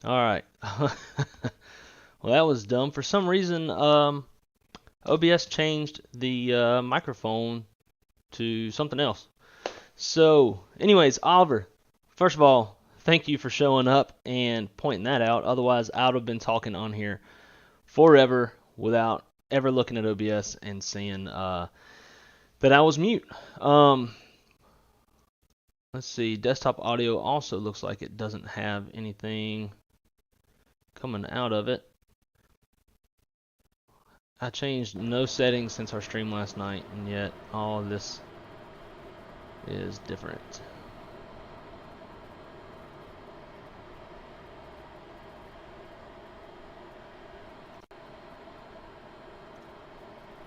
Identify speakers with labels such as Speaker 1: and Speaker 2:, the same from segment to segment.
Speaker 1: Alright. Well, that was dumb. For some reason, OBS changed the microphone to something else. So, anyways, Oliver, first of all, thank you for showing up and pointing that out. Otherwise, I would have been talking on here forever without ever looking at OBS and seeing that I was mute. Let's see. Desktop audio also looks like it doesn't have anything coming out of it. I changed no settings since our stream last night, and yet all of this is different.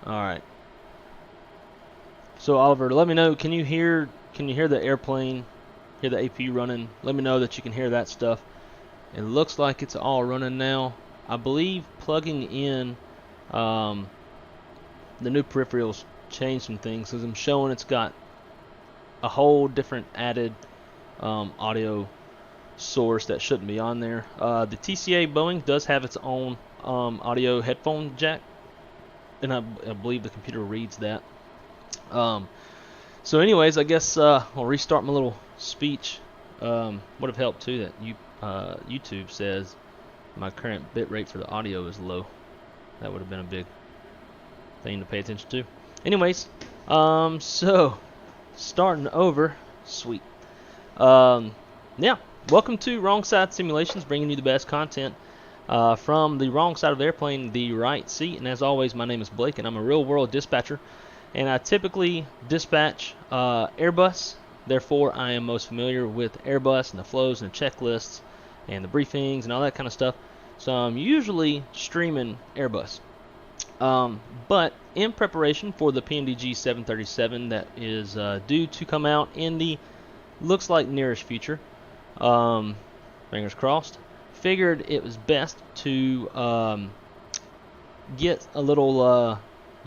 Speaker 1: Alright. So Oliver, let me know, can you hear the airplane, hear the AP running? Let me know that you can hear that stuff. It looks like it's all running now. I believe plugging in the new peripherals changed some things, because I'm showing it's got a whole different added audio source that shouldn't be on there. The TCA Boeing does have its own audio headphone jack, and I believe the computer reads that. So anyways, I guess I'll restart my little speech. Would have helped too that YouTube says my current bit rate for the audio is low. That would have been a big thing to pay attention to. Anyways, so starting over, sweet. Yeah, welcome to Wrong Side Simulations, bringing you the best content from the wrong side of the airplane, the right seat. And as always, my name is Blake, and I'm a real-world dispatcher. And I typically dispatch Airbus. Therefore, I am most familiar with Airbus and the flows and the checklists and the briefings and all that kind of stuff. So I'm usually streaming Airbus. But in preparation for the Pmdg 737 that is due to come out in the looks like nearest future, fingers crossed, figured it was best to get a little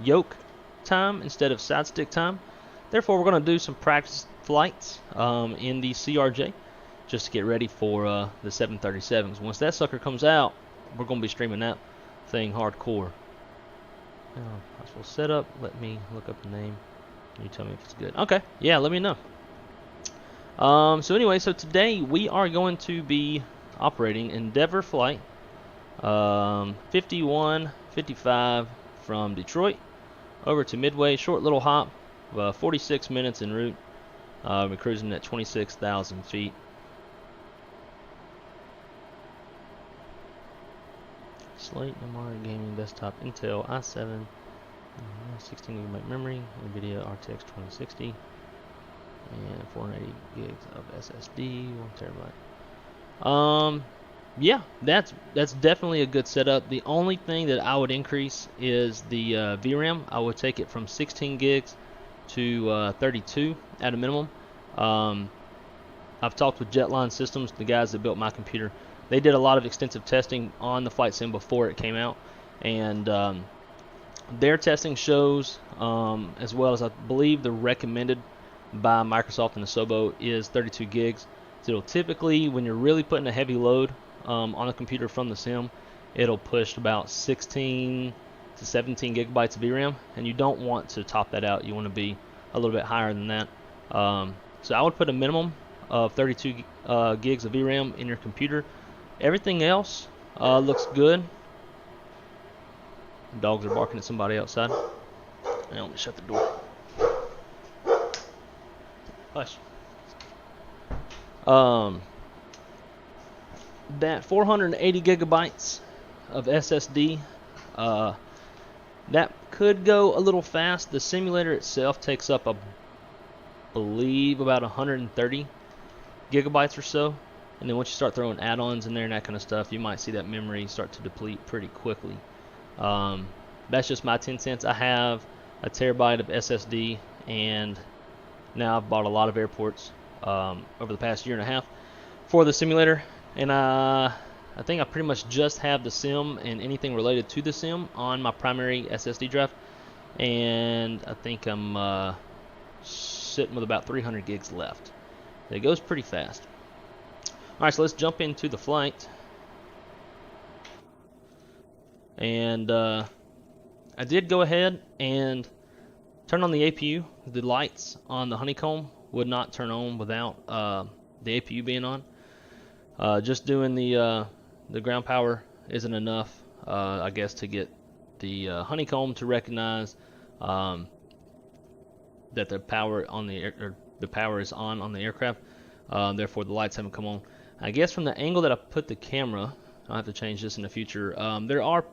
Speaker 1: yoke time instead of side stick time. Therefore, we're going to do some practice flights in the CRJ just to get ready for the 737s. Once that sucker comes out, we're going to be streaming that thing hardcore. Possible setup. Let me look up the name. Can you tell me if it's good? Okay, yeah, let me know. So anyway, so today we are going to be operating Endeavor flight 5155 from Detroit over to Midway. Short little hop, 46 minutes en route. We're cruising at 26,000 feet. Slate MR Gaming Desktop Intel i7, 16 GB memory, NVIDIA RTX 2060, and 480 gigs of SSD, 1 TB. Yeah, that's definitely a good setup. The only thing that I would increase is the VRAM. I would take it from 16 gigs to 32 at a minimum. I've talked with Jetline Systems, the guys that built my computer. They did a lot of extensive testing on the flight sim before it came out, and their testing shows, as well as I believe the recommended by Microsoft and Asobo, is 32 gigs. So it'll typically, when you're really putting a heavy load on a computer from the sim, it'll push about 16 to 17 gigabytes of VRAM, and you don't want to top that out. You want to be a little bit higher than that. So I would put a minimum of 32 gigs of VRAM in your computer. Everything else looks good. Dogs are barking at somebody outside. Now let me shut the door. Hush. That 480 gigabytes of SSD, that could go a little fast. The simulator itself takes up, I believe, about 130 gigabytes or so. And then once you start throwing add-ons in there and that kind of stuff, you might see that memory start to deplete pretty quickly. That's just my 10 cents. I have a terabyte of SSD, and now I've bought a lot of airports over the past year and a half for the simulator. And I think I pretty much just have the sim and anything related to the sim on my primary SSD drive. And I think I'm sitting with about 300 gigs left. It goes pretty fast. Alright, so let's jump into the flight. And I did go ahead and turn on the APU. The lights on the Honeycomb would not turn on without the APU being on. Just doing the ground power isn't enough, I guess, to get the Honeycomb to recognize that the power on the power is on the aircraft. Therefore, the lights haven't come on. I guess from the angle that I put the camera, I'll have to change this in the future. There are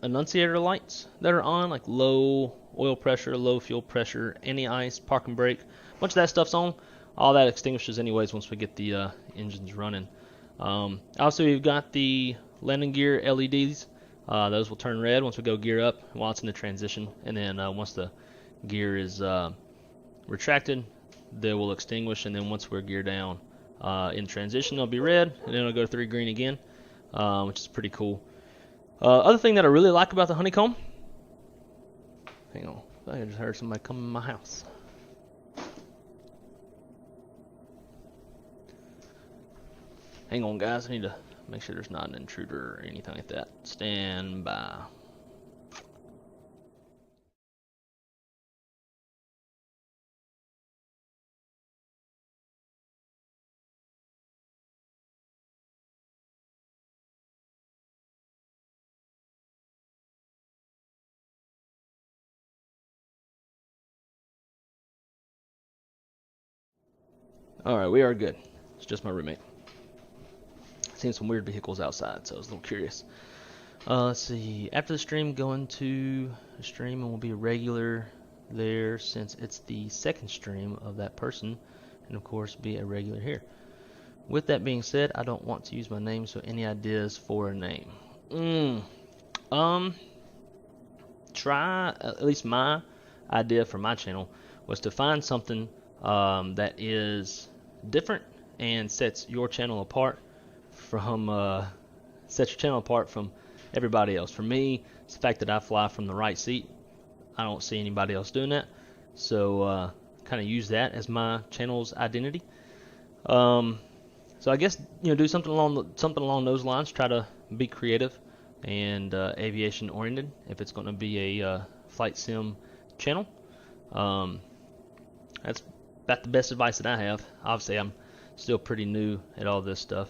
Speaker 1: annunciator lights that are on, like low oil pressure, low fuel pressure, anti-ice, park and brake. A bunch of that stuff's on. All that extinguishes anyways once we get the engines running. Also, we've got the landing gear LEDs. Those will turn red once we go gear up while it's in the transition, and then once the gear is retracted, they will extinguish, and then once we're gear down in transition, they'll be red, and then it'll go to 3 green again, which is pretty cool. Other thing that I really like about the Honeycomb, hang on, I just heard somebody come in my house. Hang on, guys, I need to make sure there's not an intruder or anything like that. Stand by. Alright, we are good. It's just my roommate. Seen some weird vehicles outside, so I was a little curious. Let's see. After the stream, go into the stream and we'll be a regular there since it's the second stream of that person, and of course be a regular here. With that being said, I don't want to use my name, so any ideas for a name? Try, at least my idea for my channel was to find something that is different and sets your channel apart from everybody else. For me, it's the fact that I fly from the right seat. I don't see anybody else doing that, so kind of use that as my channel's identity. So I guess, you know, do something along those lines. Try to be creative and aviation oriented if it's going to be a flight sim channel. That's about the best advice that I have. Obviously, I'm still pretty new at all this stuff.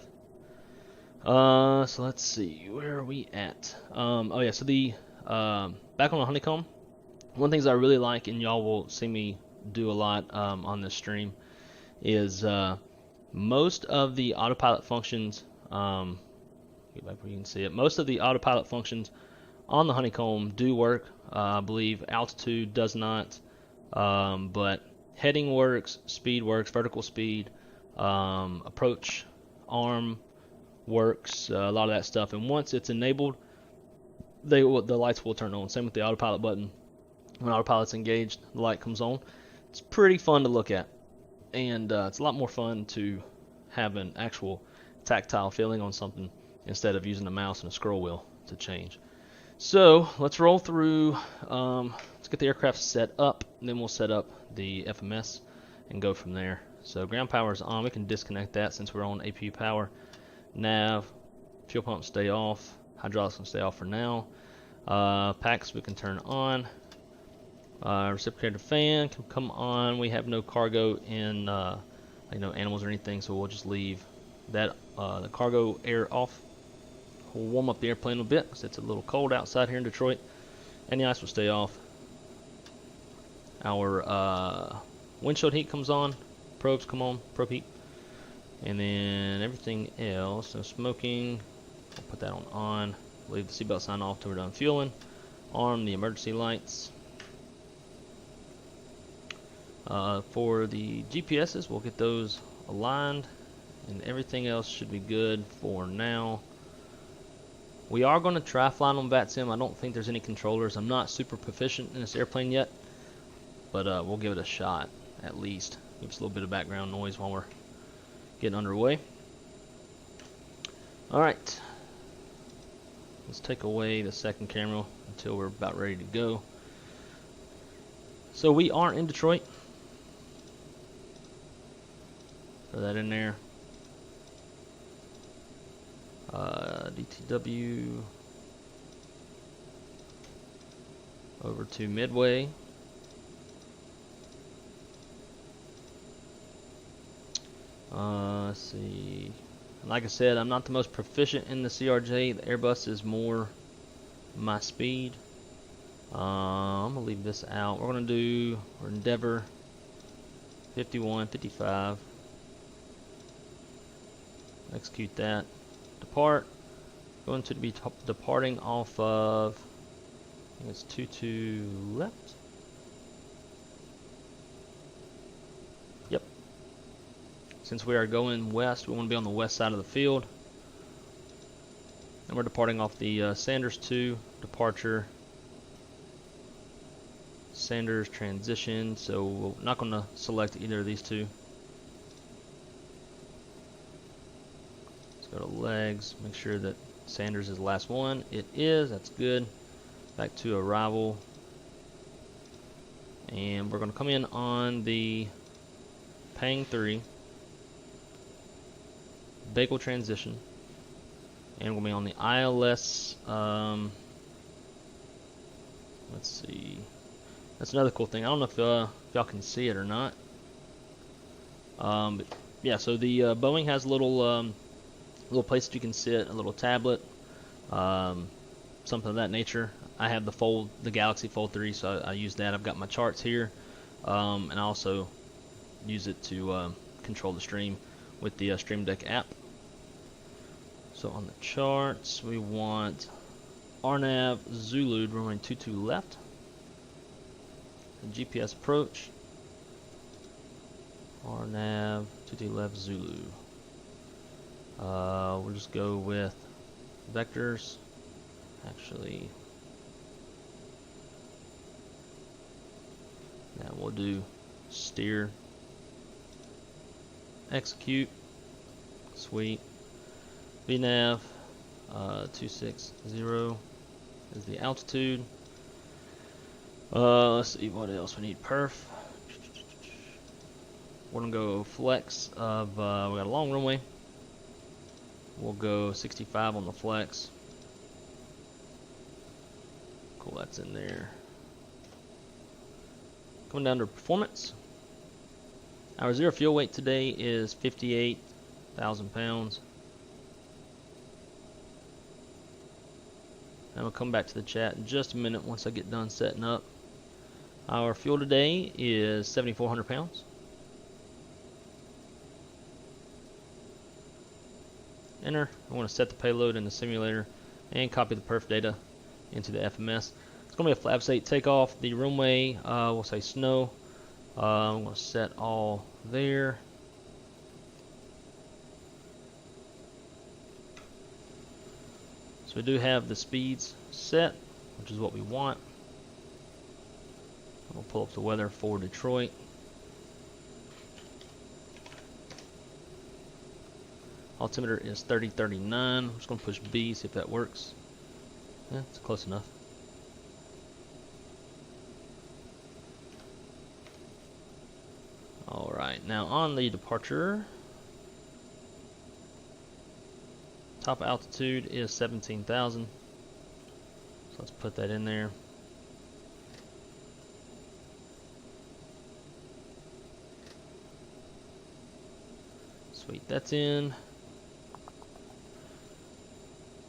Speaker 1: So let's see, where are we at? Oh yeah, so the back on the Honeycomb, one of the things I really like, and y'all will see me do a lot on this stream, is most of the autopilot functions. Get back where you can see it. Most of the autopilot functions on the Honeycomb do work. I believe altitude does not, but heading works, speed works, vertical speed, approach, arm works, a lot of that stuff. And once it's enabled, the lights will turn on. Same with the autopilot button. When autopilot's engaged, the light comes on. It's pretty fun to look at, and it's a lot more fun to have an actual tactile feeling on something instead of using a mouse and a scroll wheel to change. So let's roll through. Let's get the aircraft set up, and then we'll set up the FMS and go from there. So ground power is on. We can disconnect that since we're on APU power. Nav, fuel pumps stay off. Hydraulics can stay off for now. Packs we can turn on. Reciprocator fan can come on. We have no cargo in, animals or anything, so we'll just leave that the cargo air off. We'll warm up the airplane a bit because it's a little cold outside here in Detroit, and the ice will stay off. Our windshield heat comes on. Probes come on. Probe heat. And then everything else, no smoking, we'll put that on. Leave the seatbelt sign off till we're done fueling. Arm the emergency lights. For the GPSs, we'll get those aligned, and everything else should be good for now. We are going to try flying on BACEN. I don't think there's any controllers. I'm not super proficient in this airplane yet, but we'll give it a shot at least. Give us a little bit of background noise while we're getting underway. Alright, let's take away the second camera until we're about ready to go. So we are in Detroit. Throw that in there. DTW over to Midway. Let's see. Like I said, I'm not the most proficient in the CRJ. The Airbus is more my speed. I'm gonna leave this out. We're gonna do our Endeavor 5155. Execute that. Depart. Going to be departing off of, I think it's 22 left. Yep. Since we are going west, we want to be on the west side of the field. And we're departing off the Sanders 2 departure. Sanders transition, so we're not going to select either of these two. Let's go to legs, make sure that Sanders is the last one. It is, that's good. Back to arrival. And we're going to come in on the Pang 3. BAGEL transition. And we'll be on the ILS, let's see. That's another cool thing. I don't know if y'all can see it or not. But yeah, so the Boeing has a little place that you can sit, a little tablet, something of that nature. I have the Galaxy Fold 3, so I use that. I've got my charts here, and I also use it to control the stream with the Stream Deck app. So on the charts, we want RNAV Zulu runway 22 left. The GPS approach. RNAV 22 left Zulu. We'll just go with vectors. Actually, now we'll do steer. Execute. Sweet. VNAV 260 is the altitude. Let's see what else we need. Perf. We're gonna go flex of we got a long runway. We'll go 65 on the flex. Cool, that's in there. Coming down to performance. Our zero fuel weight today is 58,000 pounds. And we'll come back to the chat in just a minute once I get done setting up. Our fuel today is 7,400 pounds. Enter. I want to set the payload in the simulator and copy the perf data into the FMS. It's going to be a flap 8 takeoff. The runway, we'll say snow. I'm going to set all there. So we do have the speeds set, which is what we want. We'll pull up the weather for Detroit. Altimeter is 3039. I'm just going to push B, see if that works. Yeah, it's close enough. Alright, now on the departure, top altitude is 17,000. So let's put that in there. Sweet, that's in.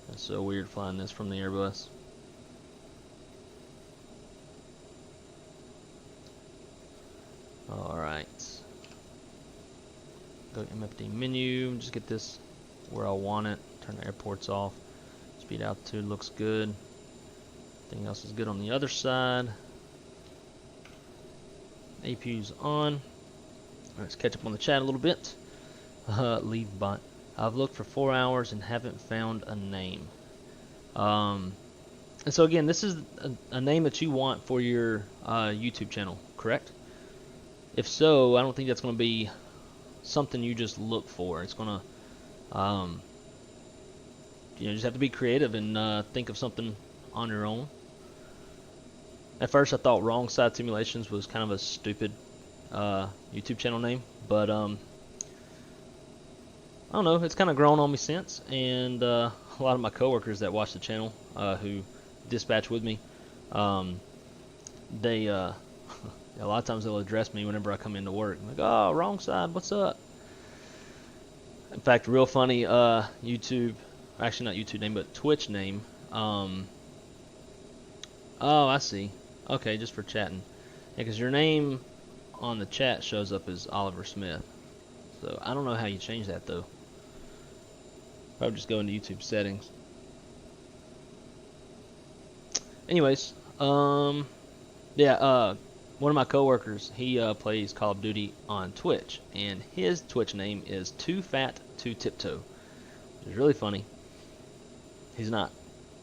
Speaker 1: That's so weird flying this from the Airbus. Alright. Go to MFD menu, just get this where I want it. Turn the airports off. Speed altitude looks good. Everything else is good on the other side. APU's on. Let's catch up on the chat a little bit. Leave bot. I've looked for 4 hours and haven't found a name. And so again, this is a name that you want for your YouTube channel, correct? If so, I don't think that's going to be something you just look for. It's going to, you just have to be creative and think of something on your own. At first, I thought Wrong Side Simulations was kind of a stupid YouTube channel name, but I don't know. It's kind of grown on me since, and a lot of my coworkers that watch the channel, who dispatch with me, they a lot of times they'll address me whenever I come into work. I'm like, oh, wrong side, what's up? In fact, real funny, YouTube, actually not YouTube name, but Twitch name. Oh, I see. Okay, just for chatting. Yeah, because your name on the chat shows up as Oliver Smith. So I don't know how you change that though. Probably just go into YouTube settings. Anyways, yeah, one of my coworkers, he plays Call of Duty on Twitch, and his Twitch name is Too Fat to Tiptoe, which is really funny. He's not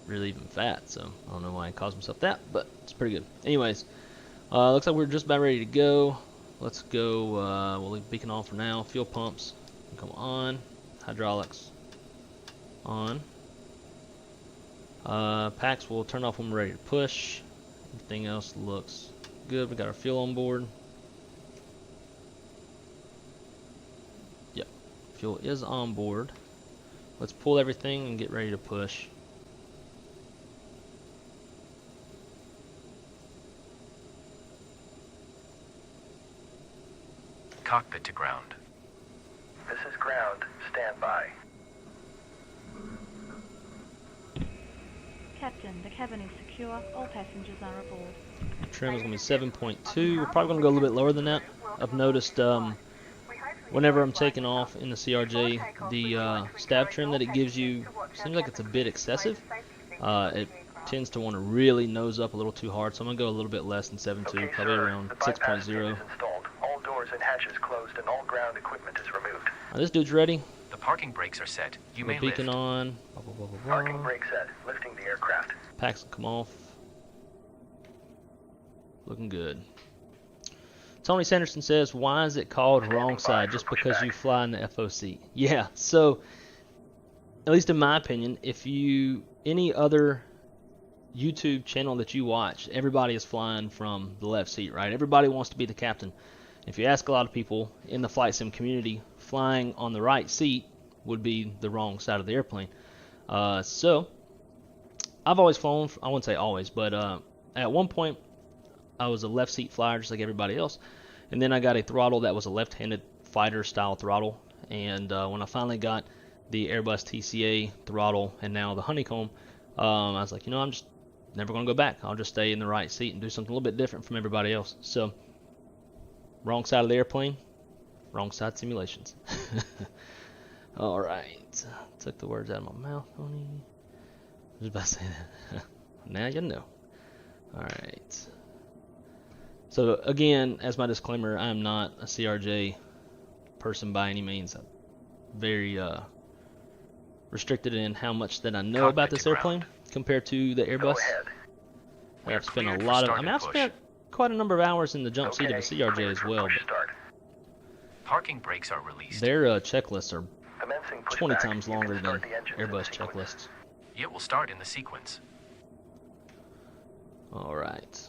Speaker 1: really even fat, so I don't know why he calls himself that, but it's pretty good. Anyways, looks like we're just about ready to go. Let's go. We'll leave beacon on for now. Fuel pumps come on. Hydraulics on. Packs will turn off when we're ready to push. Everything else looks good. We got our fuel on board. Yep, fuel is on board. Let's pull everything and get ready to push.
Speaker 2: Cockpit to ground.
Speaker 3: This is ground. Stand by.
Speaker 4: Captain, the cabin is secure. All passengers are aboard.
Speaker 1: Trim is going to be 7.2. We're probably going to go a little bit lower than that. I've noticed whenever I'm taking off in the CRJ, the stab trim that it gives you seems like it's a bit excessive. It tends to want to really nose up a little too hard, so I'm going to go a little bit less than 7.2, probably around 6.0.
Speaker 3: All doors and hatches closed and all ground equipment is removed.
Speaker 1: This dude's ready.
Speaker 2: The parking brakes are set. You may
Speaker 1: beacon
Speaker 2: lift.
Speaker 1: on. Blah, blah, blah, blah, blah.
Speaker 3: Parking brake set. Lifting the aircraft.
Speaker 1: Packs will come off. Looking good. Tony Sanderson says, why is it called wrong side just because you fly in the FOC? Yeah, so at least in my opinion, if you any other YouTube channel that you watch, everybody is flying from the left seat, right? Everybody wants to be the captain. If you ask a lot of people in the flight sim community, flying on the right seat would be the wrong side of the airplane. So I've always flown, I wouldn't say always, but at one point I was a left seat flyer just like everybody else, and then I got a throttle that was a left-handed fighter style throttle, and when I finally got the Airbus TCA throttle and now the Honeycomb, I was like, you know, I'm just never going to go back. I'll just stay in the right seat and do something a little bit different from everybody else. So wrong side of the airplane, wrong side simulations. Alright, took the words out of my mouth, Tony. I was about to say that. Now you know. Alright. So again, as my disclaimer, I am not a CRJ person by any means. I'm very restricted in how much that I know about this airplane compared to the Airbus. I've spent a lot of, I mean, I've spent quite a number of hours in the jump seat of a CRJ as well. But
Speaker 2: parking brakes are released.
Speaker 1: Their checklists are 20 times longer than Airbus checklists.
Speaker 2: It will start in the sequence.
Speaker 1: All right.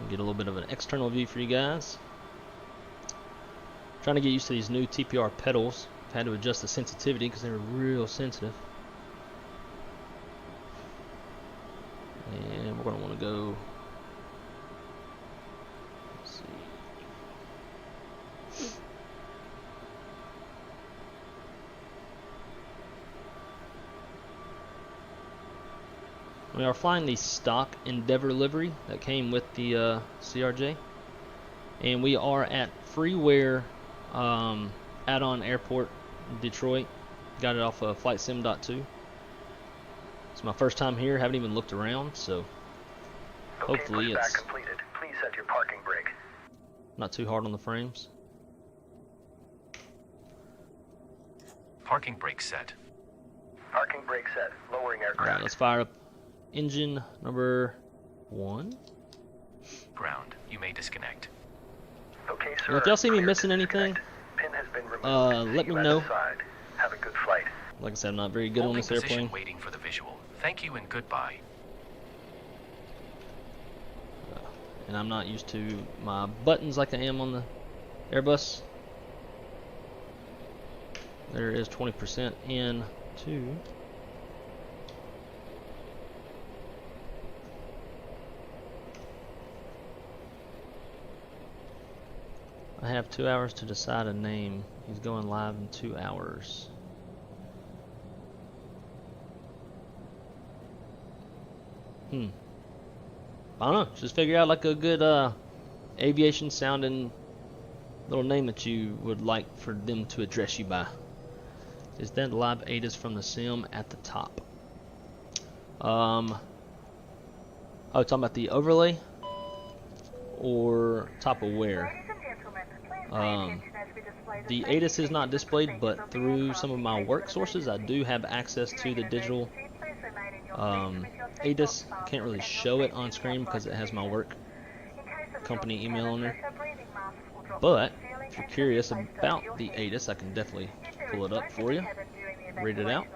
Speaker 1: Get a little bit of an external view for you guys. Trying to get used to these new TPR pedals. I've had to adjust the sensitivity because they were real sensitive. And we're going to want to go. Let's see. We are flying the stock Endeavor livery that came with the CRJ, and we are at Freeware Addon Airport, Detroit. Got it off of FlightSim.2. It's my first time here. Haven't even looked around, so hopefully it's
Speaker 3: completed. Please set your parking brake.
Speaker 1: Not too hard on the frames.
Speaker 2: Parking brake set.
Speaker 3: Parking brake set. Lowering aircraft.
Speaker 1: Alright, let's fire up engine number 1.
Speaker 2: Ground. You may disconnect.
Speaker 3: Okay, sir.
Speaker 1: Now, if y'all see me missing anything,
Speaker 3: Pin has been removed.
Speaker 1: let me know.
Speaker 3: Have a good flight.
Speaker 1: Like I said, I'm not very good on this airplane.
Speaker 2: Waiting for the visual. Thank you and goodbye.
Speaker 1: And I'm not used to my buttons like I am on the Airbus. There is 20% in to I have 2 hours to decide a name. He's going live in 2 hours. I don't know. Just figure out like a good aviation sounding little name that you would like for them to address you by. Is that live Addons from the sim at the top? Oh, talking about the overlay or top of where? The Addons is not displayed, but through some of my work sources, I do have access to the digital Addons. Can't really show it on screen because it has my work company email on there. But if you're curious about the Addons, I can definitely pull it up for you, read it out.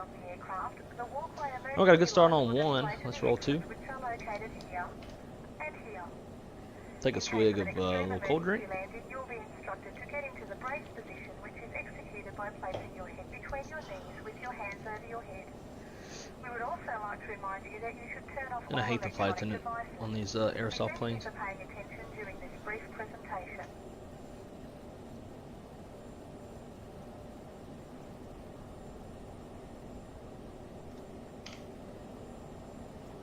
Speaker 1: We got a good start on 1. Let's roll 2. Take a swig of a little cold drink. And I hate the flight attendant on these airsoft planes.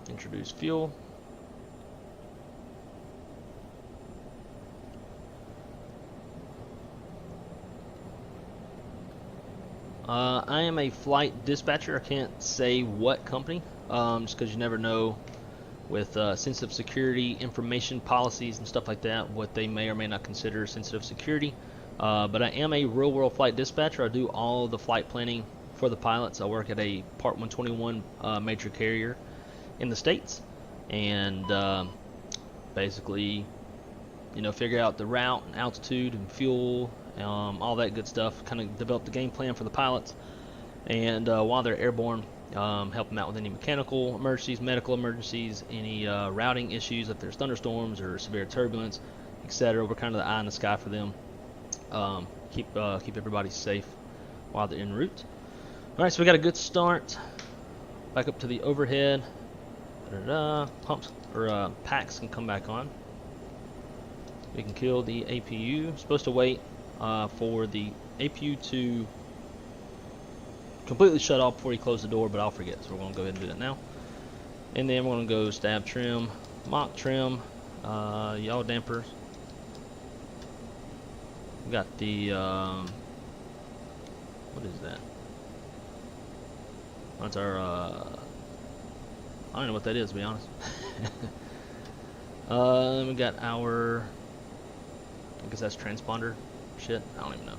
Speaker 1: Introduce fuel. I am a flight dispatcher. I can't say what company, just because you never know with sensitive security information policies and stuff like that, what they may or may not consider sensitive security. But I am a real-world flight dispatcher. I do all the flight planning for the pilots. I work at a Part 121 major carrier in the States, and basically, you know, figure out the route and altitude and fuel, all that good stuff. Kind of develop the game plan for the pilots, and while they're airborne, help them out with any mechanical emergencies, medical emergencies, any routing issues if there's thunderstorms or severe turbulence, etc. We're kind of the eye in the sky for them. Keep everybody safe while they're en route. All right, so we got a good start. Back up to the overhead. Pumps or packs can come back on. We can kill the APU. Supposed to wait for the APU to completely shut off before you close the door, but I'll forget, so we're going to go ahead and do that now. And then we're going to go stab trim, mock trim, yaw dampers. We got the what is that? That's our I don't know what that is, to be honest. We got our, I guess that's transponder shit. I don't even know.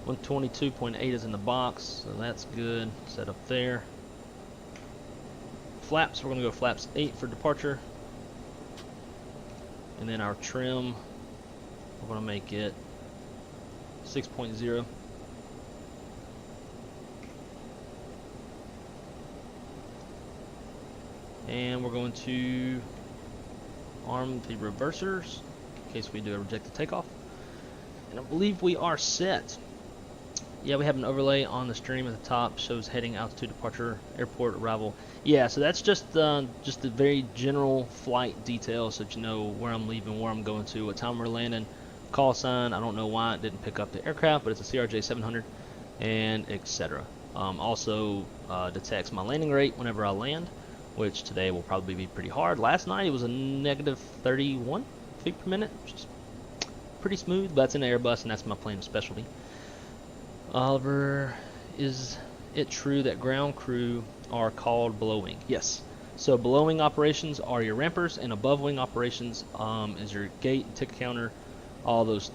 Speaker 1: 122.8 is in the box, so that's good. Set up there. Flaps, we're going to go flaps 8 for departure. And then our trim, we're going to make it 6.0. And we're going to arm the reversers in case we do a rejected takeoff. And I believe we are set. Yeah, we have an overlay on the stream at the top, shows heading, altitude, departure, airport, arrival. Yeah, so that's just the very general flight details, so that you know where I'm leaving, where I'm going to, what time we're landing, call sign. I don't know why it didn't pick up the aircraft, but it's a CRJ 700, and etc. Also detects my landing rate whenever I land, which today will probably be pretty hard. Last night it was a negative 31 feet per minute, which is pretty smooth, but that's an Airbus, and that's my plane of specialty. Oliver, is it true that ground crew are called below wing? Yes. So below wing operations are your rampers, and above wing operations is your gate, ticket counter, all those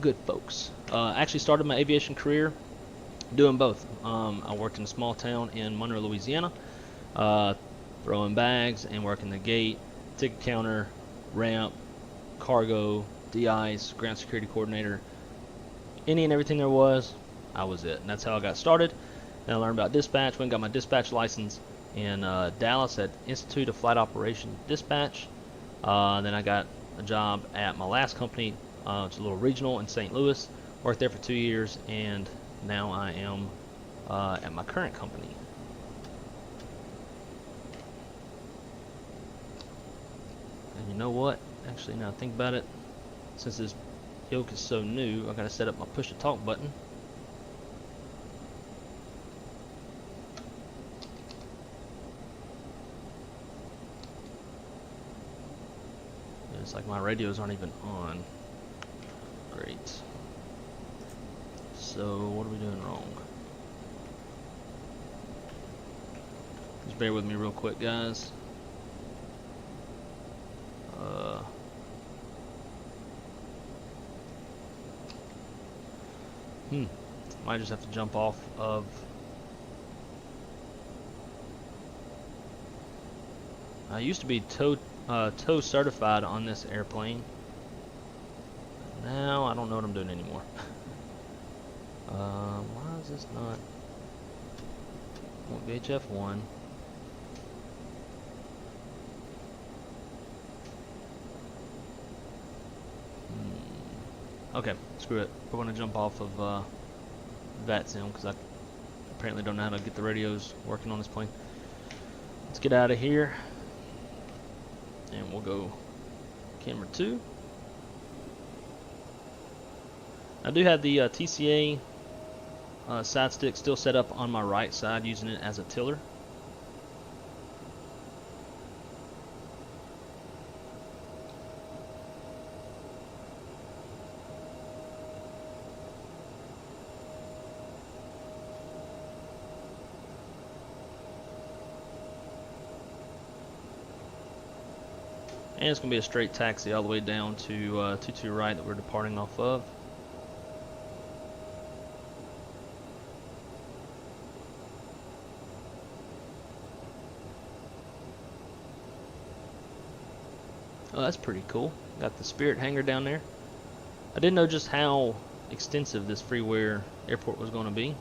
Speaker 1: good folks. I actually started my aviation career doing both. I worked in a small town in Monroe, Louisiana, throwing bags and working the gate, ticket counter, ramp, cargo, de-ice, ground security coordinator, any and everything there was, I was it. And that's how I got started. Then I learned about dispatch. Went and got my dispatch license in Dallas at Institute of Flight Operations Dispatch. Then I got a job at my last company. It's a little regional in St. Louis, Worked there for 2 years, and now I am at my current company. And you know what? Actually, now I think about it, since this Yoke is so new, I gotta set up my push to talk button. It's like my radios aren't even on. Great. So what are we doing wrong? Just bear with me real quick, guys. Might just have to jump off of. I used to be tow certified on this airplane. Now I don't know what I'm doing anymore. Why is this not? Want VHF1. Okay, screw it. We're gonna jump off of BACEN because I apparently don't know how to get the radios working on this plane. Let's get out of here, and we'll go camera 2. I do have the TCA side stick still set up on my right side, using it as a tiller. And it's going to be a straight taxi all the way down to 22 right that we're departing off of. Oh, that's pretty cool. Got the Spirit hangar down there. I didn't know just how extensive this freeware airport was going to be.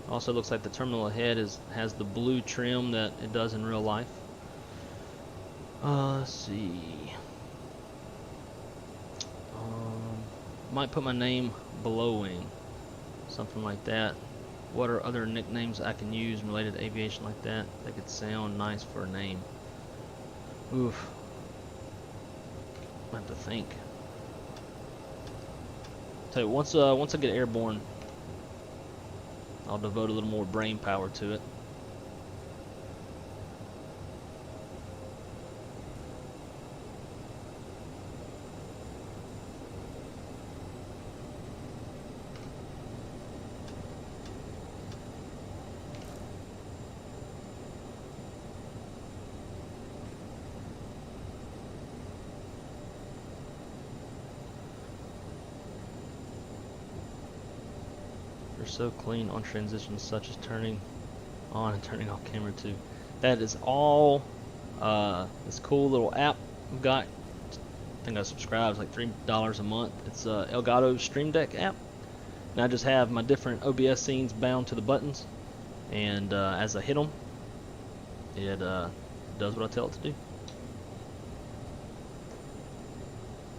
Speaker 1: Also looks like the terminal ahead has the blue trim that it does in real life. Let's see. Might put my name Blowing, something like that. What are other nicknames I can use related to aviation like that that could sound nice for a name? Oof. I have to think. Tell you, once I get airborne, I'll devote a little more brain power to it. They're so clean on transitions, such as turning on and turning off camera 2. That is all this cool little app I've got. I think I subscribe, it's like $3 a month. It's Elgato Stream Deck app. And I just have my different OBS scenes bound to the buttons, and as I hit them, it does what I tell it to do.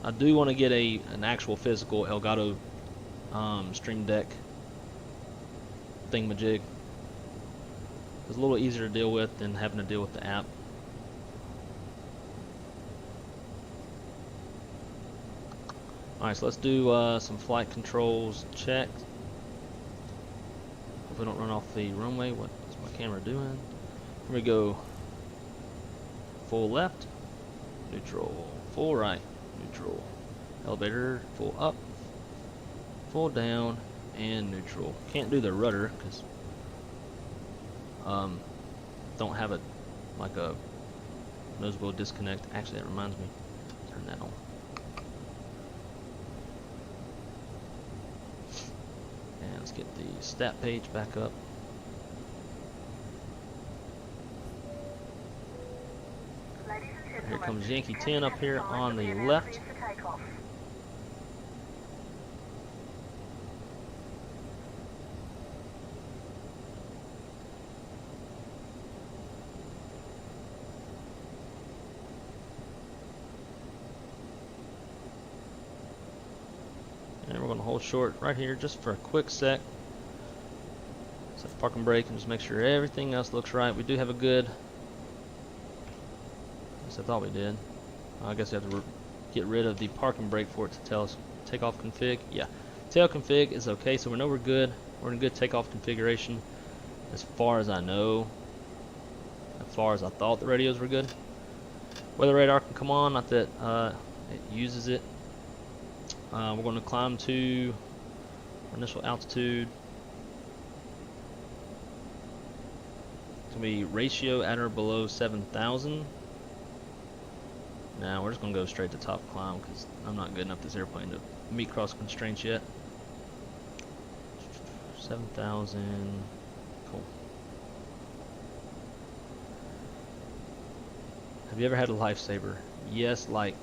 Speaker 1: I do want to get an actual physical Elgato Stream Deck thingamajig. It's a little easier to deal with than having to deal with the app. Alright, so let's do some flight controls check. Hope we don't run off the runway. What is my camera doing? Here we go. Full left, neutral. Full right, neutral. Elevator, full up, full down, and neutral. Can't do the rudder because don't have it like a nose wheel disconnect. Actually, that reminds me, turn that on. And let's get the stat page back up. Here comes Yankee 10 up here on the left. short right here just for a quick sec. Set parking brake and just make sure everything else looks right. We do have a good, at least I thought we did. I guess we have to get rid of the parking brake for it to tell us takeoff config. Yeah, tail config is okay, so we know we're good. We're in good takeoff configuration as far as I know. As far as I thought the radios were good. Weather radar can come on, not that it uses it. We're going to climb to our initial altitude. It's going to be ratio at or below 7,000. Now we're just going to go straight to top climb because I'm not good enough this airplane to meet cross constraints yet. 7,000. Cool. Have you ever had a lifesaver? Yes, like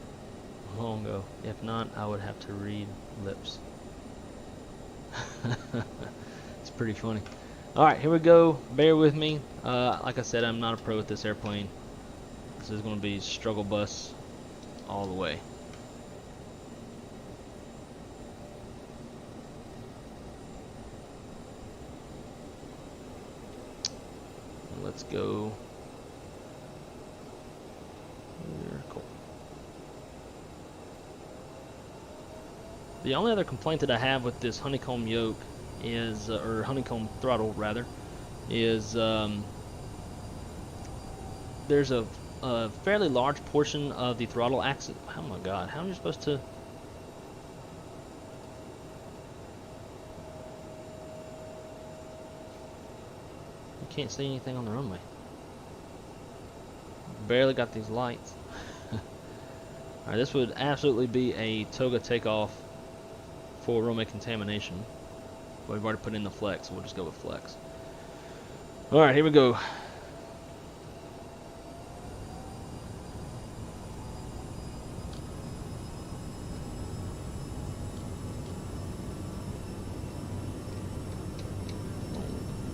Speaker 1: long ago. If not, I would have to read lips. It's pretty funny. Alright, here we go. Bear with me. Like I said, I'm not a pro with this airplane. This is going to be struggle bus all the way. Let's go. Here, cool. The only other complaint that I have with this Honeycomb yoke is, or Honeycomb throttle rather, is there's a fairly large portion of the throttle axis. Oh my god, how am I supposed to? You can't see anything on the runway. Barely got these lights. Alright, this would absolutely be a toga takeoff for runway contamination. But we've already put in the flex, so we'll just go with flex. Alright, here we go.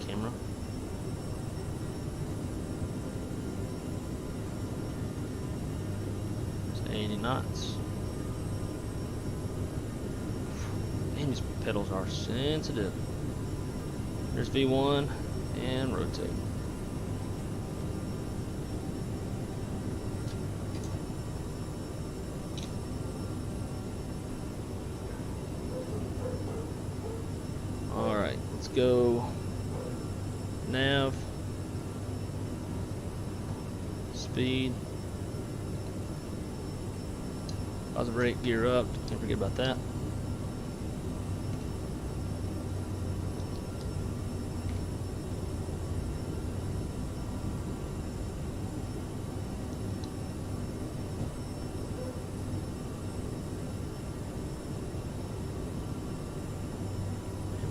Speaker 1: Camera. It's 80 knots. Man, these pedals are sensitive. There's V1 and rotate. Alright, let's go. Nav. Speed. Positive brake, gear up. Can't forget about that.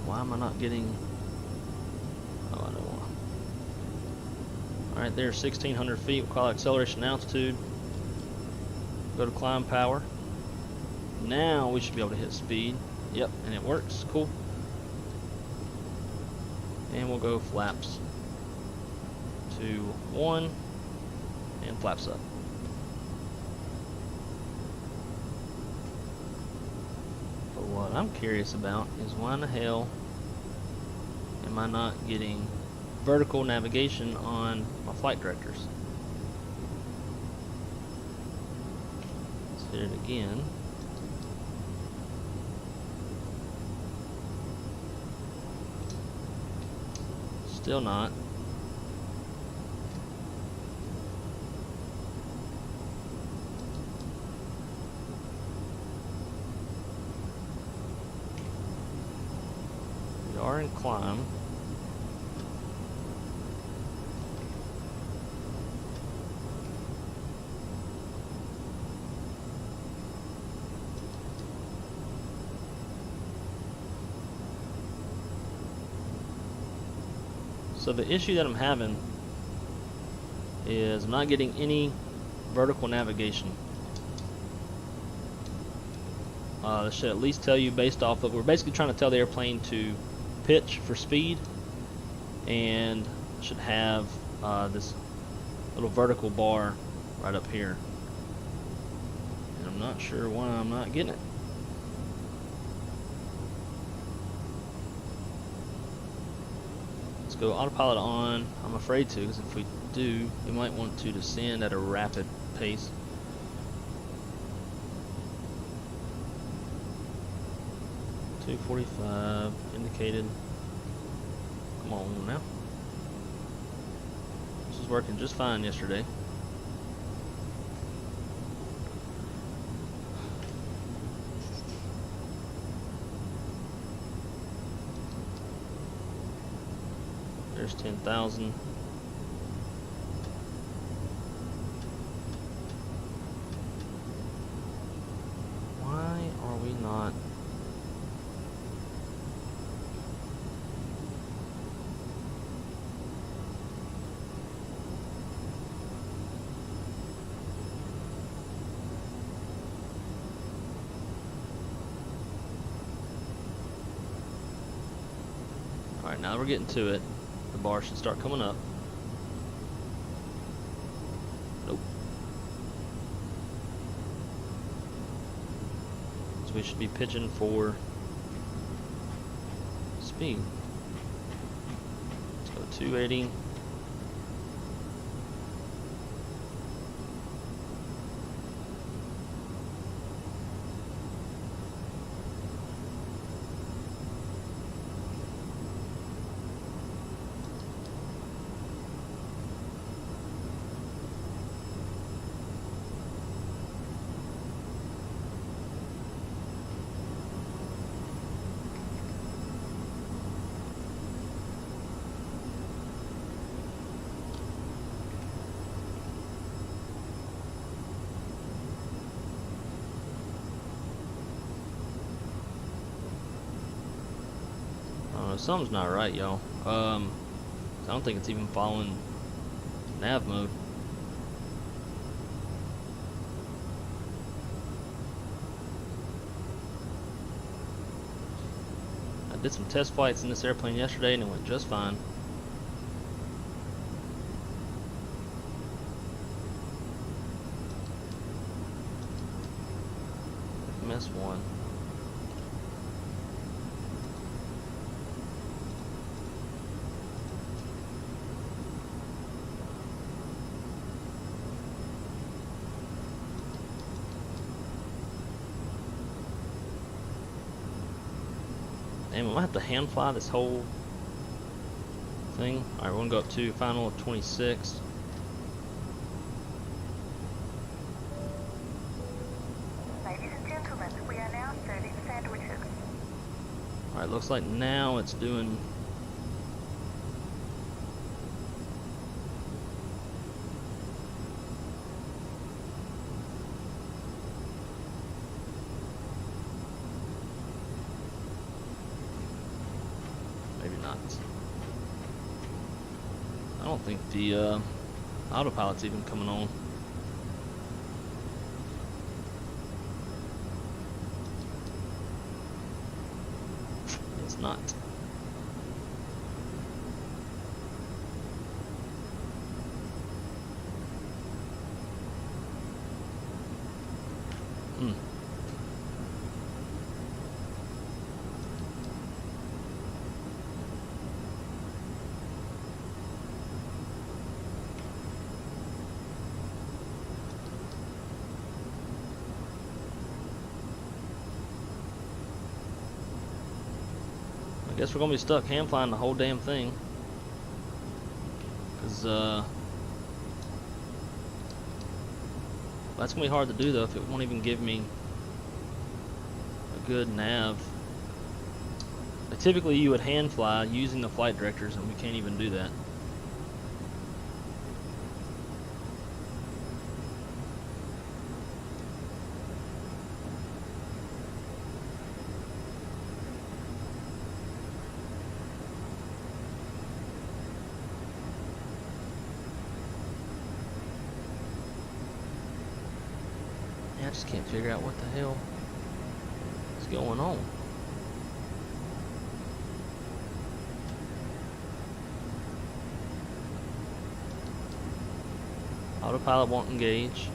Speaker 1: Why am I not getting? Oh, I know why. Alright, there's 1,600 feet. We'll call it acceleration altitude. Go to climb power. Now we should be able to hit speed. Yep, and it works. Cool. And we'll go flaps. 2, 1, and flaps up. But what I'm curious about is why in the hell am I not getting vertical navigation on my flight directors? Let's hit it again. Still not. We are in climb. So the issue that I'm having is I'm not getting any vertical navigation. This should at least tell you based off of, we're basically trying to tell the airplane to pitch for speed, and should have this little vertical bar right up here. And I'm not sure why I'm not getting it. Let's go autopilot on. I'm afraid to, because if we do, we might want to descend at a rapid pace. .245 indicated. Come on now. This was working just fine yesterday. There's 10,000. Why are we not? All right, now we're getting to it. The bar should start coming up. Nope. So we should be pitching for speed. Let's go 280. Something's not right, y'all. I don't think it's even following nav mode. I did some test flights in this airplane yesterday and it went just fine. MS1. Damn, I might have to hand fly this whole thing. Alright, we're gonna go up to final of 26.
Speaker 4: Ladies and gentlemen, we are now serving sandwiches.
Speaker 1: Alright, looks like now it's doing. Maybe not. I don't think the autopilot's even coming on. It's not. I guess we're gonna be stuck hand flying the whole damn thing, cause that's gonna be hard to do though if it won't even give me a good nav. Typically you would hand fly using the flight directors and we can't even do that. I just can't figure out what the hell is going on. Autopilot won't engage.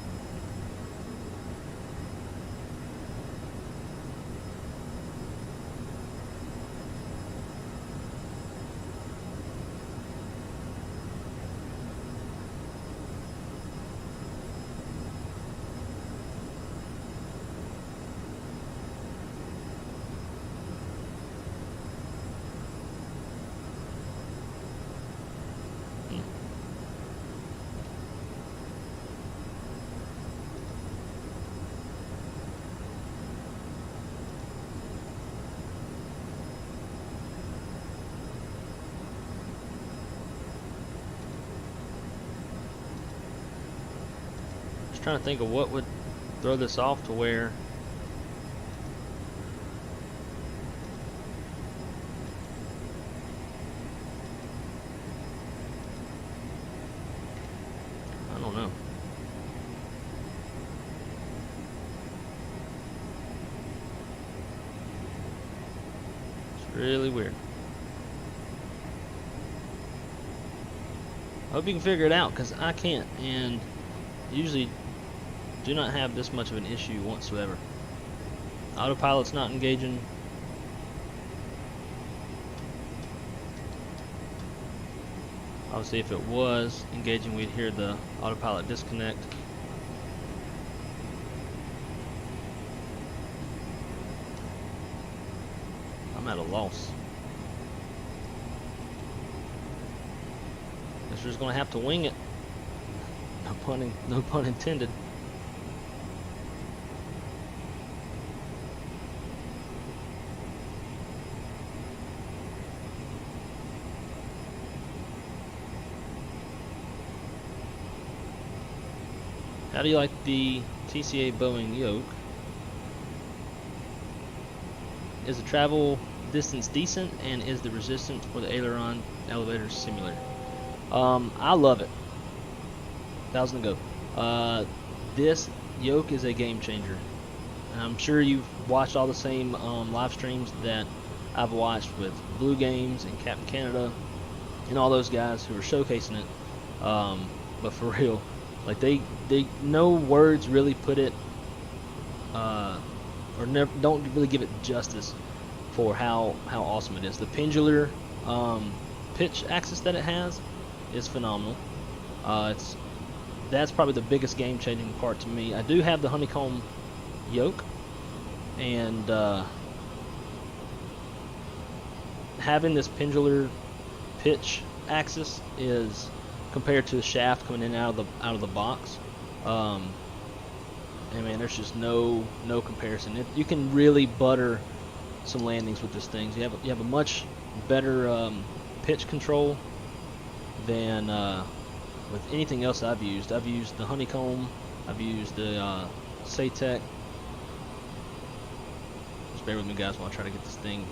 Speaker 1: Just trying to think of what would throw this off to where I don't know. It's really weird. I hope you can figure it out, because I can't, and usually do not have this much of an issue whatsoever. Autopilot's not engaging. Obviously, if it was engaging, we'd hear the autopilot disconnect. I'm at a loss. Guess we're just gonna have to wing it. No pun intended. How do you like the TCA Boeing Yoke? Is the travel distance decent, and is the resistance for the aileron elevator similar? I love it. 1,000 to go. This Yoke is a game changer. And I'm sure you've watched all the same live streams that I've watched with Blue Games and Captain Canada and all those guys who are showcasing it. But for real, like they no words really put it, or don't really give it justice for how awesome it is. The pendular pitch axis that it has is phenomenal. That's probably the biggest game-changing part to me. I do have the Honeycomb Yoke, and having this pendular pitch axis is, compared to the shaft coming in out of the box, and man, there's just no comparison. You can really butter some landings with this thing. You have a much better pitch control than with anything else I've used. I've used the Honeycomb, I've used the Satec. Just bear with me, guys, while I try to get this thing,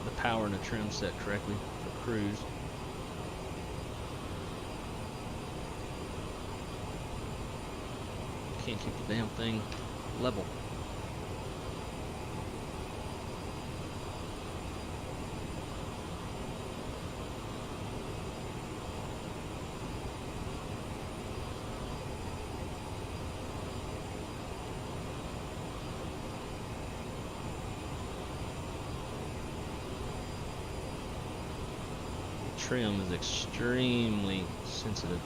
Speaker 1: the power and the trim set correctly for cruise. Can't keep the damn thing level. Trim is extremely sensitive.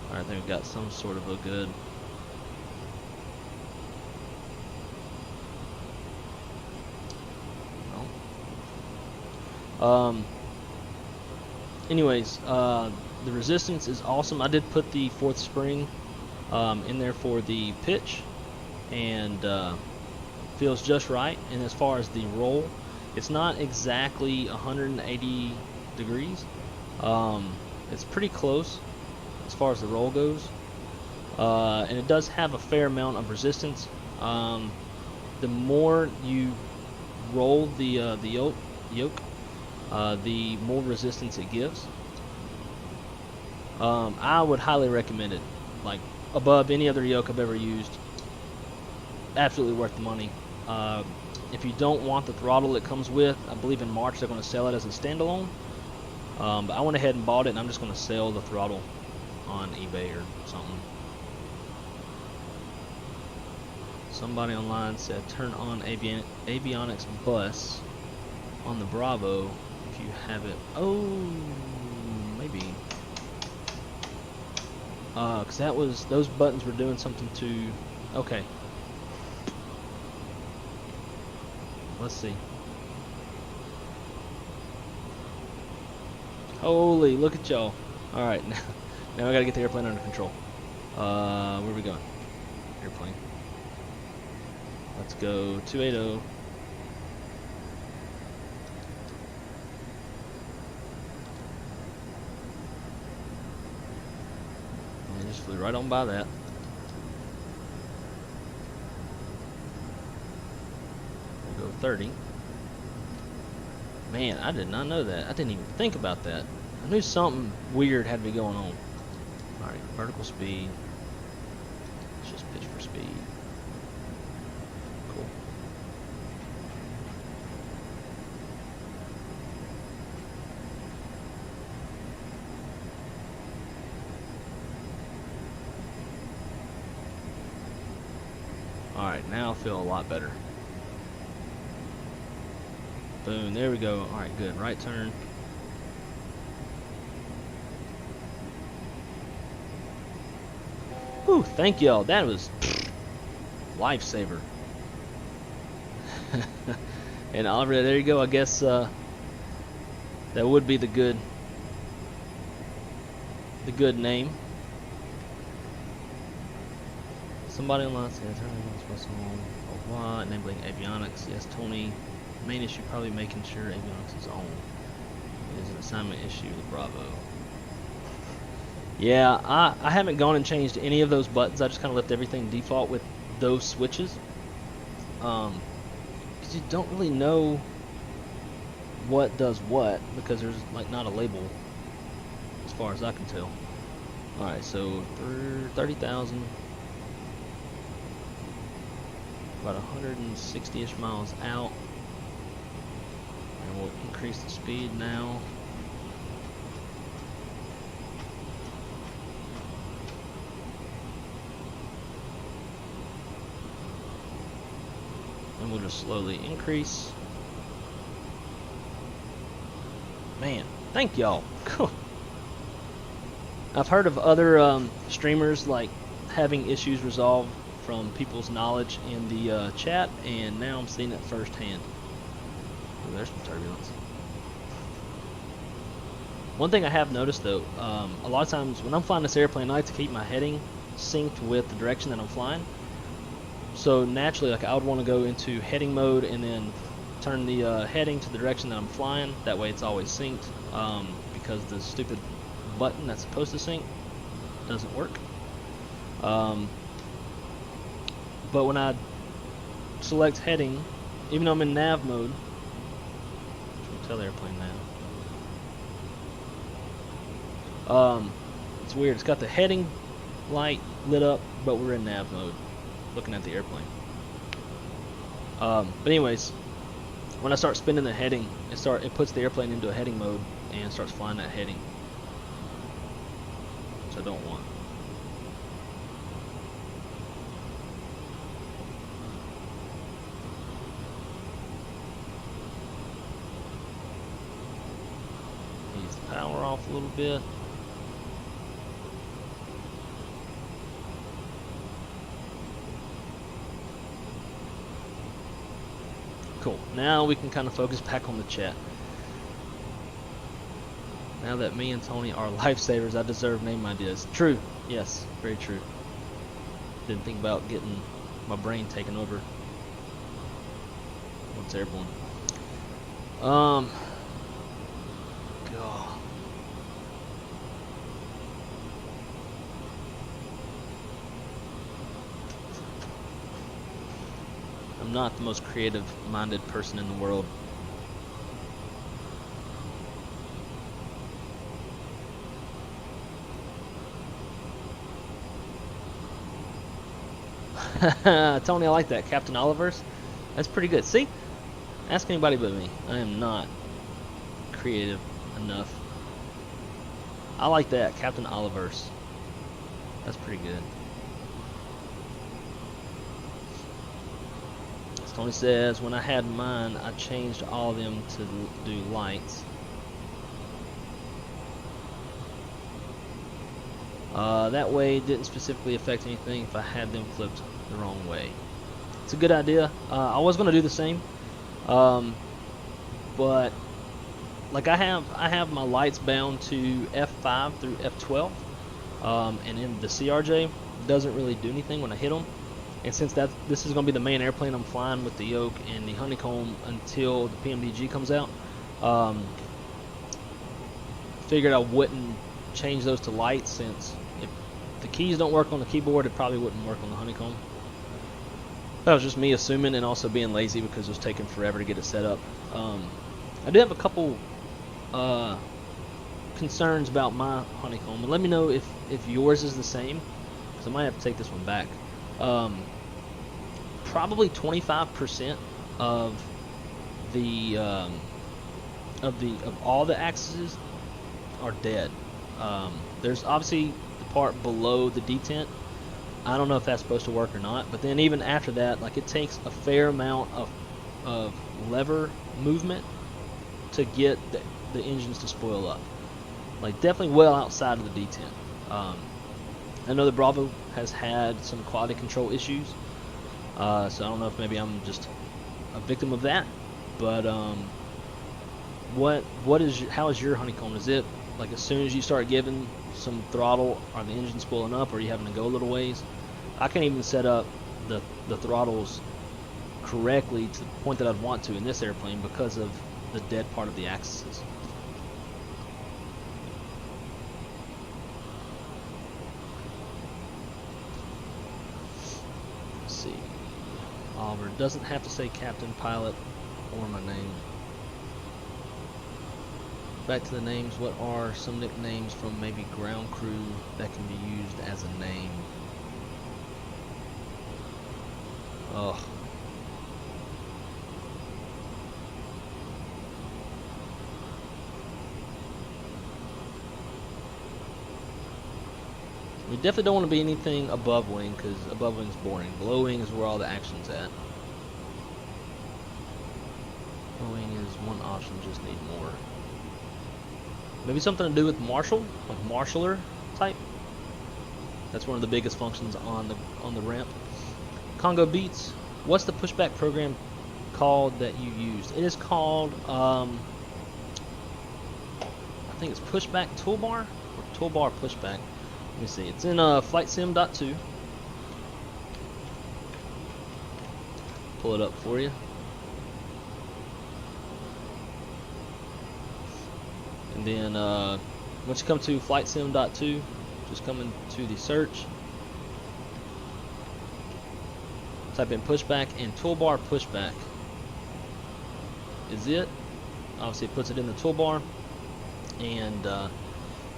Speaker 1: Alright, I think we've got some sort of a good anyways, the resistance is awesome. I did put the fourth spring in there for the pitch, and feels just right. And as far as the roll, it's not exactly 180 degrees. It's pretty close as far as the roll goes, and it does have a fair amount of resistance. The more you roll the yoke, the more resistance it gives. I would highly recommend it, like above any other yoke I've ever used. Absolutely worth the money. If you don't want the throttle it comes with, I believe in March they're going to sell it as a standalone. But I went ahead and bought it, and I'm just going to sell the throttle on eBay or something. Somebody online said turn on avionics bus on the Bravo if you have it. Oh, maybe. Cause those buttons were doing something to. Okay. Let's see. Holy, look at y'all. Alright, now I gotta get the airplane under control. Where are we going? Airplane. Let's go 280. And just flew right on by that. We'll go 30. Man, I did not know that. I didn't even think about that. I knew something weird had to be going on. Alright, vertical speed. Let's just pitch for speed. Cool. Alright, now I feel a lot better. Boom, there we go. Alright, good. Right turn. Whew, thank y'all. That was lifesaver. And Oliver, there you go. I guess that would be the good name. Somebody online says, enabling avionics. Yes, Tony. Main issue probably making sure avionics is on. It is an assignment issue with Bravo. Yeah, I haven't gone and changed any of those buttons. I just kind of left everything default with those switches. Because you don't really know what does what, because there's like not a label as far as I can tell. Alright, so 30,000. About 160-ish miles out. And we'll increase the speed now. And we'll just slowly increase. Man, thank y'all. I've heard of other streamers like having issues resolved from people's knowledge in the chat, and now I'm seeing it firsthand. Ooh, there's some turbulence. One thing I have noticed though, a lot of times when I'm flying this airplane, I like to keep my heading synced with the direction that I'm flying. So naturally, like I would want to go into heading mode and then turn the heading to the direction that I'm flying. That way it's always synced, because the stupid button that's supposed to sync doesn't work. But when I select heading, even though I'm in nav mode, tell the airplane now. It's weird. It's got the heading light lit up, but we're in nav mode, looking at the airplane. But anyways, when I start spinning the heading, it puts the airplane into a heading mode and starts flying that heading, which I don't want. Ease the power off a little bit. Cool. Now we can kind of focus back on the chat. Now that me and Tony are lifesavers, I deserve name ideas. True. Yes. Very true. Didn't think about getting my brain taken over once airborne. God. I'm not the most creative-minded person in the world. Tony, I like that. Captain Oliver's. That's pretty good. See? Ask anybody but me. I am not creative enough. I like that. Captain Oliver's. That's pretty good. Tony says, when I had mine, I changed all of them to do lights. That way it didn't specifically affect anything if I had them flipped the wrong way. It's a good idea. I was going to do the same, but like I have my lights bound to F5 through F12, and in the CRJ doesn't really do anything when I hit them. And since this is going to be the main airplane I'm flying with the Yoke and the Honeycomb until the Pmdg comes out, figured I wouldn't change those to lights, since if the keys don't work on the keyboard, it probably wouldn't work on the Honeycomb. That was just me assuming, and also being lazy because it was taking forever to get it set up. I do have a couple concerns about my Honeycomb, and let me know if yours is the same, because I might have to take this one back. Probably 25% of all the axes are dead. There's obviously the part below the detent. I don't know if that's supposed to work or not, but then even after that, like, it takes a fair amount of lever movement to get the engines to spoil up. Like, definitely well outside of the detent. I know the Bravo has had some quality control issues, so I don't know if maybe I'm just a victim of that. But how is your Honeycomb? Is it like as soon as you start giving some throttle, are the engines spoiling up, or are you having to go a little ways? I can't even set up the throttles correctly to the point that I'd want to in this airplane because of the dead part of the axes. Let's see. Oliver doesn't have to say captain, pilot, or my name. Back to the names. What are some nicknames from maybe ground crew that can be used as a name? Oh. We definitely don't want to be anything above wing, because above wing's boring. Below wing is where all the action's at. Below wing is one option, just need more. Maybe something to do with marshal, like marshaller type. That's one of the biggest functions on the ramp. Congo Beats, what's the pushback program called that you used? It is called, I think it's Pushback Toolbar, or Toolbar Pushback. Let me see. It's in FlightSim.2. Pull it up for you. And then once you come to FlightSim.2, just come into the search, type in pushback, and toolbar pushback is it. Obviously it puts it in the toolbar, and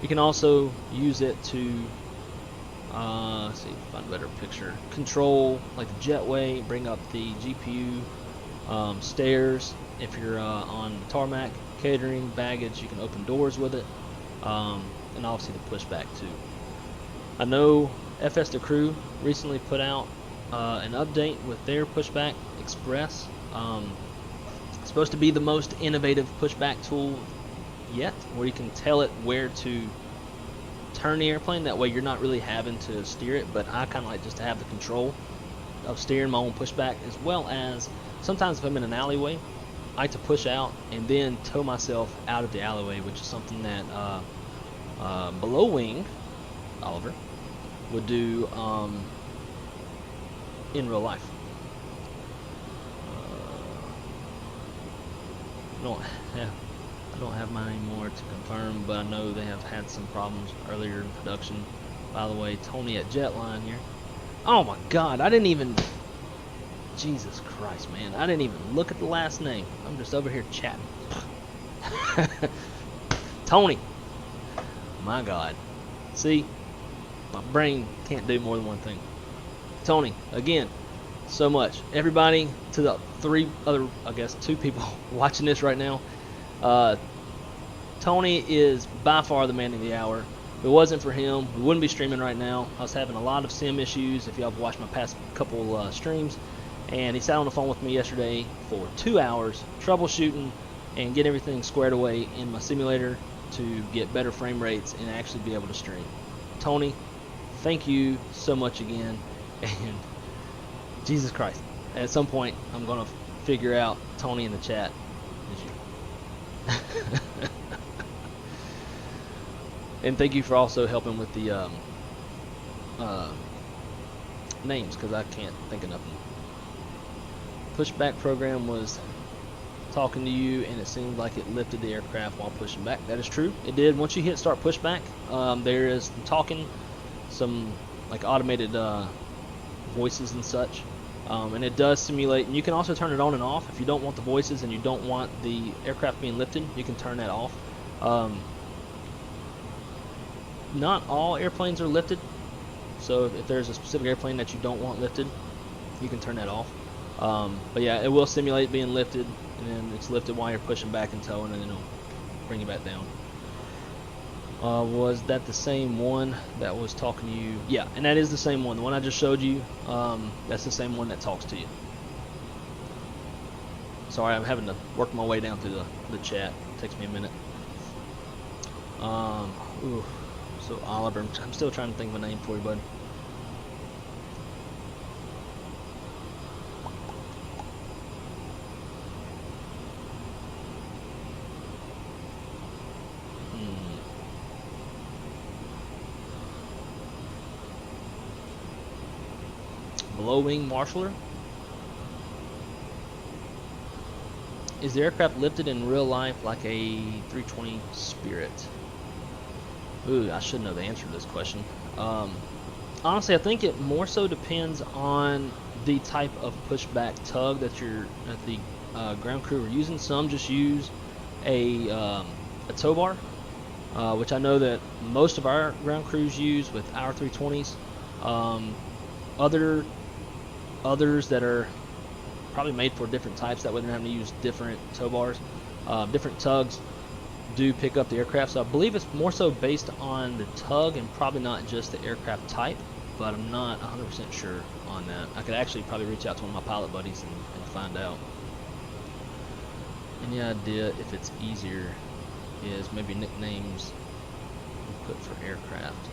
Speaker 1: you can also use it to let's see, find a better picture, control like the jetway, bring up the GPU, stairs if you're on the tarmac, catering, baggage, you can open doors with it, and obviously the pushback too. I know FS The Crew recently put out an update with their Pushback Express. It's supposed to be the most innovative pushback tool yet, where you can tell it where to turn the airplane. That way you're not really having to steer it, but I kind of like just to have the control of steering my own pushback, as well as sometimes if I'm in an alleyway, I like to push out and then tow myself out of the alleyway, which is something that below wing Oliver would do in real life. I don't have mine anymore to confirm, but I know they have had some problems earlier in production. By the way, Tony at Jetline here. Oh my God, I didn't even. Jesus Christ, man! I didn't even look at the last name. I'm just over here chatting. Tony. My God. See, my brain can't do more than one thing. Tony, again, so much. Everybody, to the two people watching this right now, Tony is by far the man of the hour. If it wasn't for him, we wouldn't be streaming right now. I was having a lot of sim issues, if y'all have watched my past couple streams, and he sat on the phone with me yesterday for 2 hours, troubleshooting and getting everything squared away in my simulator to get better frame rates and actually be able to stream. Tony, thank you so much again, and Jesus Christ, at some point I'm gonna figure out Tony in the chat. And thank you for also helping with the names, because I can't think of nothing. Pushback program was talking to you, and it seemed like it lifted the aircraft while pushing back. That is true. It did. Once you hit start pushback, there is some talking, some like automated voices and such, and it does simulate. And you can also turn it on and off if you don't want the voices and you don't want the aircraft being lifted. You can turn that off. Not all airplanes are lifted, so if there's a specific airplane that you don't want lifted, you can turn that off. But yeah, it will simulate being lifted, and then it's lifted while you're pushing back and towing, and then it'll bring you back down. Was that the same one that was talking to you? Yeah, and that is the same one. The one I just showed you, that's the same one that talks to you. Sorry, I'm having to work my way down through the chat. It takes me a minute. So Oliver, I'm still trying to think of a name for you, bud. Below wing marshaller. Is the aircraft lifted in real life like a 320 Spirit? Ooh, I should know the answer to this question. Honestly, I think it more so depends on the type of pushback tug that the ground crew are using. Some just use a tow bar, which I know that most of our ground crews use with our 320s. Others that are probably made for different types, that way they're having to use different tow bars. Different tugs do pick up the aircraft, so I believe it's more so based on the tug and probably not just the aircraft type, but I'm not 100% sure on that. I could actually probably reach out to one of my pilot buddies and find out. Any idea if it's easier is maybe nicknames we put for aircraft?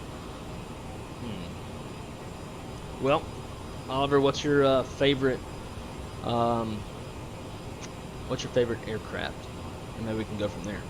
Speaker 1: Well, Oliver, what's your favorite aircraft? And maybe we can go from there.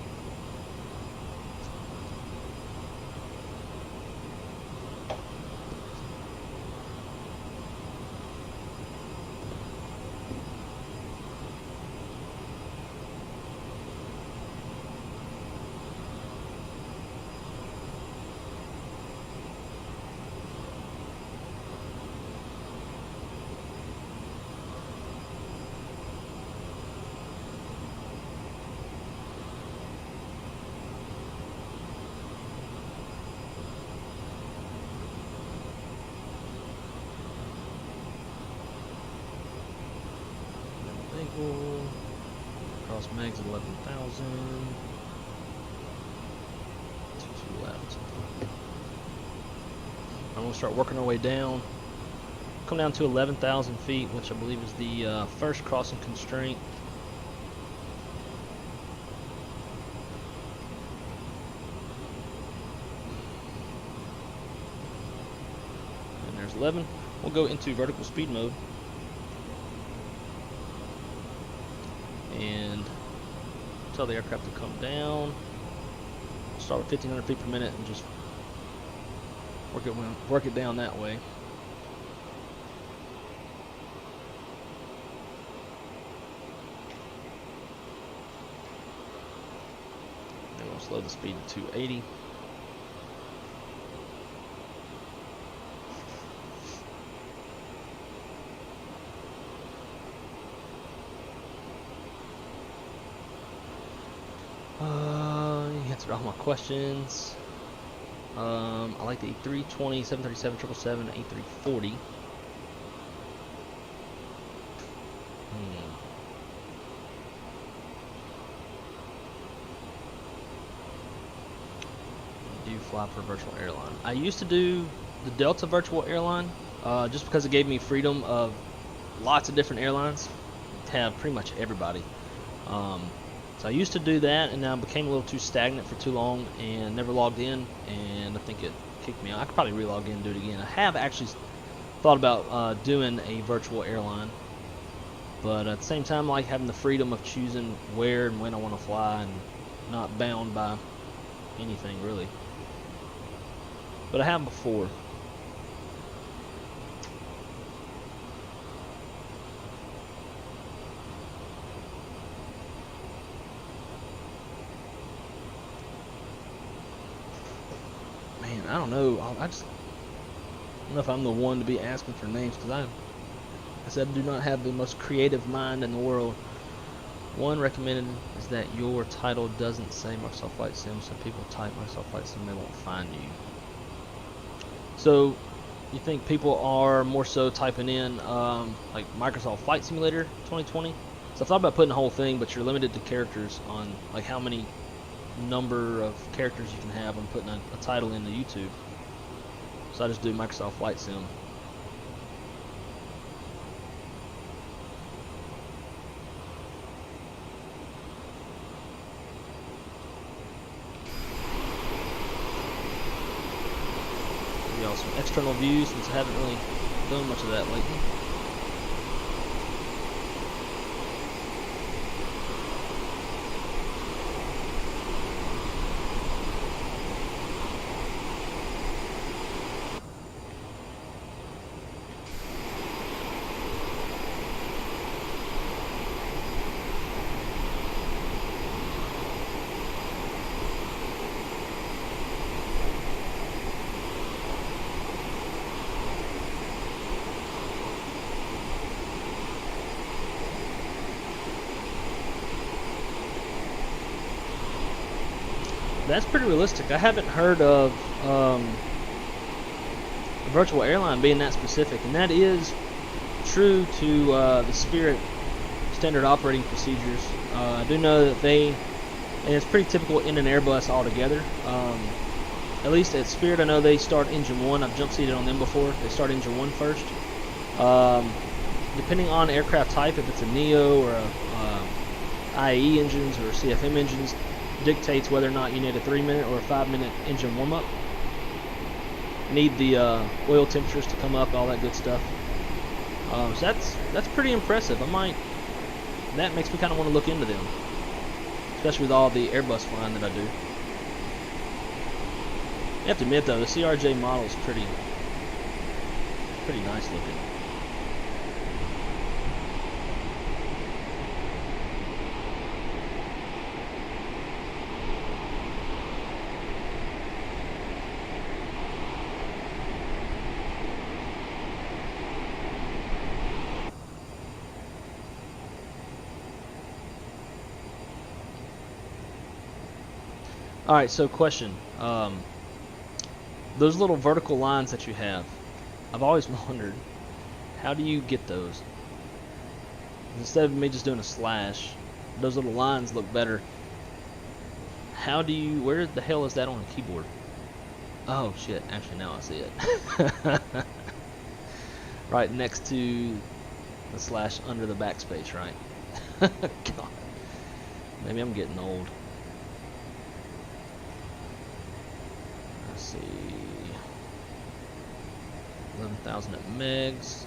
Speaker 1: Cross mags 11,000. 2 left. I'm gonna start working our way down. Come down to 11,000 feet, which I believe is the first crossing constraint. And there's 11. We'll go into vertical speed mode. And tell the aircraft to come down. Start with 1,500 feet per minute and just work it down that way. Then we'll slow the speed to 280. You answered all my questions. I like the 320, 737, 777, A340. Do you fly for a virtual airline? I used to do the Delta virtual airline, just because it gave me freedom of lots of different airlines. Have pretty much everybody. So I used to do that, and now I became a little too stagnant for too long and never logged in, and I think it kicked me out. I could probably re-log in and do it again. I have actually thought about doing a virtual airline. But at the same time, I like having the freedom of choosing where and when I want to fly, and not bound by anything really. But I have before. Man, I don't know. I don't know if I'm the one to be asking for names, because I said I do not have the most creative mind in the world. One recommended is that your title doesn't say Microsoft Flight Sim, so people type Microsoft Flight Sim, they won't find you. So you think people are more so typing in like Microsoft Flight Simulator 2020? So I thought about putting the whole thing, but you're limited to characters on like how many number of characters you can have on putting a title into YouTube. So I just do Microsoft Flight Sim. Give y'all some external views, since I haven't really done much of that lately. That's pretty realistic. I haven't heard of a virtual airline being that specific, and that is true to the Spirit standard operating procedures. I do know that and it's pretty typical in an Airbus altogether. At least at Spirit, I know they start engine 1. I've jump seated on them before. They start engine 1 first. Depending on aircraft type, if it's a Neo or a IAE engines or CFM engines, dictates whether or not you need a 3-minute or a 5-minute engine warm-up. Need the oil temperatures to come up, all that good stuff. So that's pretty impressive. That makes me kind of want to look into them, especially with all the Airbus flying that I do. You have to admit though, the CRJ model is pretty nice looking. Alright, so question. Those little vertical lines that you have, I've always wondered, how do you get those? Instead of me just doing a slash, those little lines look better. Where the hell is that on a keyboard? Oh shit, actually now I see it. Right next to the slash under the backspace, right? God. Maybe I'm getting old. Let's see, 11,000 at megs,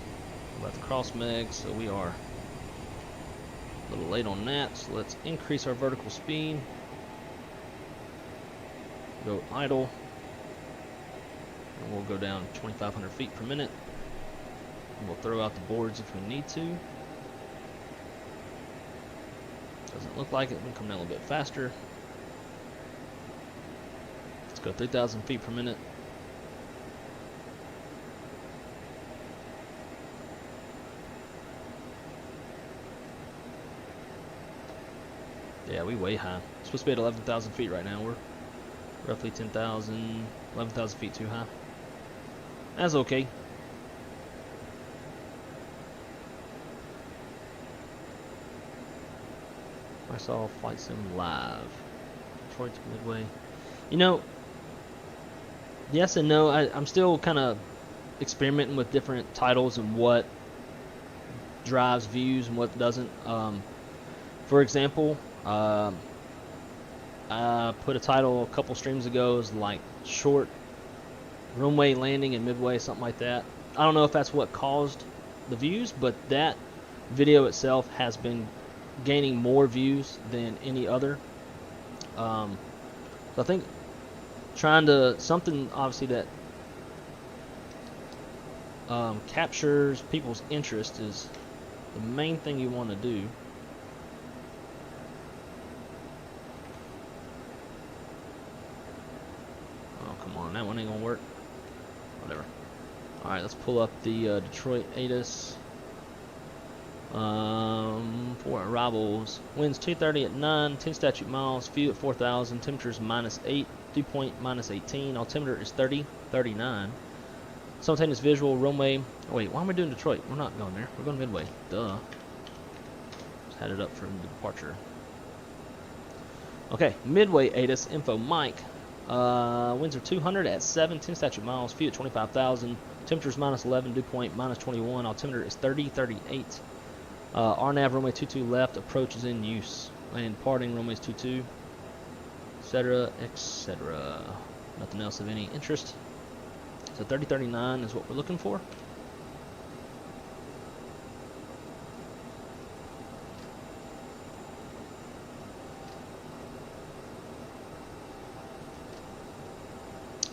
Speaker 1: about to cross megs, so we are a little late on that, so let's increase our vertical speed, go idle, and we'll go down 2,500 feet per minute, and we'll throw out the boards if we need to. Doesn't look like it, we can come down a little bit faster. Go 3,000 feet per minute. Yeah, we way high. It's supposed to be at 11,000 feet right now. We're roughly 10,000, 11,000 feet too high. That's okay. I saw Flight Sim live. Detroit to Midway. You know, yes and no. I'm still kind of experimenting with different titles and what drives views and what doesn't. For example, I put a title a couple streams ago as like short runway landing in Midway, something like that. I don't know if that's what caused the views, but that video itself has been gaining more views than any other. So I think trying to something obviously that captures people's interest is the main thing you want to do. Oh, come on, that one ain't gonna work. Whatever. Alright, let's pull up the Detroit Addons for arrivals. Winds 230 at 9, 10 statute miles, fuel at 4,000, temperatures -8, dew point -18, altimeter is 30, 39. Simultaneous visual, runway. Oh, wait, why am I doing Detroit? We're not going there. We're going Midway. Duh. Just had it up for departure. Okay, Midway Addons info Mike. Winds are 200 at 7, 10 statute miles, fuel at 25,000, temperatures -11, dew point -21, altimeter is 30, 38. RNAV runway 22 left, approach is in use. Land parting runways 22, etc., etc. Nothing else of any interest. So 3039 is what we're looking for.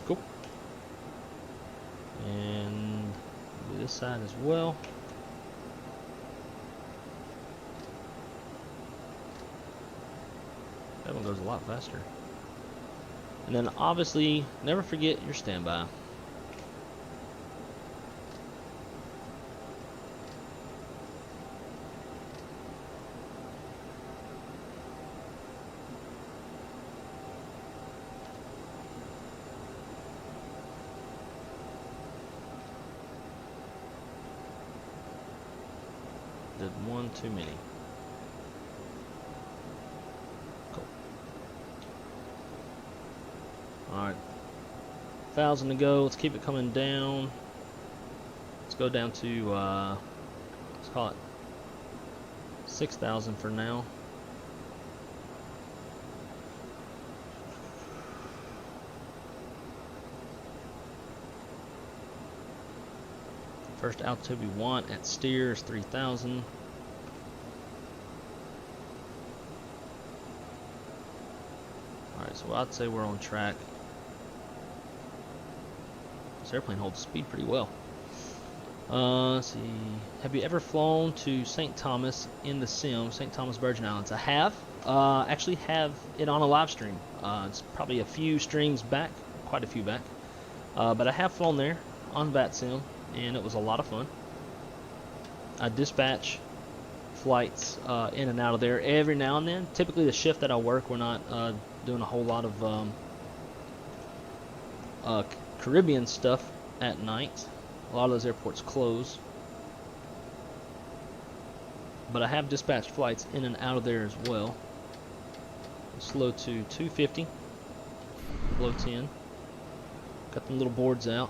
Speaker 1: Cool. And do this side as well. That one goes a lot faster. And then obviously, never forget your standby. Did one too many. Cool. Alright. 1,000 to go. Let's keep it coming down. Let's go down to, let's call it 6,000 for now. First altitude we want at steer is 3,000. Alright, so I'd say we're on track. This airplane holds speed pretty well. Let's see. Have you ever flown to St. Thomas in the sim, St. Thomas Virgin Islands? I have. Actually have it on a live stream. It's probably a few streams back, quite a few back. But I have flown there on VATSIM. And it was a lot of fun. I dispatch flights in and out of there every now and then. Typically the shift that I work, we're not doing a whole lot of Caribbean stuff at night. A lot of those airports close. But I have dispatched flights in and out of there as well. Slow to 250, below 10. Got them little boards out.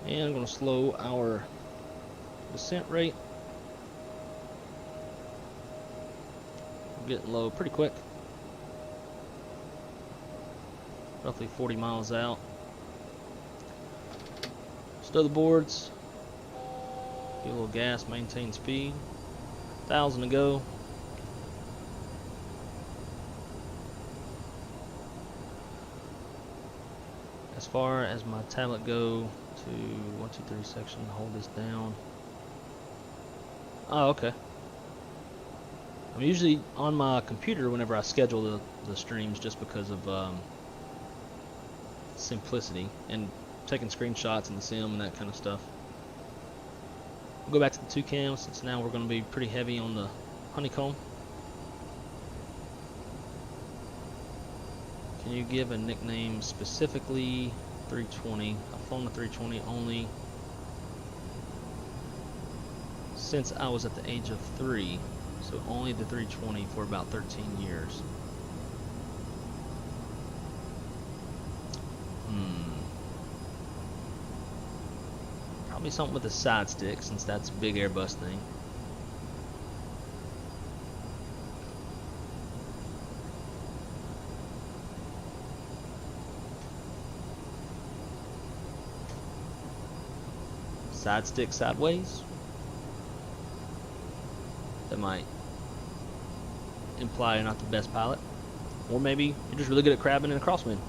Speaker 1: And I'm going to slow our descent rate. We're getting low pretty quick. Roughly 40 miles out. Stow the boards. Give a little gas, maintain speed. 1,000 to go. As far as my tablet go, to 1, 2, 3 section, hold this down. Oh, okay. I'm usually on my computer whenever I schedule the streams just because of simplicity and taking screenshots in the sim and that kind of stuff. We'll go back to the 2 cams since now we're going to be pretty heavy on the Honeycomb. Can you give a nickname specifically? 320. I've flown the 320 only since I was at the age of 3, so only the 320 for about 13 years. Probably something with a side stick since that's a big Airbus thing. side stick sideways. That might imply you're not the best pilot. Or maybe you're just really good at crabbing in a crosswind.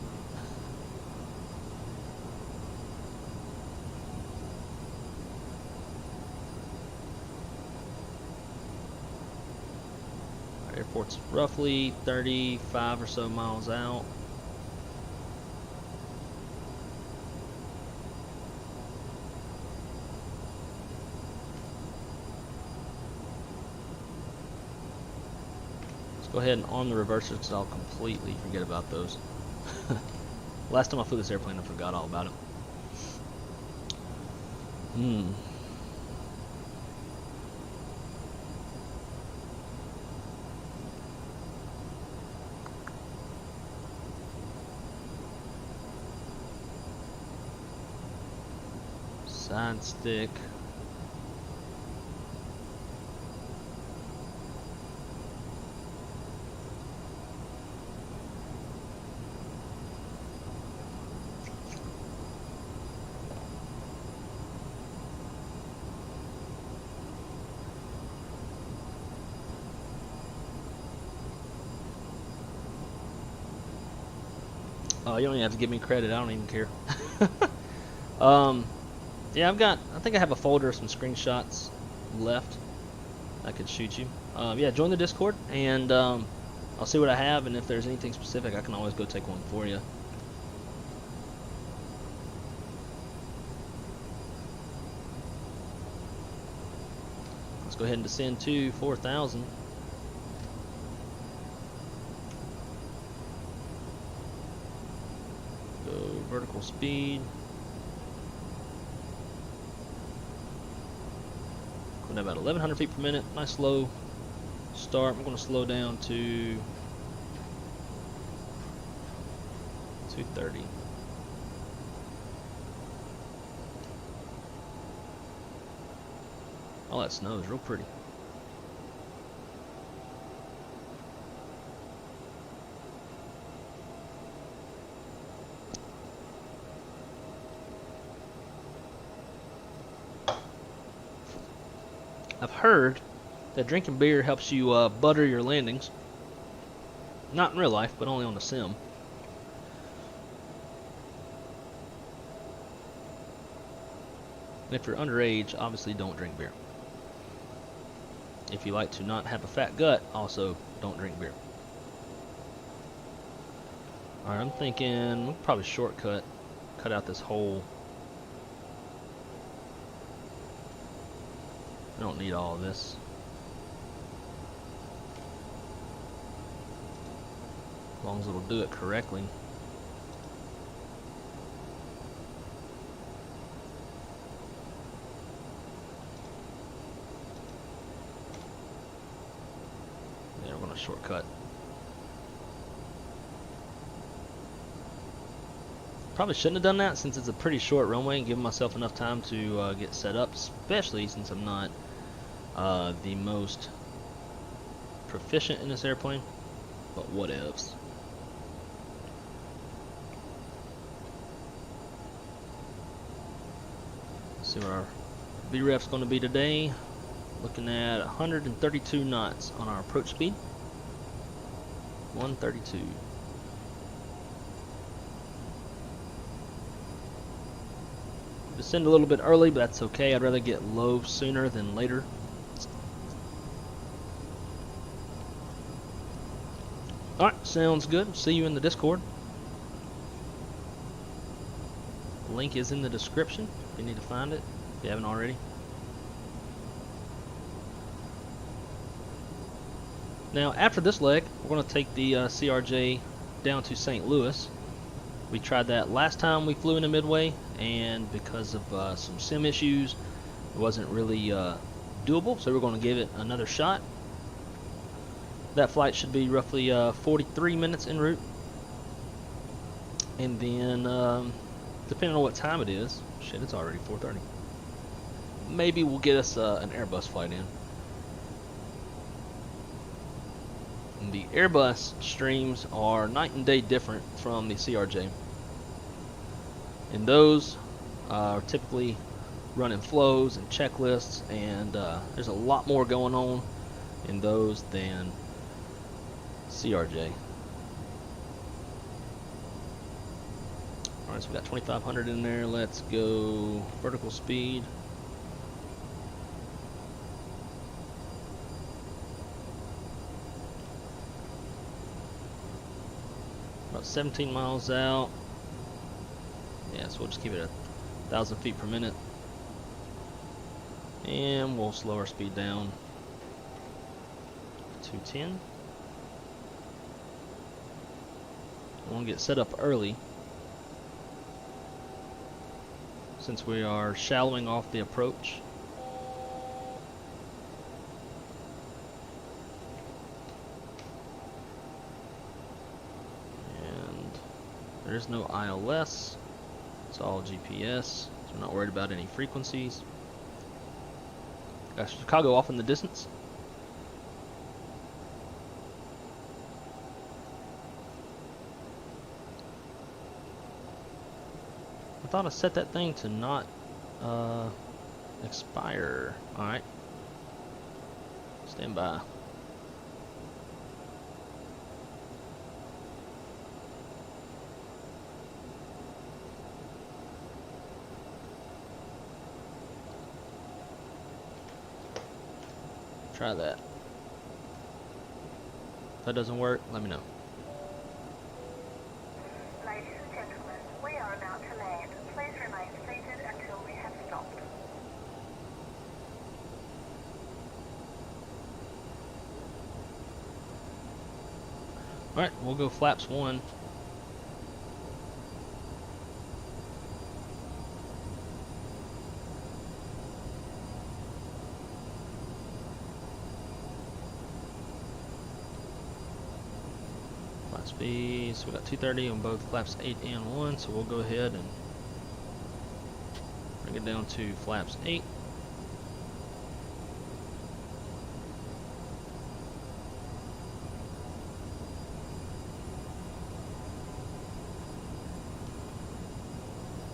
Speaker 1: Our airport's roughly 35 or so miles out. Go ahead and arm the reversers because I'll completely forget about those. Last time I flew this airplane, I forgot all about it. Side stick. You don't even have to give me credit. I don't even care. Yeah, I think I have a folder of some screenshots left I could shoot you. Yeah, join the Discord, and I'll see what I have, and if there's anything specific, I can always go take one for you. Let's go ahead and descend to 4,000. Vertical speed. Going at about 1,100 feet per minute. Nice slow start. I'm going to slow down to 230. All that snow is real pretty. I've heard that drinking beer helps you butter your landings. Not in real life, but only on the sim. And if you're underage, obviously don't drink beer. If you like to not have a fat gut, also don't drink beer. Alright, I'm thinking we'll probably shortcut, cut out this whole. I don't need all of this. As long as it'll do it correctly. Yeah, we're going to shortcut. Probably shouldn't have done that since it's a pretty short runway and giving myself enough time to get set up, especially since I'm not the most proficient in this airplane, but whatevs. Let's see where our VREF's going to be today. Looking at 132 knots on our approach speed. 132. Descend a little bit early, but that's okay. I'd rather get low sooner than later. Alright, sounds good. See you in the Discord. Link is in the description if you need to find it, if you haven't already. Now, after this leg, we're going to take the CRJ down to St. Louis. We tried that last time we flew into Midway, and because of some sim issues, it wasn't really doable, so we're going to give it another shot. That flight should be roughly 43 minutes en route. And then, depending on what time it is, shit, it's already 4:30. Maybe we'll get us an Airbus flight in. And the Airbus streams are night and day different from the CRJ. And those are typically running flows and checklists, and there's a lot more going on in those than CRJ. Alright, so we got 2500 in there. Let's go vertical speed. About 17 miles out. Yeah, so we'll just keep it at 1,000 feet per minute. And we'll slow our speed down to 210. I want to get set up early, since we are shallowing off the approach. And there is no ILS, it's all GPS, so we're not worried about any frequencies. Got Chicago off in the distance. I thought I set that thing to not expire. Alright. Stand by. Try that. If that doesn't work, let me know.
Speaker 4: Ladies and gentlemen, we are about to land. Please remain seated until we have stopped.
Speaker 1: Alright, we'll go flaps 1. Speed, so we got 230 on both flaps 8 and 1, so we'll go ahead and bring it down to flaps 8.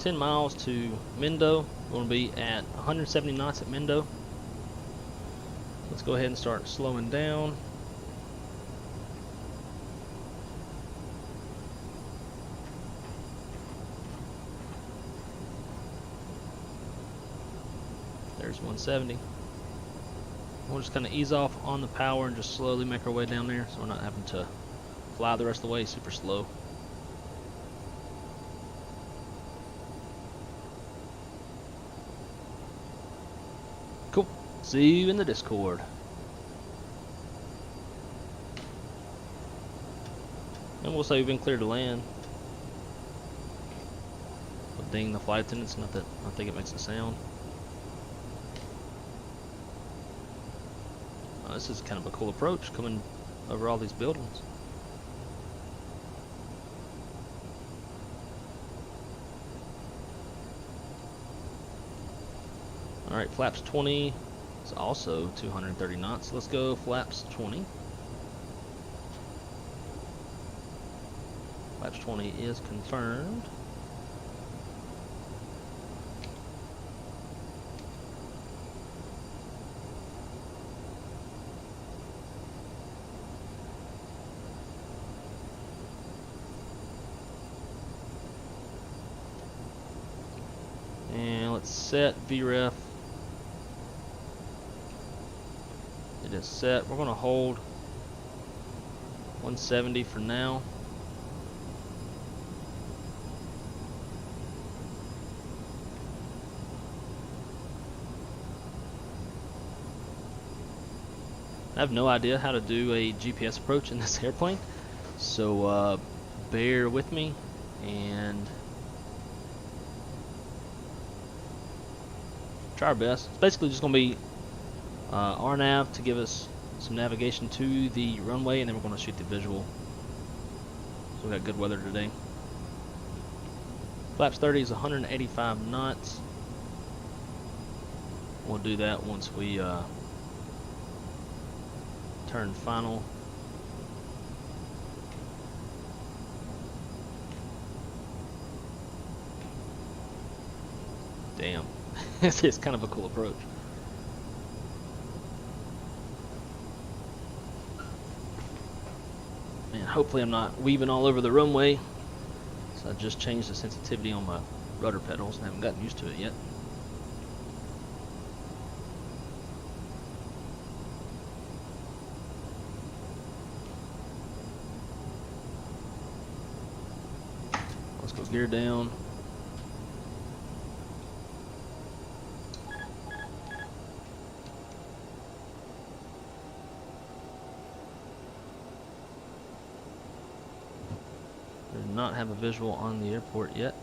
Speaker 1: $10 miles to Mendo. We're going to be at 170 knots at Mendo. Let's go ahead and start slowing down. There's 170. We'll just kind of ease off on the power and just slowly make our way down there, so we're not having to fly the rest of the way super slow. Cool. See you in the Discord. And we'll say we've been cleared to land. We'll ding the flight attendants, not that I don't think it makes a sound. This is kind of a cool approach, coming over all these buildings. Alright, flaps 20 is also 230 knots. Let's go flaps 20. Flaps 20 is confirmed. And let's set VREF. It is set. We're going to hold 170 for now. I have no idea how to do a GPS approach in this airplane, so bear with me and try our best. It's basically just going to be RNAV to give us some navigation to the runway, and then we're going to shoot the visual. So we got good weather today. Flaps 30 is 185 knots. We'll do that once we turn final. Damn. It's kind of a cool approach. And hopefully I'm not weaving all over the runway. So I just changed the sensitivity on my rudder pedals and haven't gotten used to it yet. Let's go gear down. Do not have a visual on the airport yet.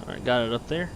Speaker 1: Alright, got it up there.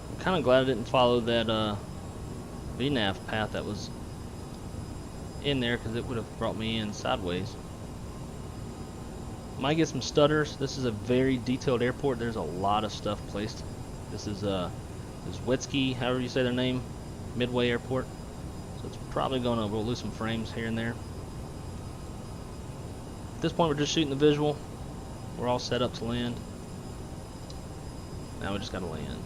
Speaker 1: I'm kind of glad I didn't follow that VNAV path that was in there, because it would have brought me in sideways. Might get some stutters. This is a very detailed airport. There's a lot of stuff placed. This is Witsky, however you say their name, Midway Airport. So it's probably we'll lose some frames here and there. At this point we're just shooting the visual. We're all set up to land. Now we just gotta land.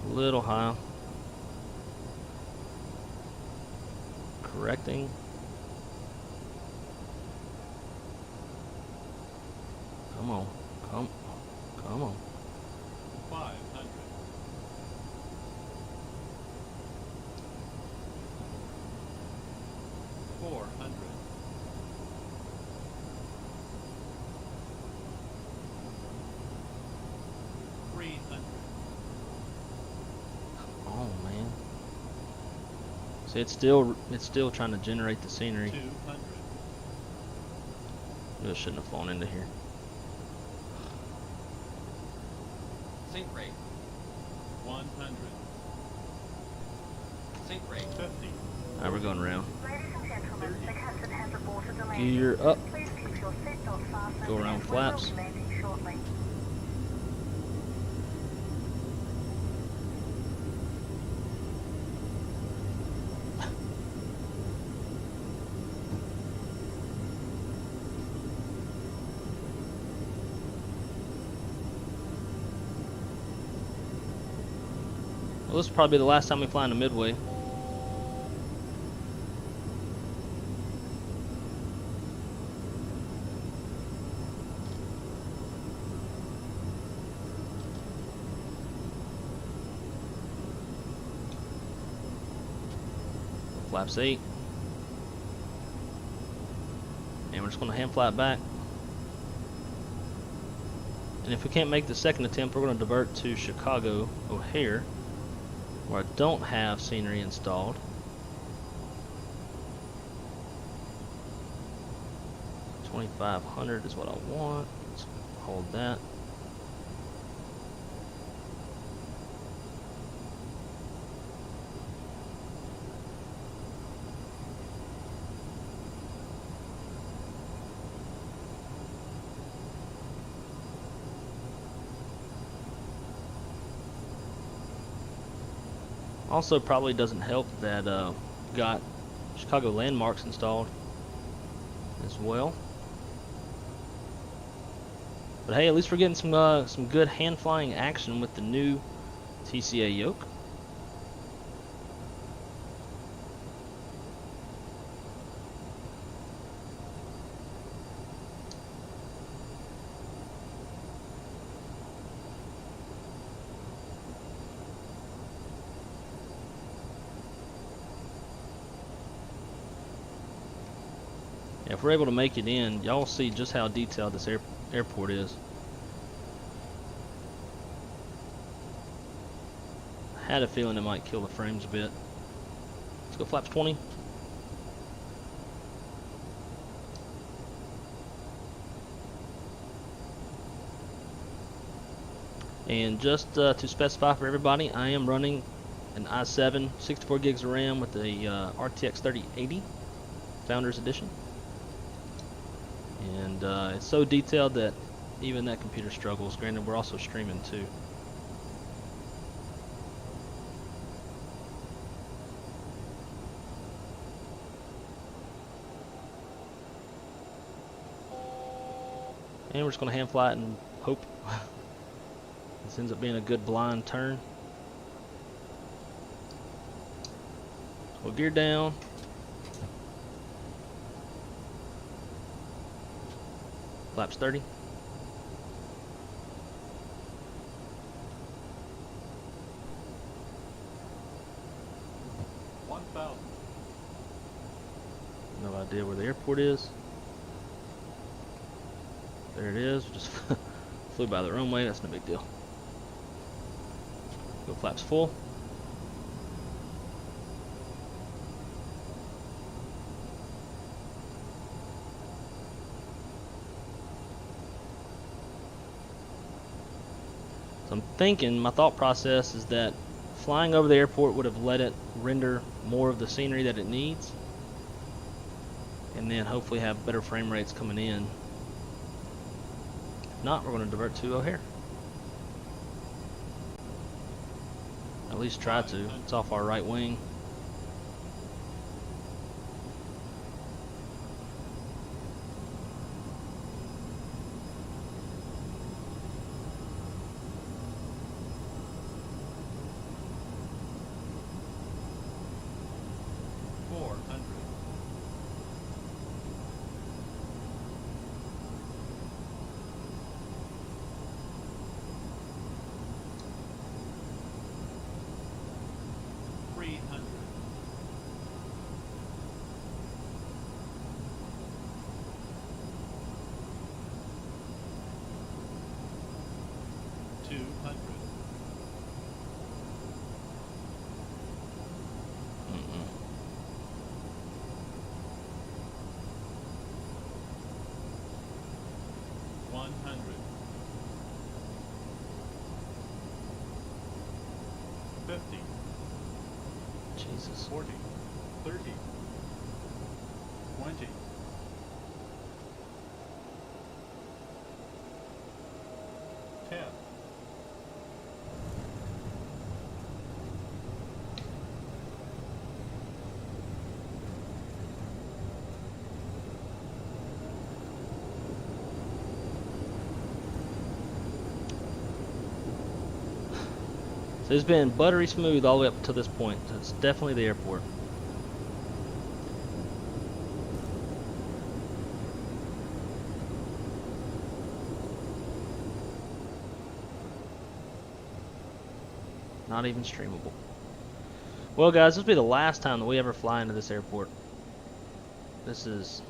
Speaker 1: A little high. Correcting. Come on. Come on.
Speaker 5: 500. 400. 300.
Speaker 1: Oh man. See, it's still trying to generate the scenery.
Speaker 5: 200.
Speaker 1: Really shouldn't have flown into here.
Speaker 6: Sync rate.
Speaker 5: 100.
Speaker 6: Sync rate.
Speaker 5: 50.
Speaker 1: Alright, we're going around.
Speaker 4: Ladies and gentlemen, the captain has aborted the
Speaker 1: Gear
Speaker 4: landing.
Speaker 1: up.
Speaker 4: Please keep your seatbelt fastened.
Speaker 1: Go around
Speaker 4: and we
Speaker 1: flaps.
Speaker 4: will be landing shortly.
Speaker 1: Well, this will probably be the last time we fly into Midway. Flaps 8. And we're just going to hand fly it back. And if we can't make the second attempt, we're going to divert to Chicago O'Hare, where I don't have scenery installed. $2,500 is what I want. Let's hold that. Also, probably doesn't help that got Chicago landmarks installed as well. But hey, at least we're getting some good hand flying action with the new TCA Yoke. If we're able to make it in, y'all see just how detailed this airport is. I had a feeling it might kill the frames a bit. Let's go flaps 20. And just to specify for everybody, I am running an i7 64 gigs of RAM with the RTX 3080 Founders Edition. And it's so detailed that even that computer struggles. Granted, we're also streaming too. And we're just going to hand fly it and hope this ends up being a good blind turn. We'll gear down. Flaps 30. No idea where the airport is. There it is. We just flew by the runway. That's no big deal. Go flaps full. So I'm thinking, my thought process is that flying over the airport would have let it render more of the scenery that it needs, and then hopefully have better frame rates coming in. If not, we're going to divert to O'Hare. At least try to. It's off our right wing. Jesus.
Speaker 5: 40, 30, 20.
Speaker 1: So it's been buttery smooth all the way up to this point. So it's definitely the airport. Not even streamable. Well guys, this will be the last time that we ever fly into this airport. This is...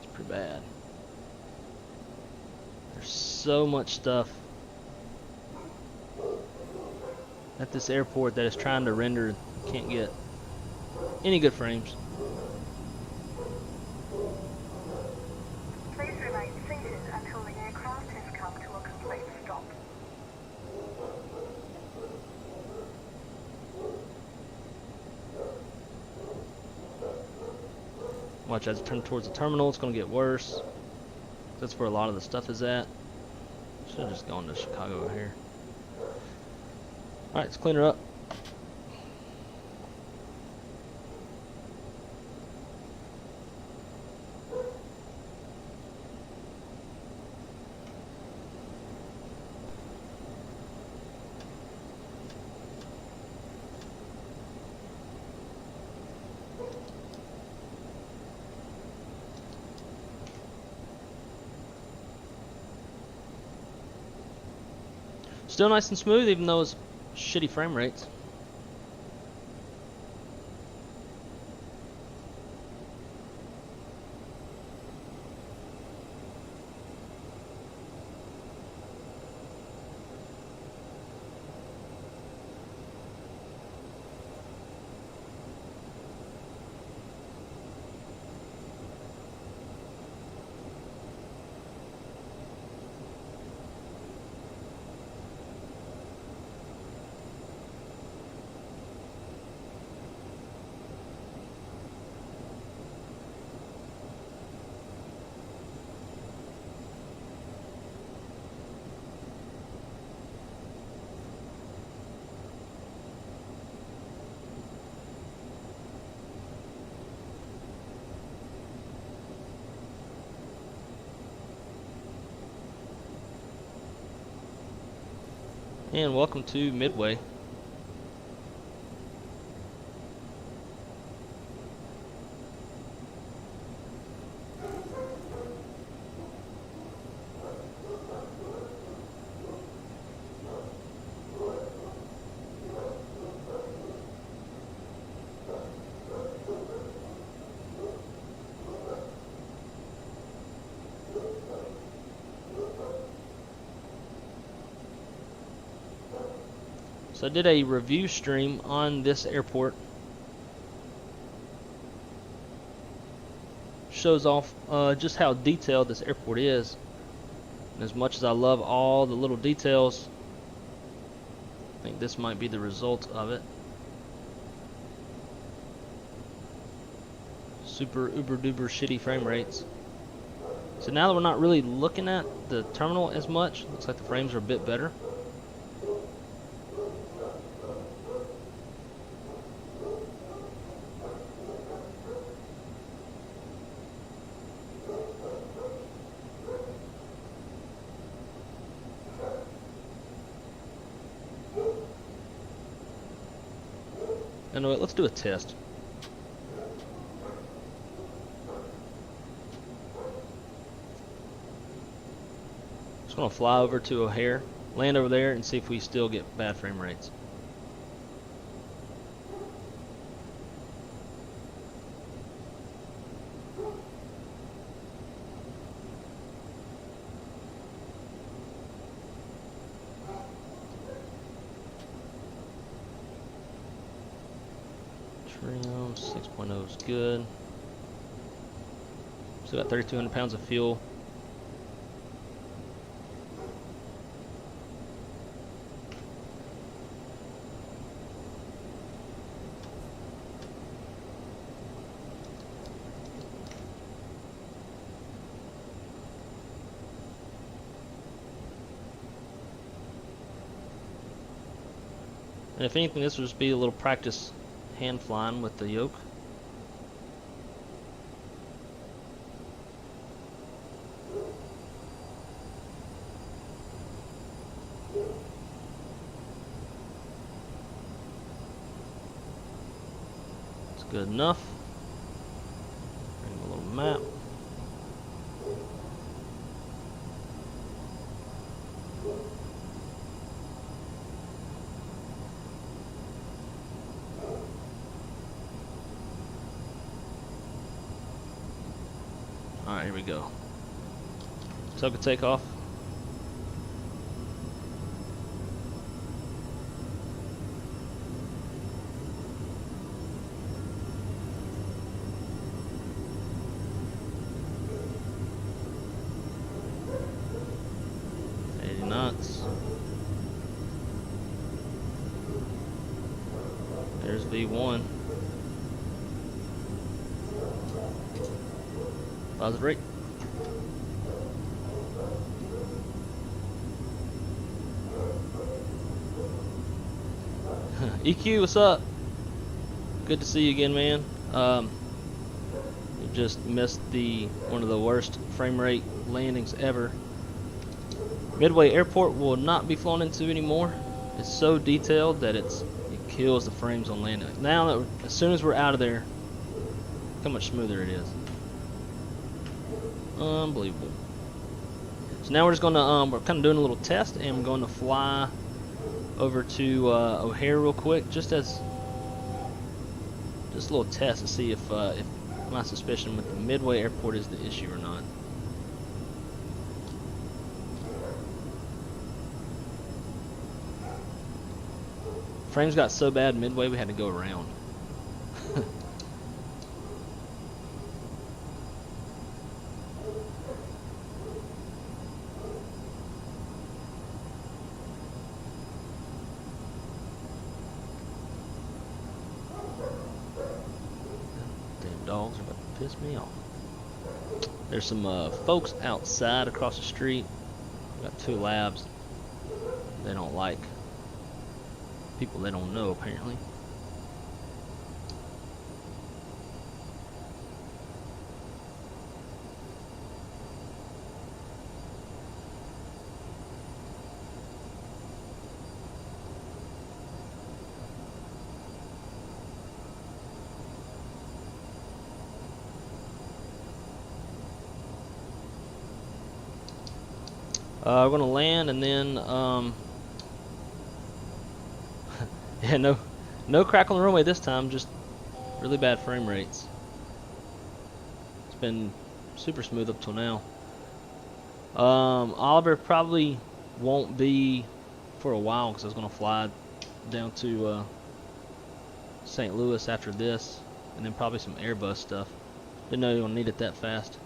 Speaker 1: it's pretty bad. There's so much stuff at this airport that is trying to render, can't get any good frames.
Speaker 4: Please remain seated until the aircraft has come to a complete stop.
Speaker 1: Watch as it turns towards the terminal, it's going to get worse. That's where a lot of the stuff is at. Should have just gone to Chicago here. Alright, let's clean her up. Still nice and smooth, even though it's shitty frame rates. And welcome to Midway. So I did a review stream on this airport. Shows off just how detailed this airport is. And as much as I love all the little details, I think this might be the result of it. Super uber duper shitty frame rates. So now that we're not really looking at the terminal as much, looks like the frames are a bit better. Anyway, let's do a test. Just gonna fly over to O'Hare, land over there, and see if we still get bad frame rates. Trim 6.0 is good. Still got 3,200 pounds of fuel. And if anything, this would just be a little practice hand flying with the yoke. It's good enough. Bring a little map. Alright, here we go. So could take off. Knots. There's V1. Positive rate. EQ, what's up? Good to see you again, man. We just missed one of the worst frame rate landings ever. Midway Airport will not be flown into anymore. It's so detailed that it kills the frames on landing. Now that as soon as we're out of there, look how much smoother it is. Unbelievable. So now we're just gonna we're kind of doing a little test, and we're going to fly over to O'Hare real quick, just a little test to see if my suspicion with the Midway Airport is the issue or not. Frames got so bad Midway we had to go around. Damn dogs are about to piss me off. There's some folks outside across the street. We got 2 labs. They don't like people they don't know, apparently. We're gonna land and then yeah, no crack on the runway this time, just really bad frame rates. It's been super smooth up till now. Oliver probably won't be for a while because I was gonna fly down to St. Louis after this, and then probably some Airbus stuff. Didn't know you gonna need it that fast.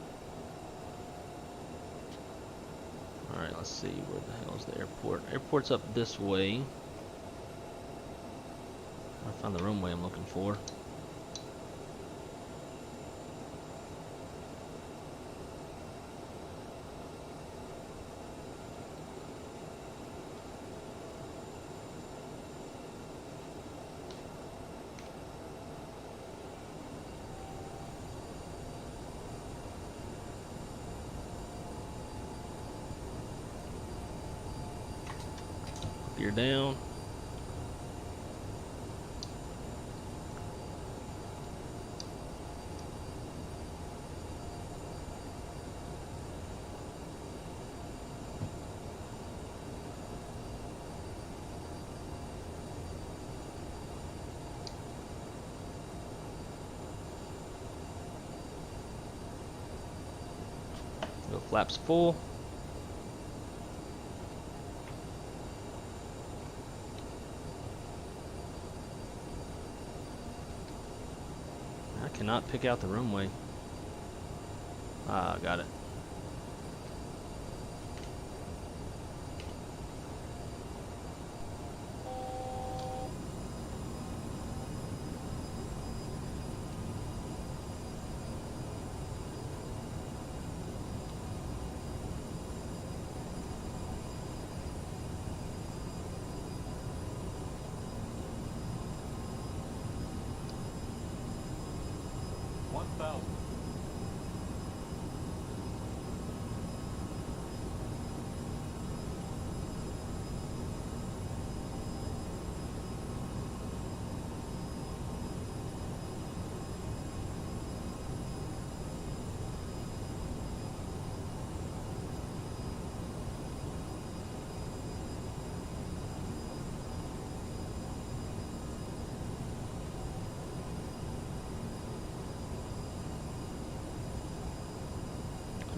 Speaker 1: Alright, let's see, where the hell is the airport? Airport's up this way. I found the runway I'm looking for. Gear down. Go flaps full. I cannot pick out the runway. Ah, got it.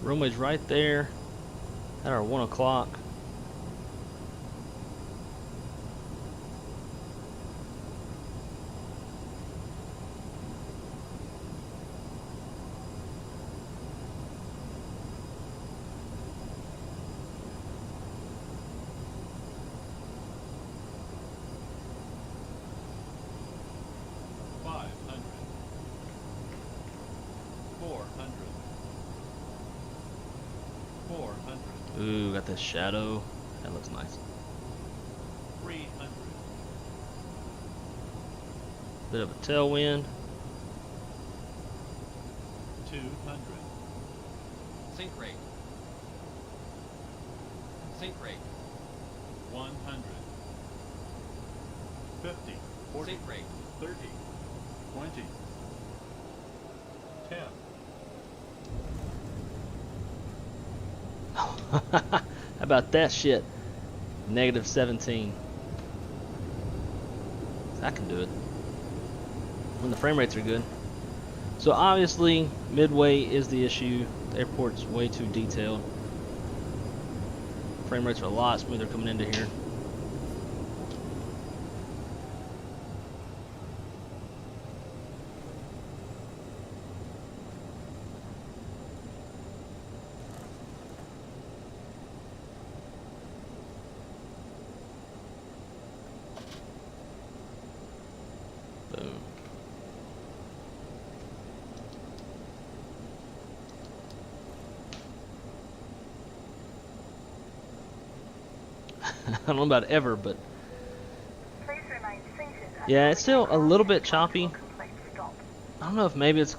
Speaker 1: Runway's right there at our 1 o'clock. Ooh, got this shadow. That looks nice.
Speaker 5: 300.
Speaker 1: Bit of a tailwind.
Speaker 5: 200.
Speaker 6: Sync rate. Sync rate.
Speaker 5: 100. 50. 40.
Speaker 6: Sync rate.
Speaker 5: 30. 20. 10.
Speaker 1: How about that shit? Negative 17. I can do it. When the frame rates are good. So obviously, Midway is the issue. The airport's way too detailed. Frame rates are a lot smoother coming into here. Boom. I don't know about ever, but
Speaker 4: Please remain seated
Speaker 1: yeah,
Speaker 4: until
Speaker 1: it's still a little bit choppy.
Speaker 4: complete stop.
Speaker 1: I don't know if maybe it's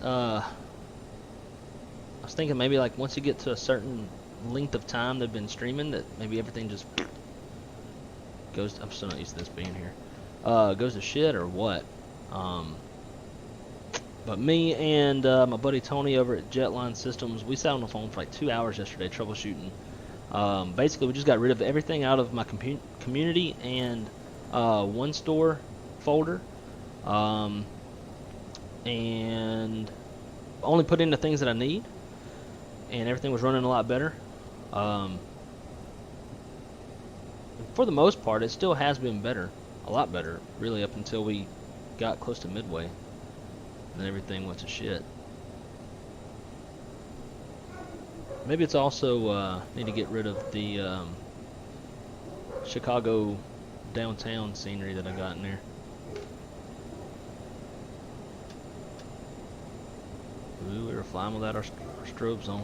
Speaker 1: I was thinking maybe like once you get to a certain length of time they've been streaming that maybe everything just goes. I'm still not used to this being here. Goes to shit or what? But me and my buddy Tony over at Jetline Systems, we sat on the phone for like 2 hours yesterday troubleshooting. Basically, we just got rid of everything out of my community and one store folder, and only put in the things that I need, and everything was running a lot better. For the most part, it still has been better, a lot better, really, up until we got close to Midway, and then everything went to shit. Maybe it's also need to get rid of the Chicago downtown scenery that I got in there. Ooh, we were flying without our strobes on.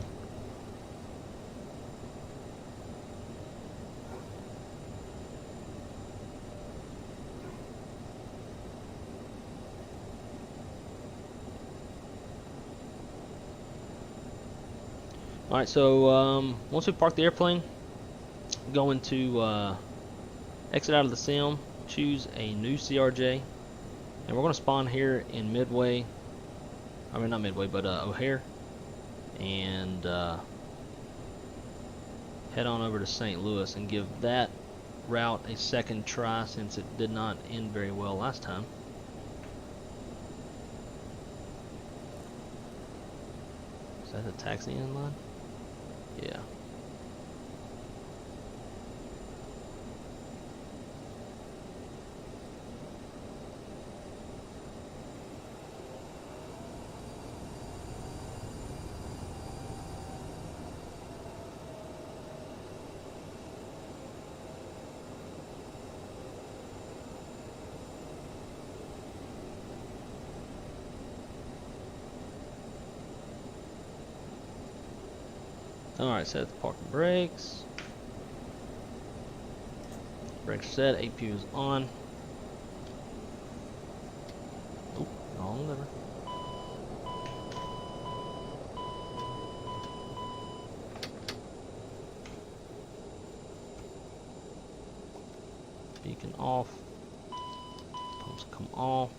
Speaker 1: Alright, so once we park the airplane, I'm going to exit out of the sim, choose a new CRJ, and we're going to spawn here in Midway, I mean not Midway, but O'Hare, and head on over to St. Louis and give that route a second try since it did not end very well last time. Is that the taxi in line? Yeah. Alright, set the parking brakes. Brakes are set, APU is on. Oop, wrong lever. Beacon off. Pumps come off.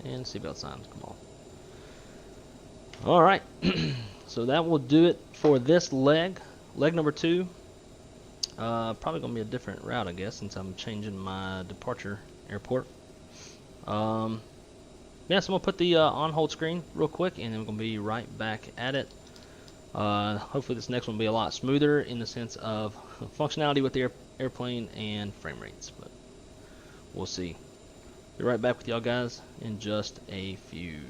Speaker 1: And seatbelt signs come off. Alright. So that will do it for this leg. Leg number 2. Probably going to be a different route, I guess, since I'm changing my departure airport. Yeah, so I'm going to put the on-hold screen real quick, and then we're going to be right back at it. Hopefully this next one will be a lot smoother in the sense of functionality with the airplane and frame rates. But we'll see. Be right back with y'all guys in just a few.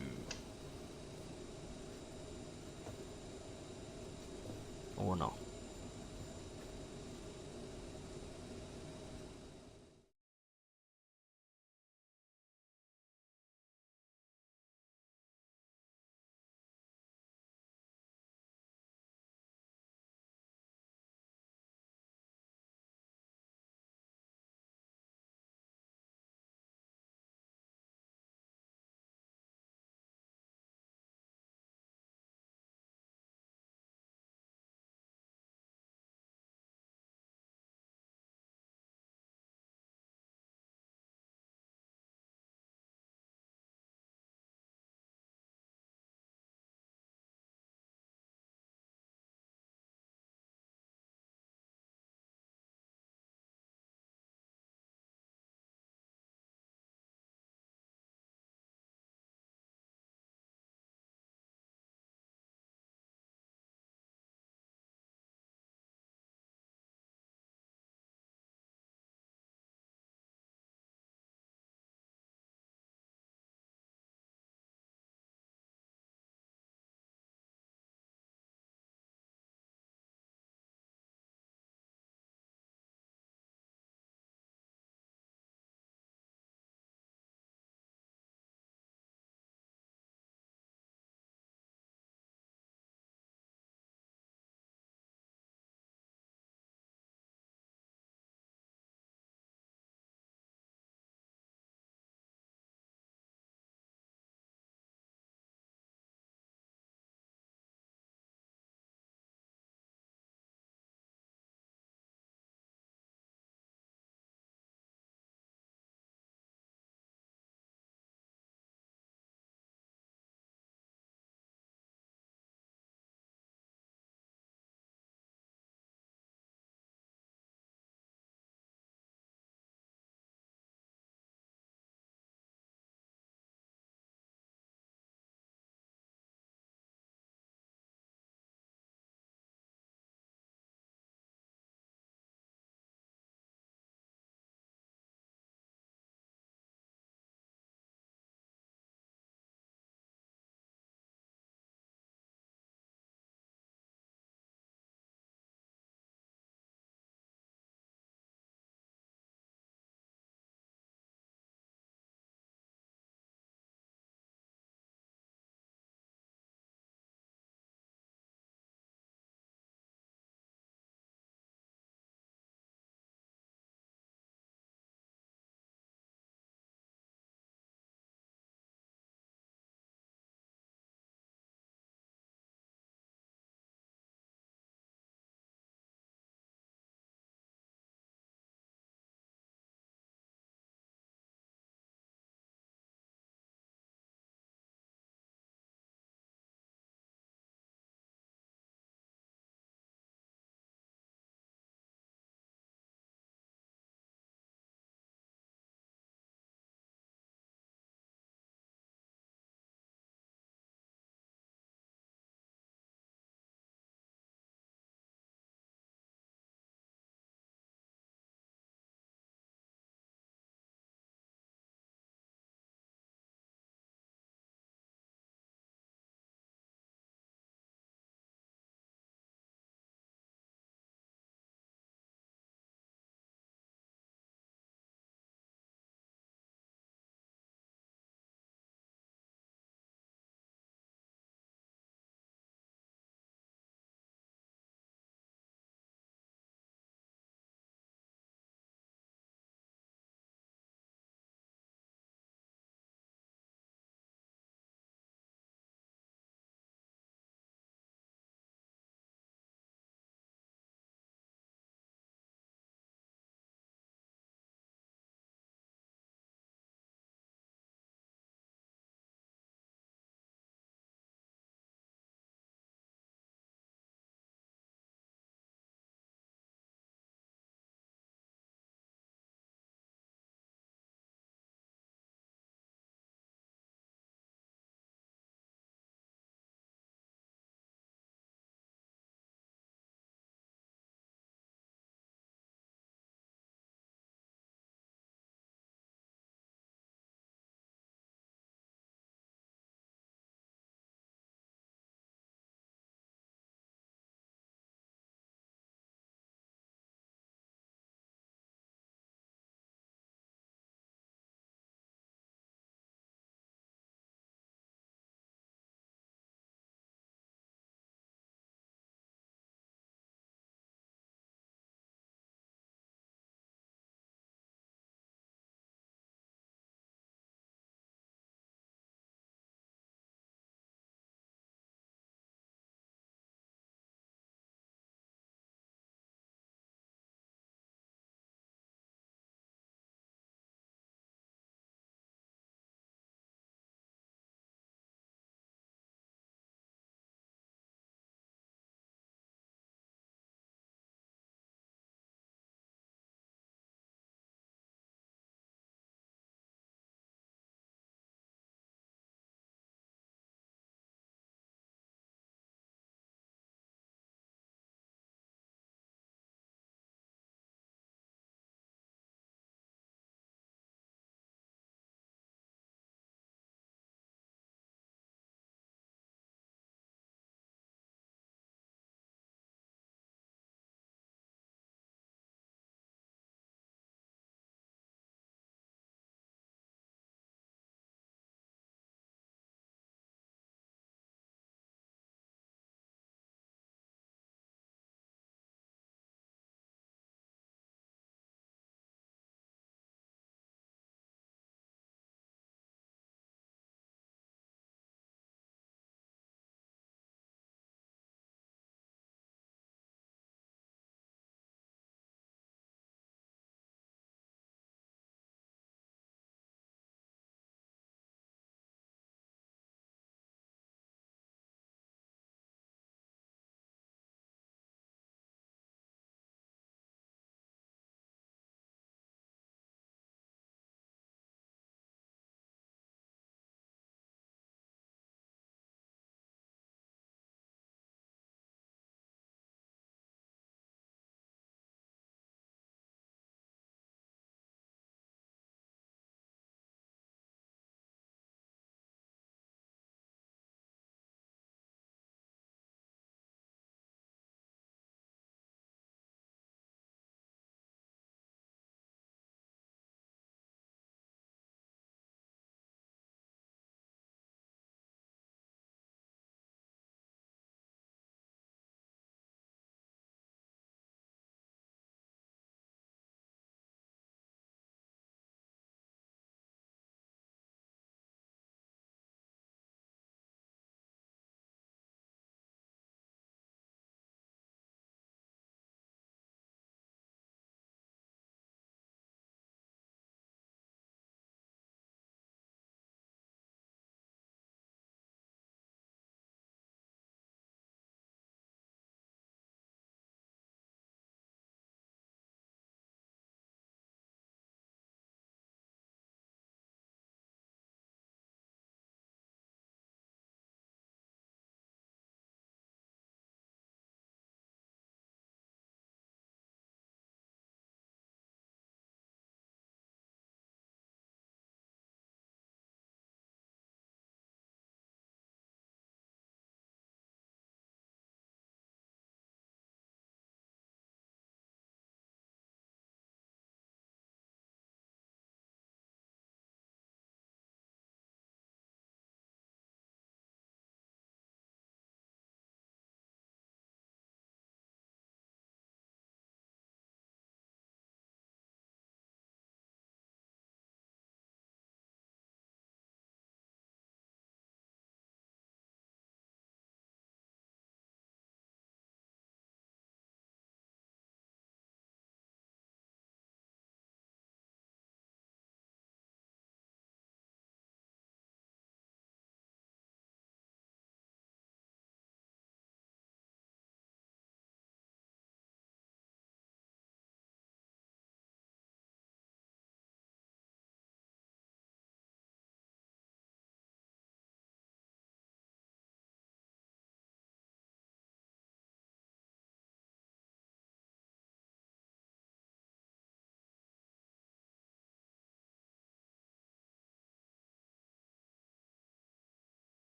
Speaker 1: Or no.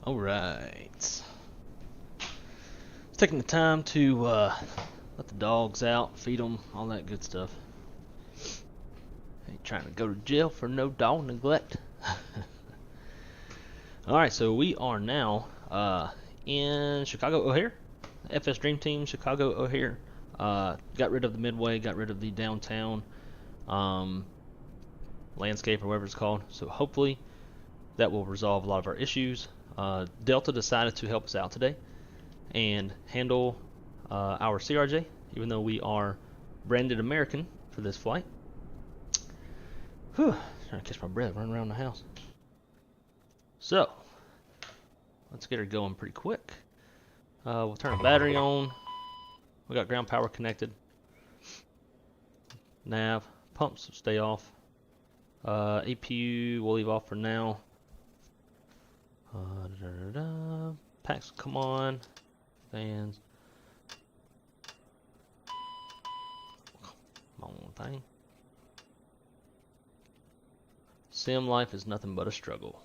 Speaker 1: Alright. Taking the time to let the dogs out, feed them, all that good stuff. Ain't trying to go to jail for no dog neglect. Alright, so we are now in Chicago O'Hare. FS Dream Team, Chicago O'Hare. Got rid of the Midway, got rid of the downtown landscape or whatever it's called. So hopefully that will resolve a lot of our issues. Delta decided to help us out today and handle our CRJ, even though we are branded American for this flight. Whew, trying to catch my breath, run around the house. So, let's get her going pretty quick. We'll turn the battery on. We got ground power connected. Nav, pumps will stay off. APU we'll leave off for now. Packs come on. Fans. Come on, thing. Sim life is nothing but a struggle.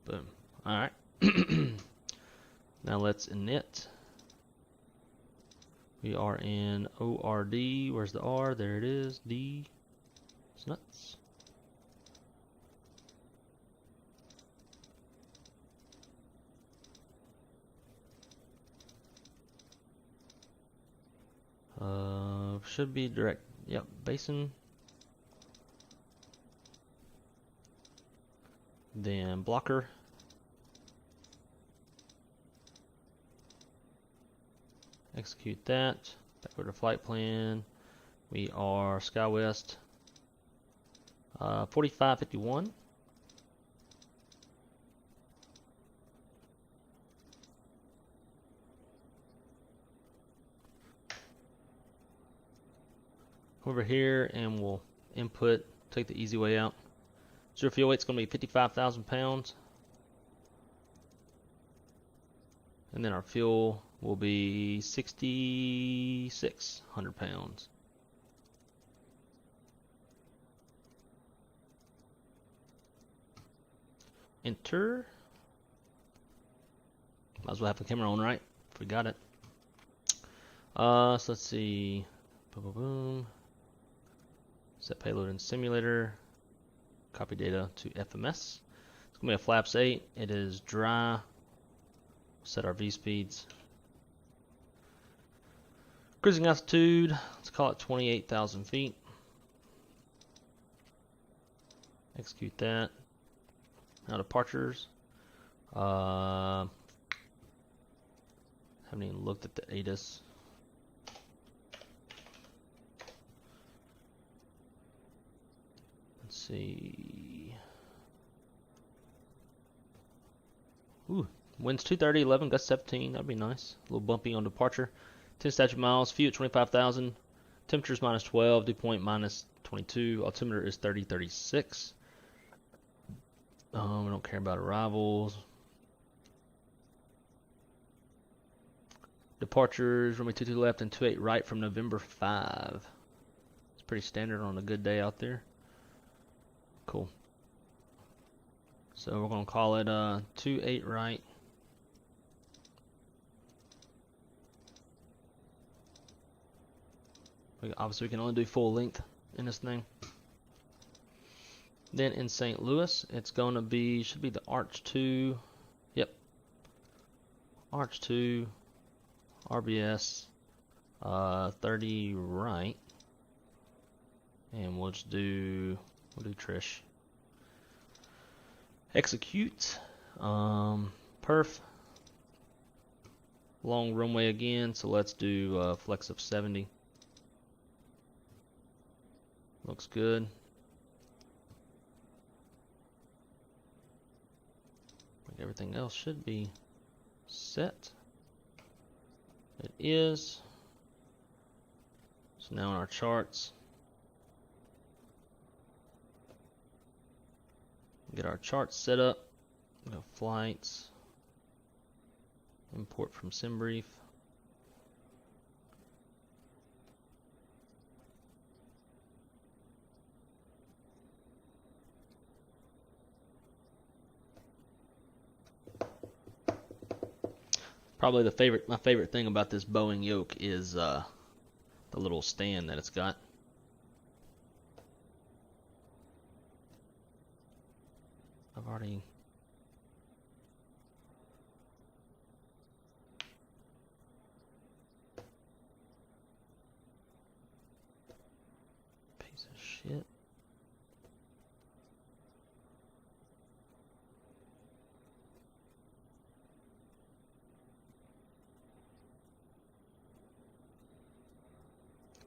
Speaker 1: Boom. Alright. Now let's init. We are in ORD. Where's the R? There it is. D. It's nuts. Should be direct. Yep, BACEN. Then BLOKR. Execute that. Backward to flight plan. We are SkyWest 4551. Over here and we'll input, take the easy way out. Zero fuel weight's going to be 55,000 pounds. And then our fuel will be 6,600 pounds. Enter. Might as well have the camera on, right? If we got it. So let's see. Boom, boom, boom. Set payload in simulator. Copy data to FMS. It's going to be a flaps 8. It is dry. Set our V speeds. Cruising altitude, let's call it 28,000 feet. Execute that. Now departures. Haven't even looked at the Addons. Let's see. Ooh, winds 230, 11, gust 17. That'd be nice. A little bumpy on departure. 10 statute miles. Fuel at 25,000. Temperatures minus 12. Dew point minus 22. Altimeter is 3036. We don't care about arrivals. Departures. Runway 22 left and 28 right from November 5. It's pretty standard on a good day out there. Cool. So we're going to call it 28 right. Obviously we can only do full length in this thing. Then in St. Louis, it's going to be, should be the Arch 2. Yep. Arch 2, RBS, 30 right. And we'll just do, we'll do Trish. Execute. Perf. Long runway again, so let's do flex of 70. Looks good. Everything else should be set. It is. So now in our charts, get our charts set up. Go flights. Import from SimBrief. Probably my favorite thing about this Boeing Yoke is the little stand that it's got. I've already piece of shit.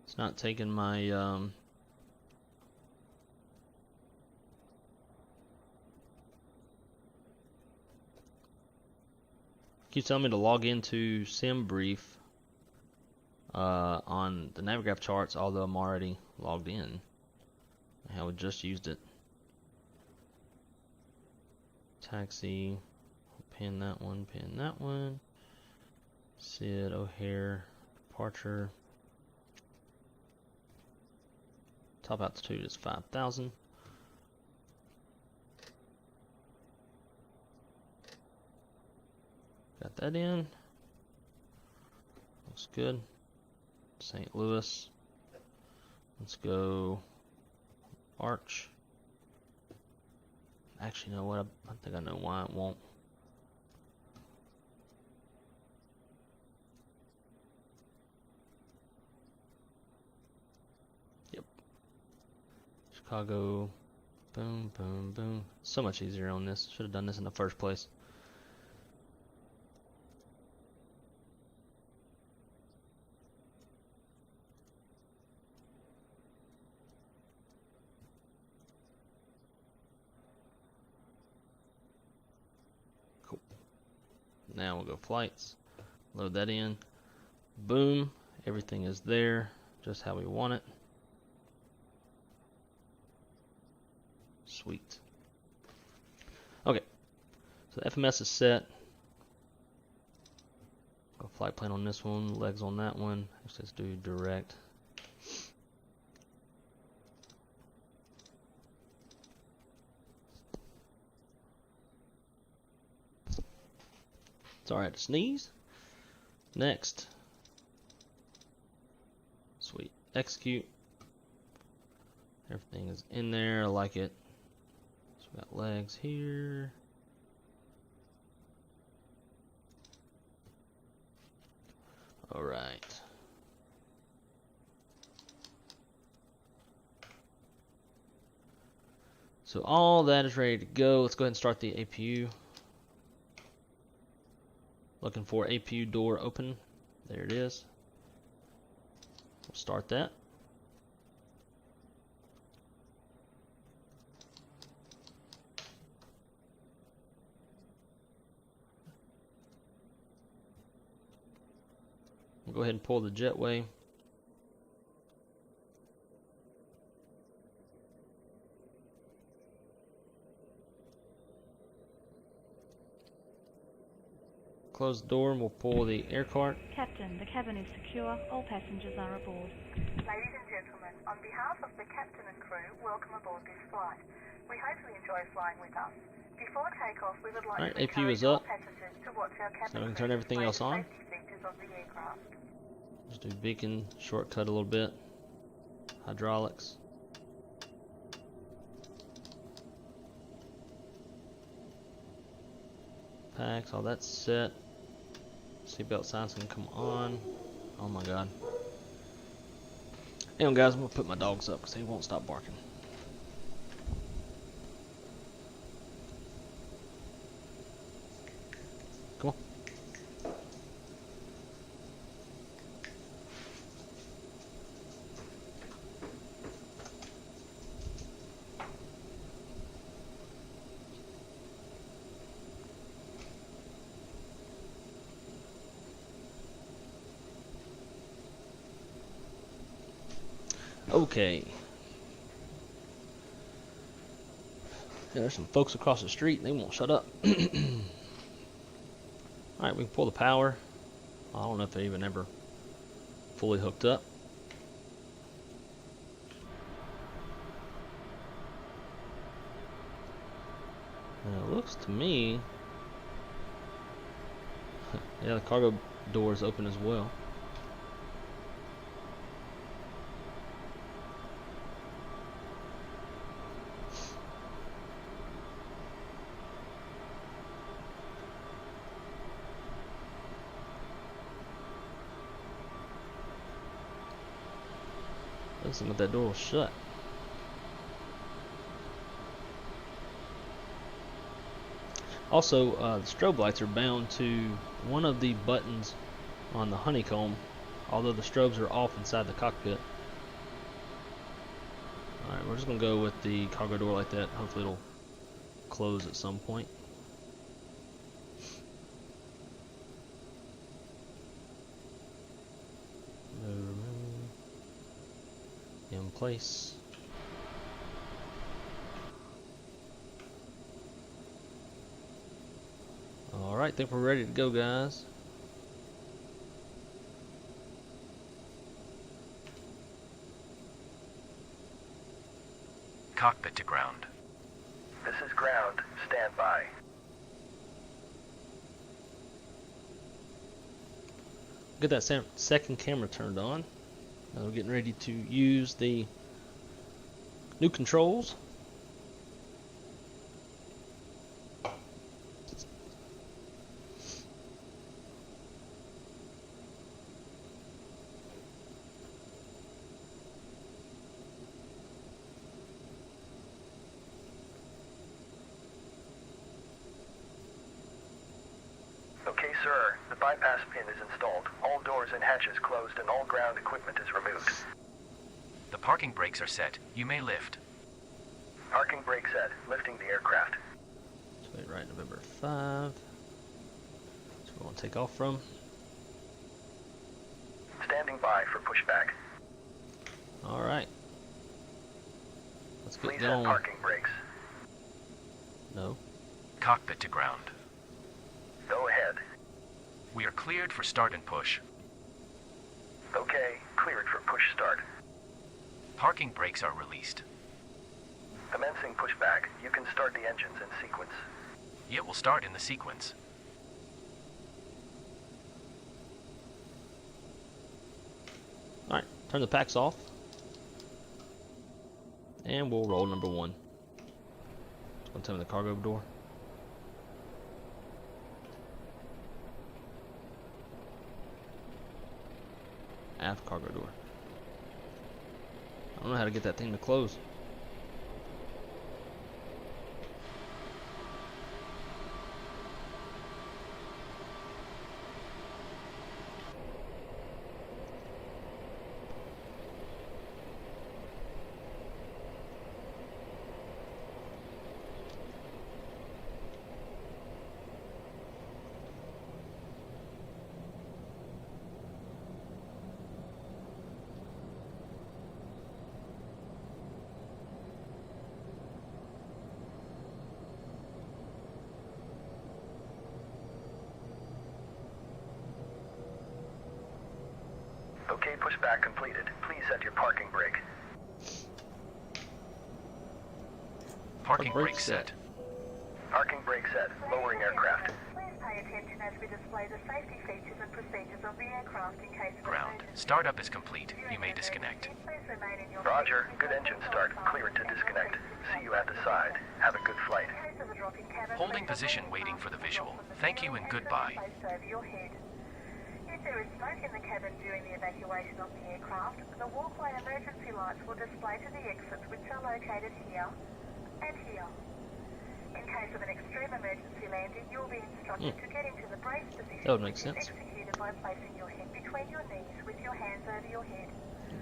Speaker 1: It's not taking my keeps telling me to log into SimBrief on the Navigraph charts, although I'm already logged in. I would just used it. Taxi, pin that one, pin that one. Sid, O'Hare, departure. Top altitude is 5,000. Got that in. Looks good. St. Louis. Let's go Arch. Actually, you know what? I think I know why it won't. Yep. Chicago. Boom, boom, boom. So much easier on this. Should have done this in the first place. Now we'll go flights, load that in, boom, everything is there, just how we want it. Sweet. Okay, so the FMS is set. Go flight plan on this one, legs on that one. Actually, let's do direct. Sorry, I had to sneeze. Next. Sweet. Execute. Everything is in there. I like it. So we got legs here. Alright. So all that is ready to go. Let's go ahead and start the APU. Looking for APU door open. There it is. We'll start that. We'll go ahead and pull the jetway. Close the door and we'll pull the air cart.
Speaker 4: Captain, the cabin is secure. All passengers are aboard. Ladies and gentlemen, on behalf of the captain and crew, welcome aboard this flight. We hope you enjoy flying with us. Before takeoff, we would like to
Speaker 1: APU is
Speaker 4: encourage all
Speaker 1: up.
Speaker 4: passengers to watch our cabin
Speaker 1: So we can
Speaker 4: crew
Speaker 1: turn everything
Speaker 4: display
Speaker 1: else
Speaker 4: the
Speaker 1: on.
Speaker 4: safety features of the aircraft.
Speaker 1: Just do beacon, shortcut a little bit. Hydraulics. Packs, all that's set. Seatbelt signs can come on. Oh my god. Hang on guys, I'm gonna put my dogs up because they won't stop barking. Come on. Okay. Yeah, there's some folks across the street and they won't shut up. Alright, we can pull the power. I don't know if they even ever fully hooked up. And it looks to me Yeah, the cargo door is open as well. Doesn't seem like that door will shut. Also, the strobe lights are bound to one of the buttons on the Honeycomb, although the strobes are off inside the cockpit. Alright, we're just going to go with the cargo door like that. Hopefully it'll close at some point. In place. Alright, think we're ready to go, guys.
Speaker 2: Cockpit to ground.
Speaker 3: This is ground. Stand by.
Speaker 1: Get that second camera turned on. Now we're getting ready to use the new controls.
Speaker 3: Okay, sir. The bypass pin is installed. All doors and hatches closed and all ground equipment is removed.
Speaker 2: The parking brakes are set. You may lift.
Speaker 3: Parking brake set. Lifting the aircraft.
Speaker 1: So wait, right, November 5. So we're going to take off from.
Speaker 3: Standing by for pushback.
Speaker 1: Alright. Let's get
Speaker 3: Please have
Speaker 1: going.
Speaker 3: parking brakes.
Speaker 1: No.
Speaker 2: Cockpit to ground.
Speaker 3: Go ahead.
Speaker 2: We are cleared for start and push.
Speaker 3: Okay, cleared for push start.
Speaker 2: Parking brakes are released.
Speaker 3: Commencing pushback. You can start the engines in sequence.
Speaker 2: It will start in the sequence.
Speaker 1: Alright, turn the packs off. And we'll roll number 1. It's going to tell me the cargo door. Aft cargo door. I don't know how to get that thing to close.
Speaker 3: Okay, pushback completed. Please set your parking brake.
Speaker 2: Parking
Speaker 1: brake
Speaker 2: brake set.
Speaker 3: Parking brake set. Lowering aircraft.
Speaker 4: Please pay attention as we display the safety features and procedures of the aircraft in case of
Speaker 2: Ground.
Speaker 4: emergency.
Speaker 2: Startup is complete.
Speaker 4: During
Speaker 2: You may
Speaker 4: an
Speaker 2: disconnect.
Speaker 4: emergency, please remain in your
Speaker 3: Roger.
Speaker 4: seat.
Speaker 3: Good engine start. Cleared to disconnect. See you at the side. Have a good flight.
Speaker 4: In case of a drop in cabin,
Speaker 2: Holding
Speaker 4: please
Speaker 2: position,
Speaker 4: avoid
Speaker 2: waiting for the
Speaker 4: passing
Speaker 2: visual.
Speaker 4: from the
Speaker 2: Thank you
Speaker 4: ceiling
Speaker 2: and
Speaker 4: and
Speaker 2: goodbye.
Speaker 4: placed over your head. If there is smoke in the cabin during the evacuation of the aircraft, the walkway emergency lights will display to the exits, which are located here and here. In case of an extreme emergency landing, you will be instructed to get into the brace position,
Speaker 1: That would make
Speaker 4: which is
Speaker 1: sense.
Speaker 4: executed by placing your head between your knees with your hands over your head.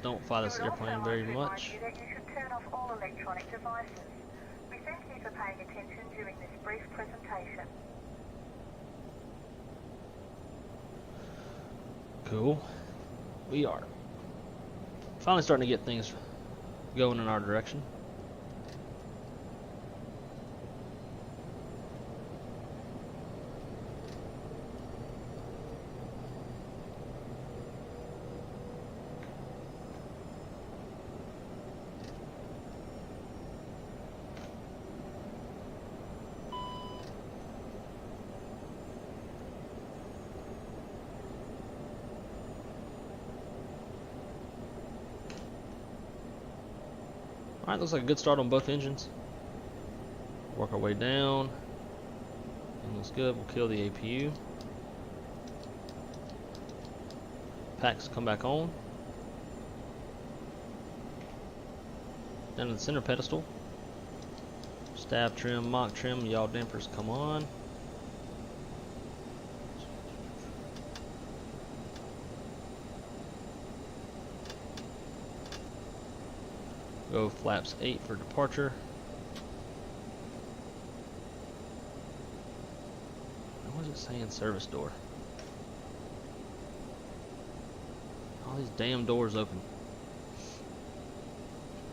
Speaker 1: Don't fly this
Speaker 4: We would also
Speaker 1: airplane
Speaker 4: like
Speaker 1: very
Speaker 4: to remind
Speaker 1: much.
Speaker 4: you that you should turn off all electronic devices. We thank you for paying attention during this brief presentation.
Speaker 1: Cool. We are finally starting to get things going in our direction. Alright, looks like a good start on both engines. Work our way down. And looks good. We'll kill the APU. Packs come back on. Down to the center pedestal. Stab trim, mock trim, yaw dampers come on. Go flaps 8 for departure. What was it saying? Service door. All these damn doors open.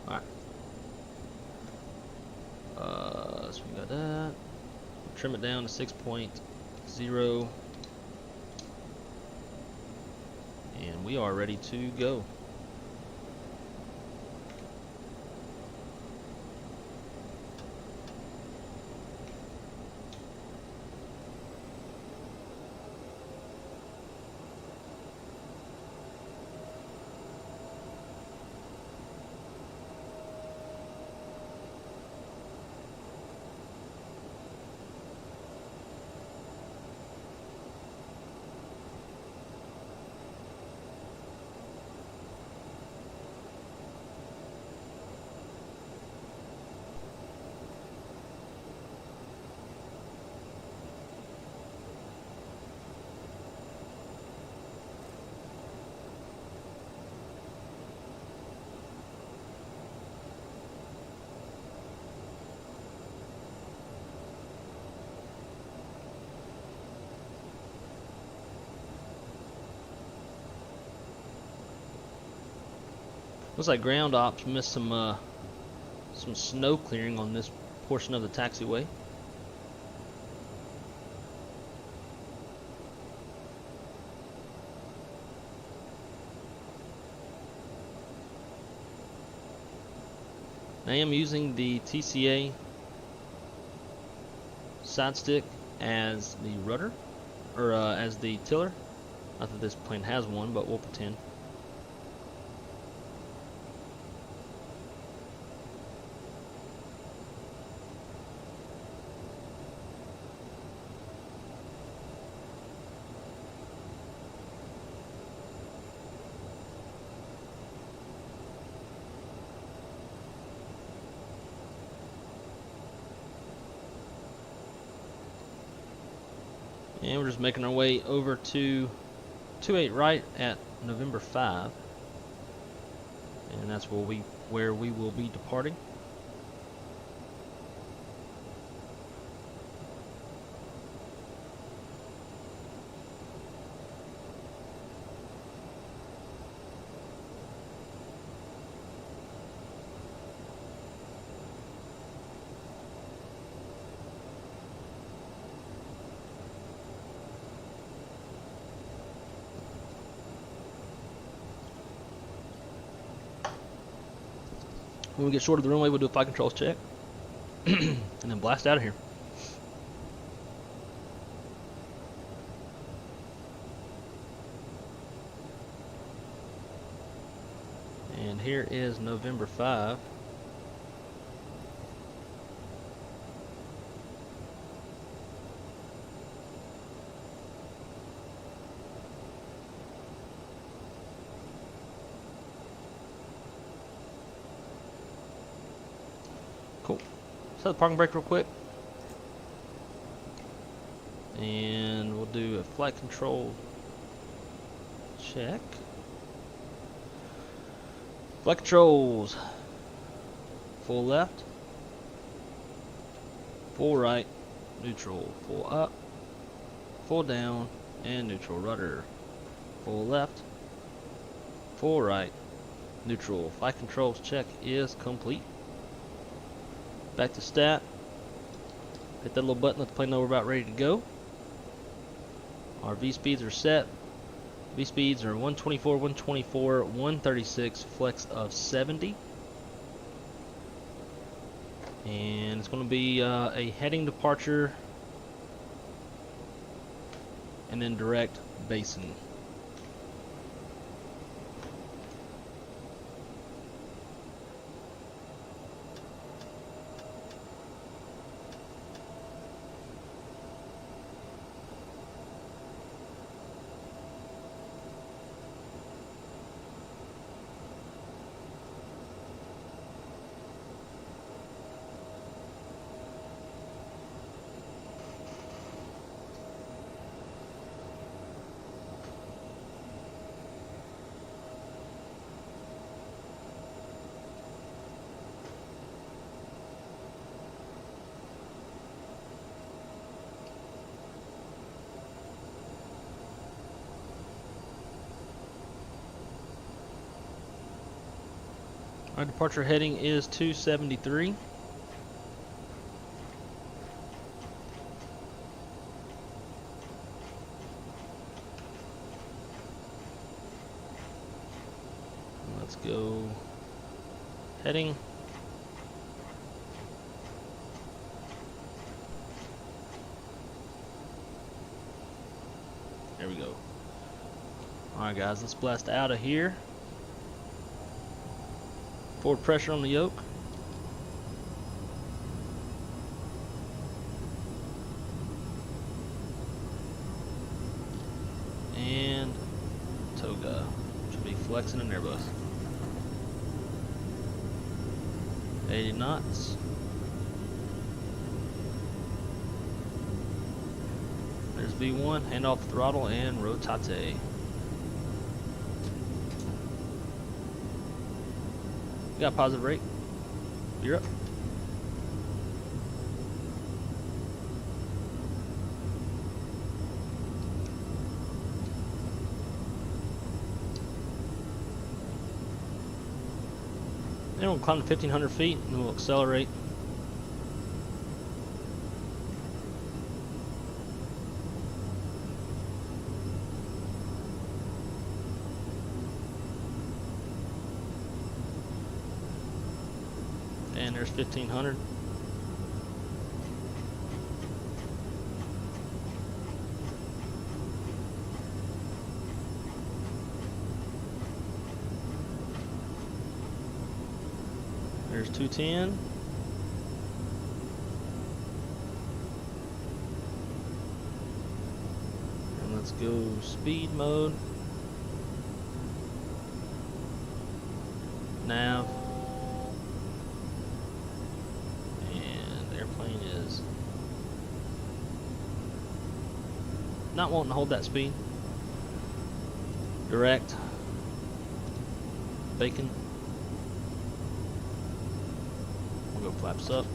Speaker 1: Alright. So we got that. Trim it down to 6.0. And we are ready to go. Looks like ground ops missed some snow clearing on this portion of the taxiway. I am using the TCA side stick as the rudder, or as the tiller. Not that this plane has one, but we'll pretend. And we're just making our way over to 28 right at November 5. And that's where we will be departing. When we get short of the runway, we'll do a flight controls check and then blast out of here. And here is November 5. Cool. Set the parking brake real quick. And we'll do a flight control check. Flight controls. Full left. Full right. Neutral. Full up. Full down. And neutral rudder. Full left. Full right. Neutral. Flight controls check is complete. Back to stat. Hit that little button, let the plane know we're about ready to go. Our V speeds are set. V speeds are 124, 124, 136, flex of 70. And it's going to be a heading departure and then direct BACEN. Our departure heading is 273. Let's go heading. There we go. Alright guys, let's blast out of here. Forward pressure on the yoke. And toga. Should be flexing an Airbus. 80 knots. There's V1, hand off the throttle and rotate. We got positive rate. You're up. Then we'll climb to 1,500 feet and we'll accelerate. And there's 1,500. There's 210. And let's go speed mode. Nav. And the airplane is not wanting to hold that speed. Direct. Bacon. We'll go flaps up.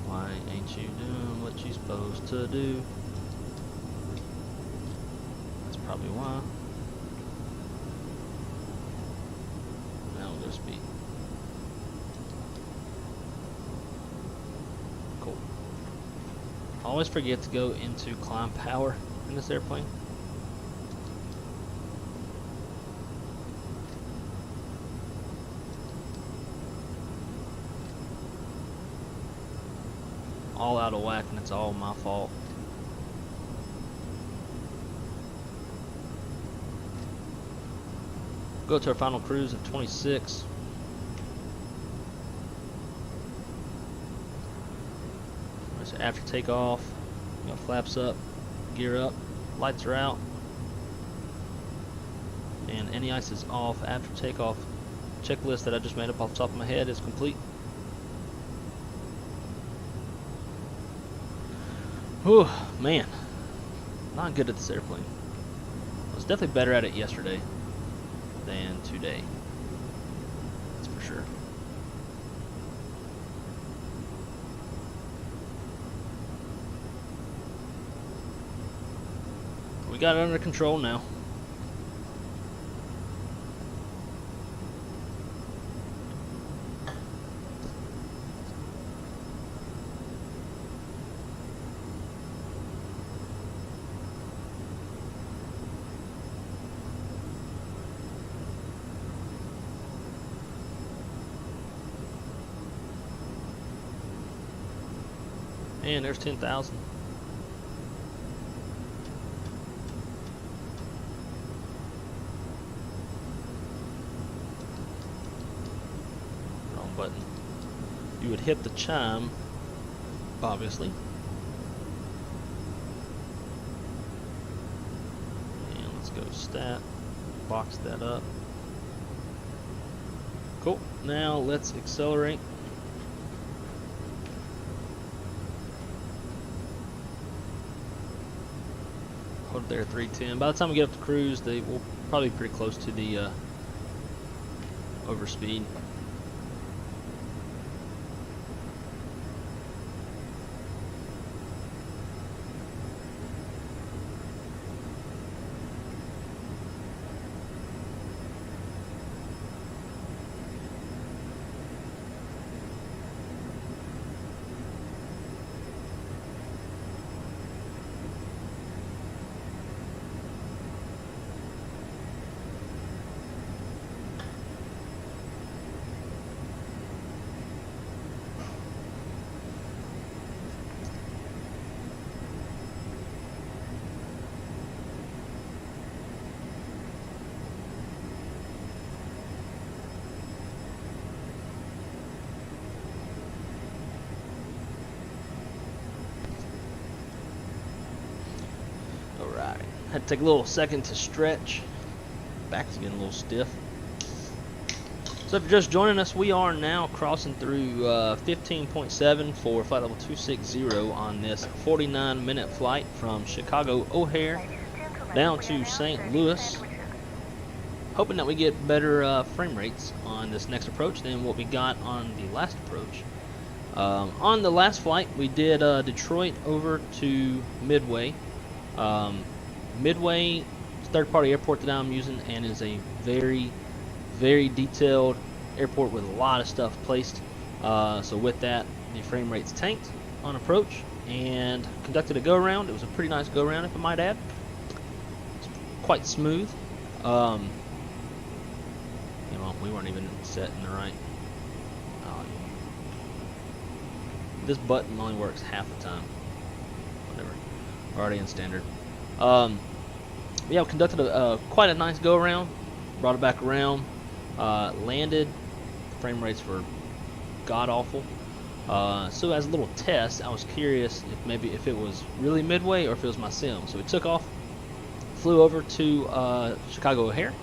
Speaker 1: Why ain't you doing what you supposed to do? That's probably why. Now we'll go speed. Cool. Always forget to go into climb power in this airplane. All out of whack, and it's all my fault. Go to our final cruise at 26. So after takeoff, you know, flaps up, gear up, lights are out, and any ice is off after takeoff. Checklist that I just made up off the top of my head is complete. Whew, man, not good at this airplane. I was definitely better at it yesterday than today. That's for sure. We got it under control now. And there's 10,000. Wrong button. You would hit the chime, obviously. And let's go stat. Box that up. Cool. Now let's accelerate. Hold there 310. By the time we get up to cruise, they will probably be pretty close to the overspeed. take a little second to stretch. Back's getting a little stiff. So if you're just joining us, we are now crossing through 15.7 for flight level 260 on this 49-minute flight from Chicago O'Hare down to St. Louis. Hoping that we get better frame rates on this next approach than what we got on the last approach. On the last flight, we did Detroit over to Midway. Midway is a third-party airport that I'm using and is a very detailed airport with a lot of stuff placed. So with that, the frame rates tanked on approach and conducted a go-around. It was a pretty nice go-around, if I might add. It's quite smooth. You know, we weren't even set in the right. This button only works half the time. Whatever. We're already in standard. Yeah, we conducted quite a nice go-around. Brought it back around. Landed. Frame rates were god-awful. So as a little test, I was curious if it was really Midway or if it was my sim. So we took off. Flew over to Chicago O'Hare.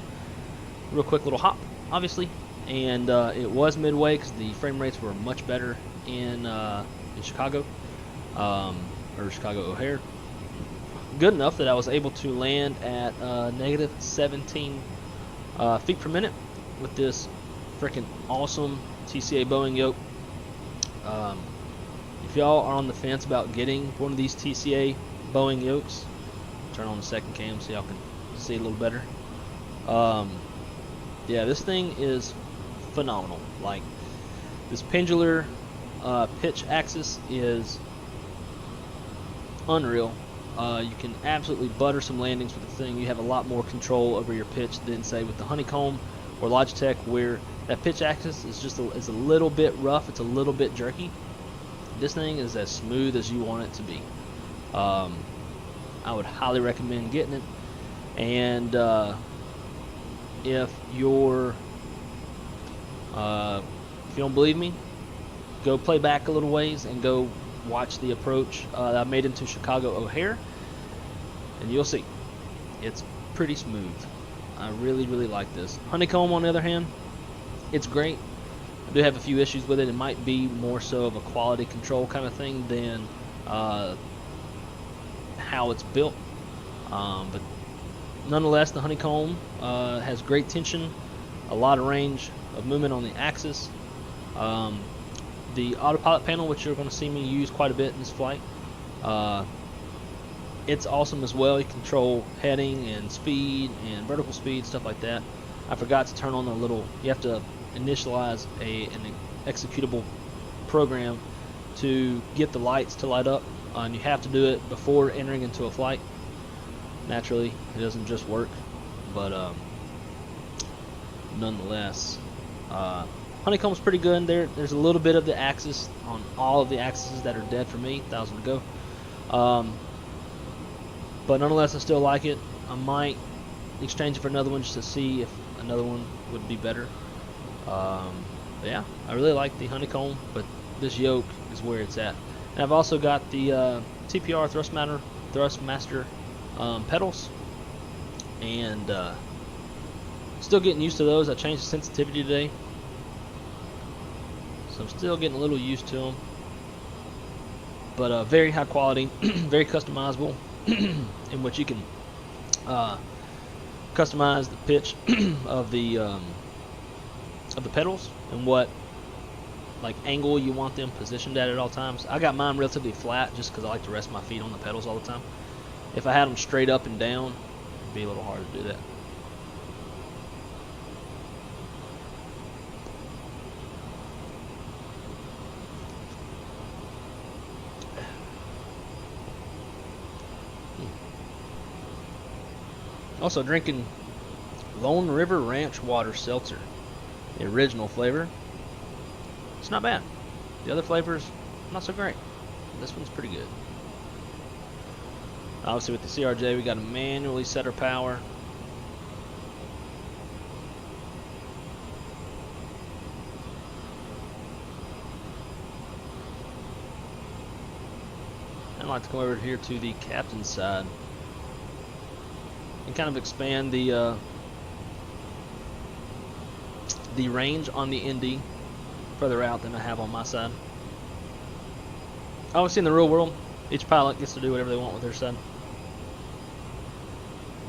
Speaker 1: Real quick little hop, obviously. And it was Midway because the frame rates were much better in Chicago, or Chicago O'Hare. Good enough that I was able to land at negative 17 feet per minute with this freaking awesome TCA Boeing yoke. If y'all are on the fence about getting one of these TCA Boeing yokes, turn on the second cam so y'all can see a little better. Yeah, this thing is phenomenal. Like, this pendular pitch axis is unreal. You can absolutely butter some landings with the thing. You have a lot more control over your pitch than, say, with the Honeycomb or Logitech, where that pitch axis is just is a little bit rough. It's a little bit jerky. This thing is as smooth as you want it to be. I would highly recommend getting it. And if you don't believe me, go play back a little ways and go watch the approach that I made into Chicago O'Hare, and you'll see it's pretty smooth. I really like this. Honeycomb, on the other hand, it's great. I do have a few issues with it. It might be more so of a quality control kind of thing than how it's built, but nonetheless, the Honeycomb has great tension, a lot of range of movement on the axis. The autopilot panel, which you're going to see me use quite a bit in this flight, it's awesome as well. You control heading and speed and vertical speed, stuff like that. I forgot to turn on the little, you have to initialize an executable program to get the lights to light up, and you have to do it before entering into a flight. Naturally, it doesn't just work, but nonetheless, Honeycomb's pretty good in there. There's a little bit of the axis on all of the axes that are dead for me, 1,000 to go. But nonetheless, I still like it. I might exchange it for another one just to see if another one would be better. But yeah, I really like the Honeycomb, but this yoke is where it's at. And I've also got the TPR Thrustmaster pedals, and still getting used to those. I changed the sensitivity today, so I'm still getting a little used to them. But very high quality, very customizable, in which you can customize the pitch of the pedals and what angle you want them positioned at all times. I got mine relatively flat just because I like to rest my feet on the pedals all the time. If I had them straight up and down, it'd be a little hard to do that. Also drinking Lone River Ranch Water Seltzer, the original flavor. It's not bad. The other flavors, not so great. This one's pretty good. Obviously with the CRJ, we got to manually set our power. I'd like to come over here to the captain's side. and kind of expand the range on the ND further out than I have on my side. Obviously, in the real world, each pilot gets to do whatever they want with their side.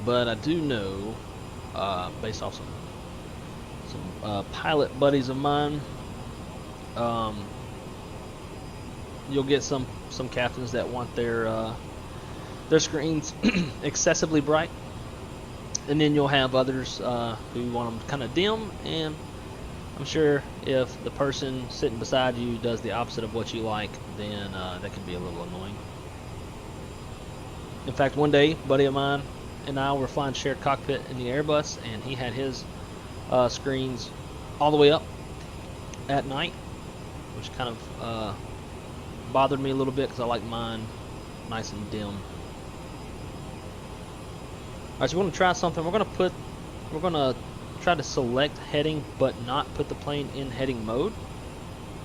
Speaker 1: But I do know, based off some pilot buddies of mine, you'll get some captains that want their screens excessively bright, and then you'll have others who want them kind of dim. And I'm sure if the person sitting beside you does the opposite of what you like, then that can be a little annoying. In fact, one day, a buddy of mine and I were flying shared cockpit in the Airbus, and he had his screens all the way up at night, which kind of bothered me a little bit because I like mine nice and dim. Alright, so we're going to try something. We're going to try to select heading, but not put the plane in heading mode.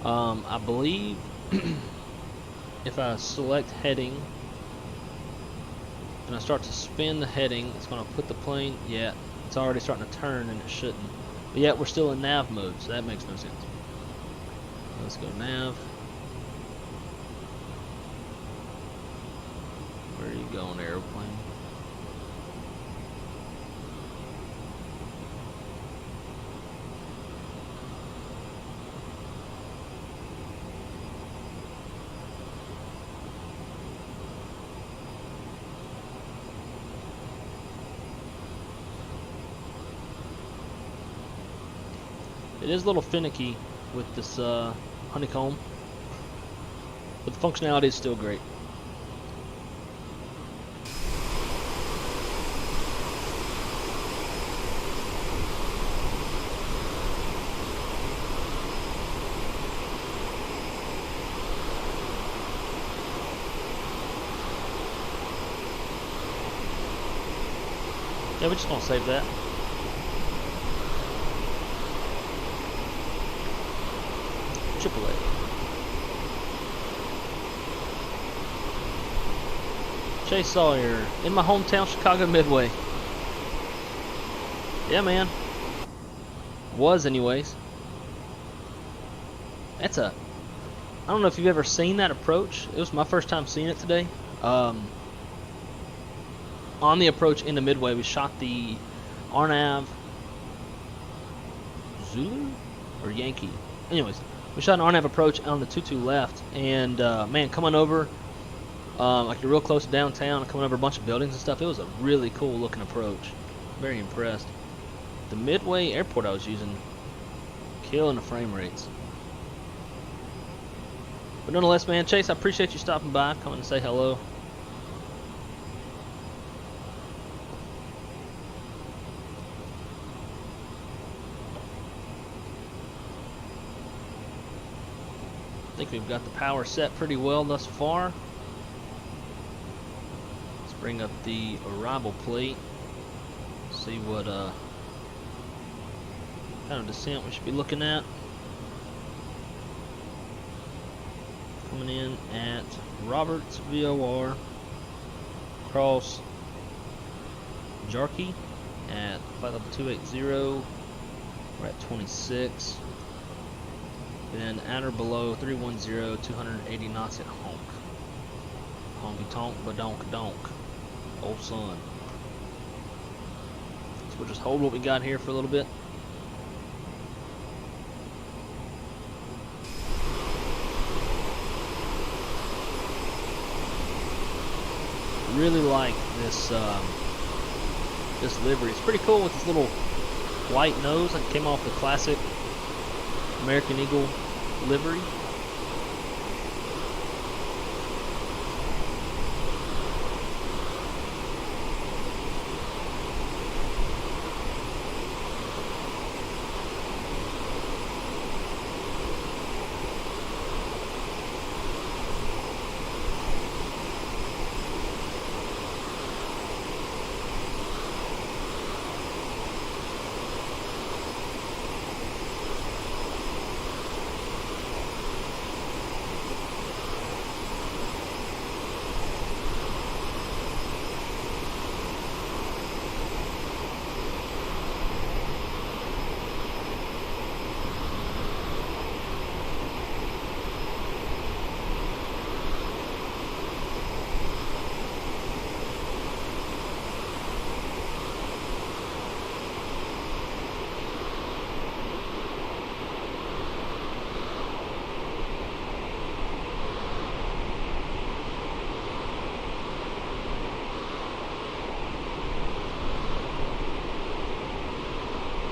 Speaker 1: I believe if I select heading and I start to spin the heading, it's going to put the plane, yeah, it's already starting to turn and it shouldn't. But yet we're still in nav mode, so that makes no sense. Let's go nav. Where are you going, airplane? It is a little finicky with this Honeycomb, but the functionality is still great. Yeah, we're just gonna save that. AAA. Chase Sawyer in my hometown, Chicago Midway. Yeah, man. Was anyways. That's a. I don't know if you've ever seen that approach. It was my first time seeing it today. On the approach into Midway, we shot the RNAV Zulu or Yankee. Anyways. We shot an RNAV approach on the 22 left, and man, coming over, like you're real close to downtown, coming over a bunch of buildings and stuff, it was a really cool looking approach. Very impressed. The Midway airport I was using, killing the frame rates. But nonetheless, man, Chase, I appreciate you stopping by, coming to say hello. I think we've got the power set pretty well thus far. Let's bring up the arrival plate. See what kind of descent we should be looking at. Coming in at Roberts VOR across Jarkey at flight level 280. We're at 26. Then at or below 310, 280 knots at honk. Honky tonk, badonk donk. Old son. So we'll just hold what we got here for a little bit. Really like this this livery. It's pretty cool with this little white nose that came off the classic American Eagle livery.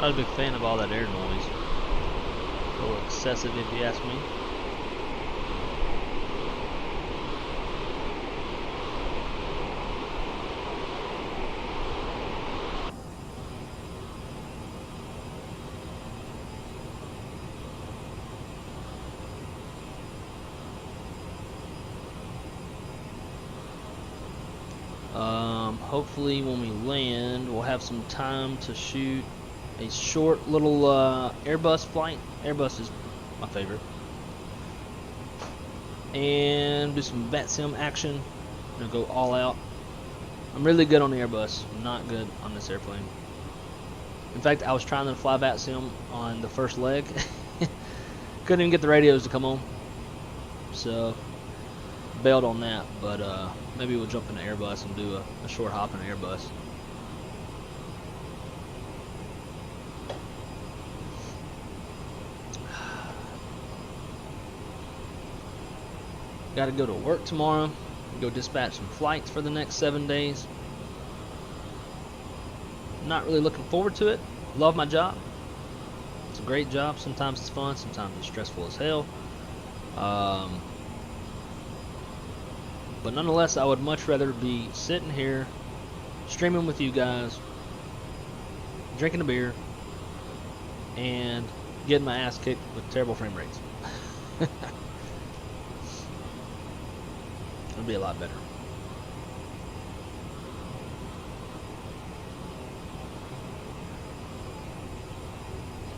Speaker 1: Not a big fan of all that air noise. A little excessive if you ask me. Hopefully when we land, we'll have some time to shoot a short little Airbus flight. Airbus is my favorite. And do some VATSIM action. I'm gonna go all out. I'm really good on the Airbus. I'm not good on this airplane. In fact, I was trying to fly VATSIM on the first leg. Couldn't even get the radios to come on. So bailed on that, but maybe we'll jump into Airbus and do a short hop in Airbus. Got to go to work tomorrow. Go dispatch some flights for the next 7 days. Not really looking forward to it. Love my job. It's a great job. Sometimes it's fun, sometimes it's stressful as hell. But nonetheless, I would much rather be sitting here, streaming with you guys, drinking a beer, and getting my ass kicked with terrible frame rates. It'll be a lot better.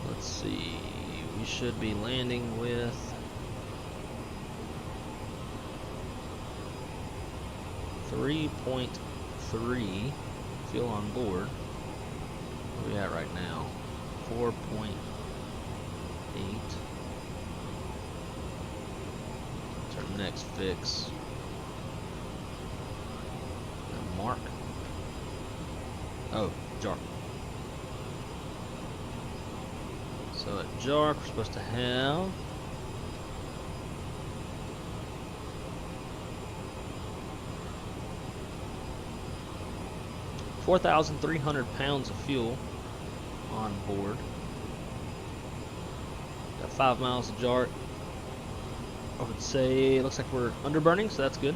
Speaker 1: Let's see. We should be landing with 3.3 fuel on board. Where are we at right now? 4.8. What's our next fix? Mark. Oh, JARC. So at JARC we're supposed to have 4,300 pounds of fuel on board. Got 5 miles of JARC. I would say it looks like we're underburning, so that's good.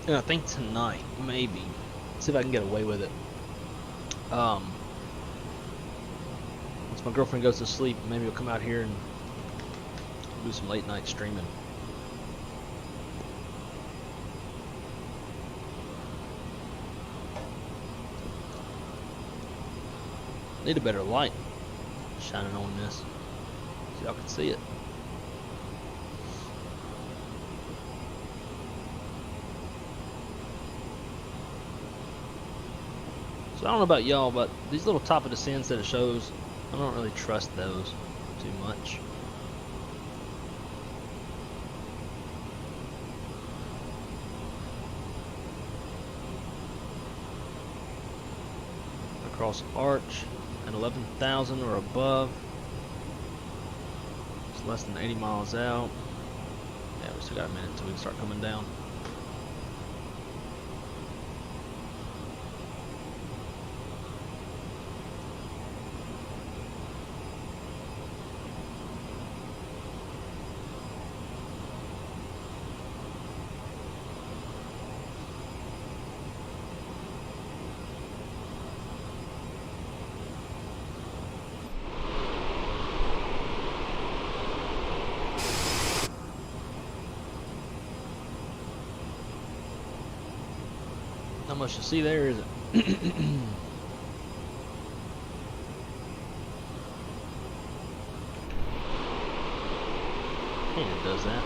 Speaker 1: And I think tonight, maybe, see if I can get away with it. Once my girlfriend goes to sleep, maybe we'll come out here and do some late night streaming. Need a better light shining on this so y'all can see it. So I don't know about y'all, but these little top of the sends that it shows, I don't really trust those too much. Across arch at 11,000 or above. It's less than 80 miles out. Yeah, we still got a minute until we can start coming down. Not much to see there, is it? And it does that.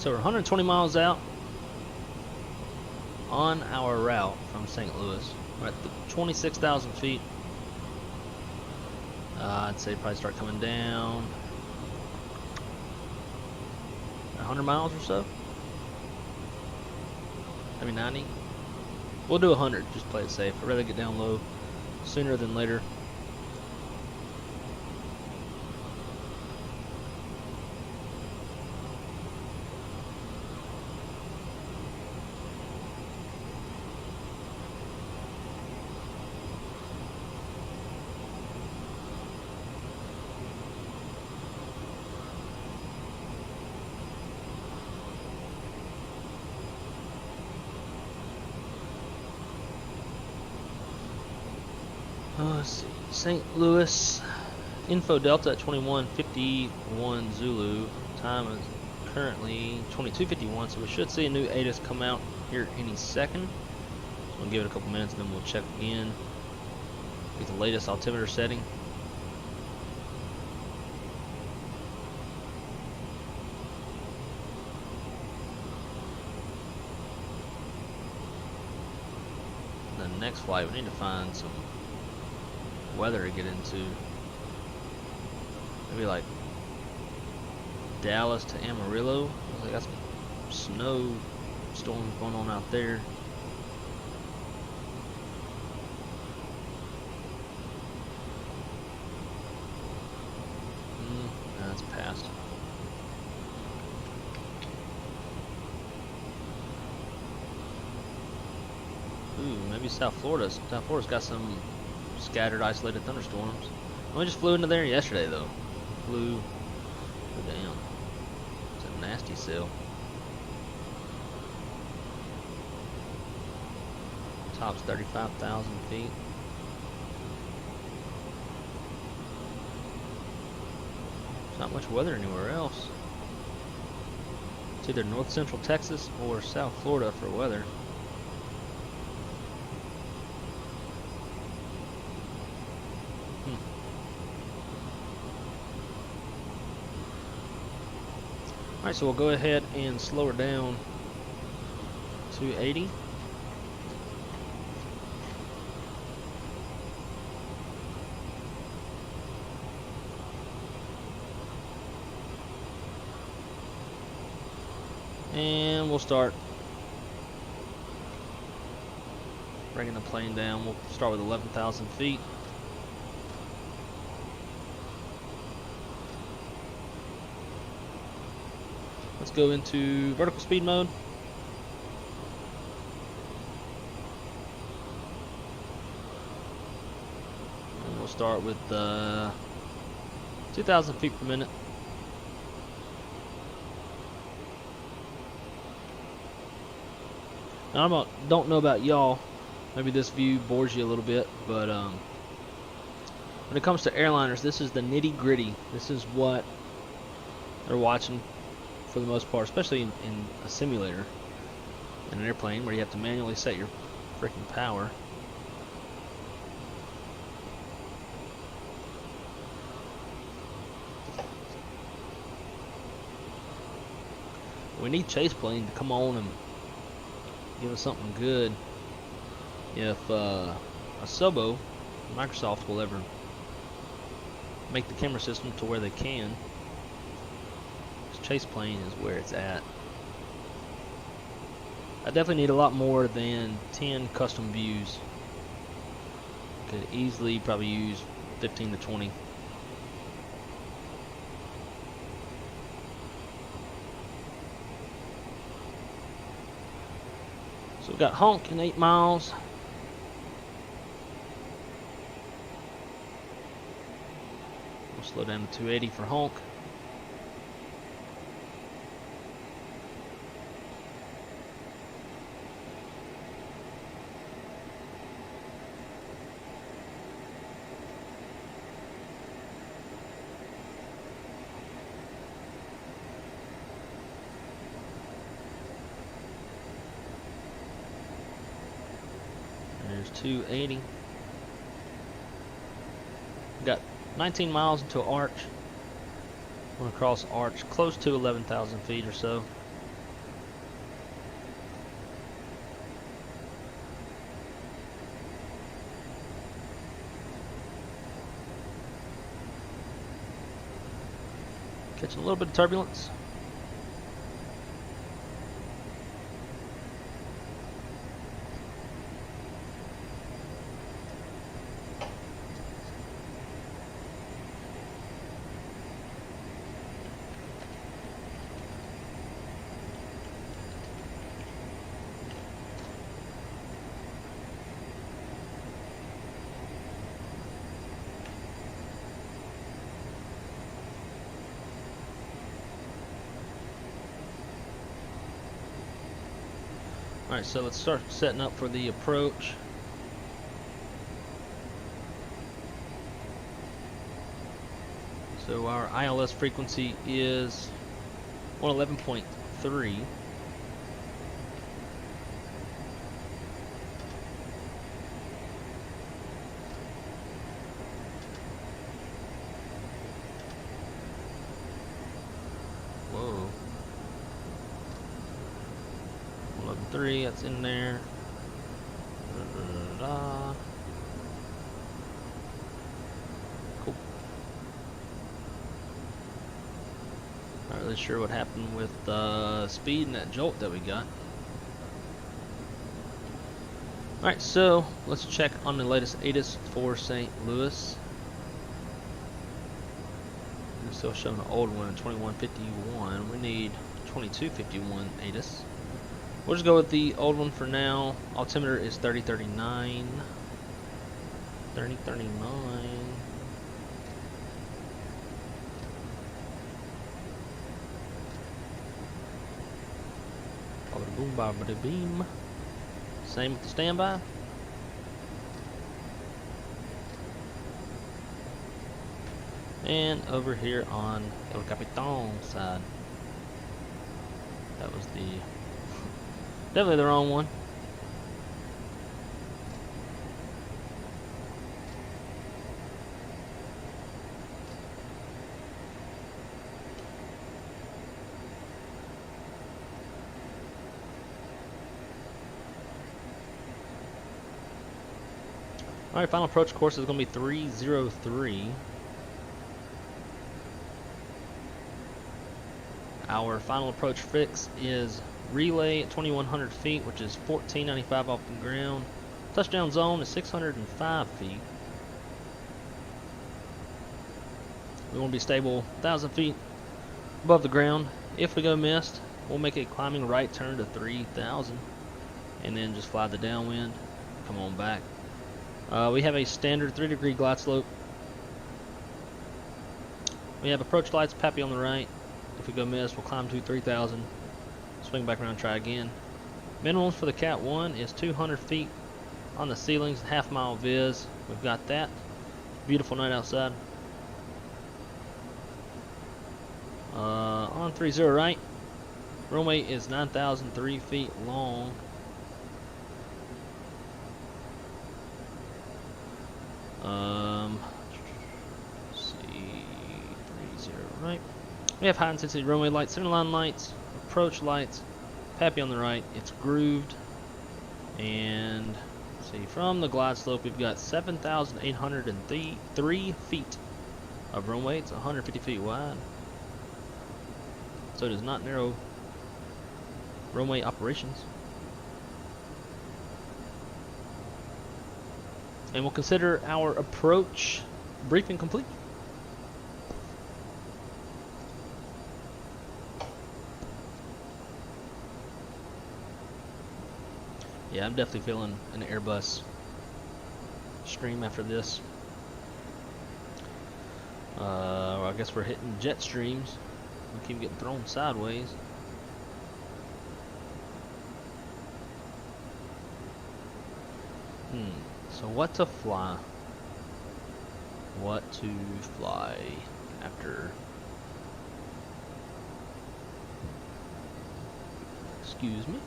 Speaker 1: So we're 120 miles out on our route from St. Louis. We're at the 26,000 feet. I'd say probably start coming down 100 miles or so. Maybe 90. We'll do 100, just play it safe. I'd rather get down low sooner than later. Let's see, St. Louis, info Delta at 2151 Zulu. Time is currently 22:51, so we should see a new Addons come out here any second. So we'll give it a couple minutes and then we'll check again. Get the latest altimeter setting. The next flight, we need to find some weather to get into. Maybe like Dallas to Amarillo. They got some snow storms going on out there. That's past. Ooh, maybe South Florida. South Florida's got some scattered, isolated thunderstorms. We just flew into there yesterday, though. Flew down. It's a nasty sail. Top's 35,000 feet. There's not much weather anywhere else. It's either north central Texas or South Florida for weather. Alright, so we'll go ahead and slow her down to 80. And we'll start bringing the plane down. We'll start with 11,000 feet. Let's go into vertical speed mode. And we'll start with 2,000 feet per minute. Now I don't know about y'all. Maybe this view bores you a little bit, but when it comes to airliners, this is the nitty gritty. This is what they're watching for the most part, especially in a simulator, in an airplane where you have to manually set your freaking power. We need chase plane to come on and give us something good. If a Sobo, Microsoft, will ever make the camera system to where they can, chase plane is where it's at. I definitely need a lot more than 10 custom views. Could easily probably use 15 to 20. So we've got honk in 8 miles. We'll slow down to 280 for honk. There's 280. Got 19 miles into an arch. We're across arch close to 11,000 feet or so. Catching a little bit of turbulence. Alright, so let's start setting up for the approach. So our ILS frequency is 111.3. Whoa. 11.3, that's in there. Cool. Not really sure what happened with speed and that jolt that we got. Alright, so let's check on the latest ATIS for St. Louis. We're still showing an old one, 2151. We need 2251 ATIS. We'll just go with the old one for now. Altimeter is 3039. 3039. Bada boom, bada beam. Same with the standby. And over here on El Capitan side, that was the definitely the wrong one. Alright, final approach course is going to be 303. Our final approach fix is relay at 2100 feet, which is 1495 off the ground. Touchdown zone is 605 feet. We want to be stable 1000 feet above the ground. If we go missed, we'll make a climbing right turn to 3000 and then just fly the downwind, come on back. We have a standard 3-degree glide slope. We have approach lights, Pappy on the right. If we go miss, we'll climb to 3000, swing back around, try again. Minimums for the Cat 1 is 200 feet on the ceilings, half-mile viz. We've got that. Beautiful night outside. On 30 right. Runway is 9,003 feet long. Let's see, 30 right. We have high intensity runway lights, centerline lights, approach lights, Pappy on the right. It's grooved, and let's see, from the glide slope we've got 7,803 feet of runway. It's 150 feet wide, so it is not narrow runway operations. And we'll consider our approach briefing complete. Yeah, I'm definitely feeling an Airbus stream after this. I guess we're hitting jet streams. We keep getting thrown sideways. So what to fly? What to fly after? Excuse me.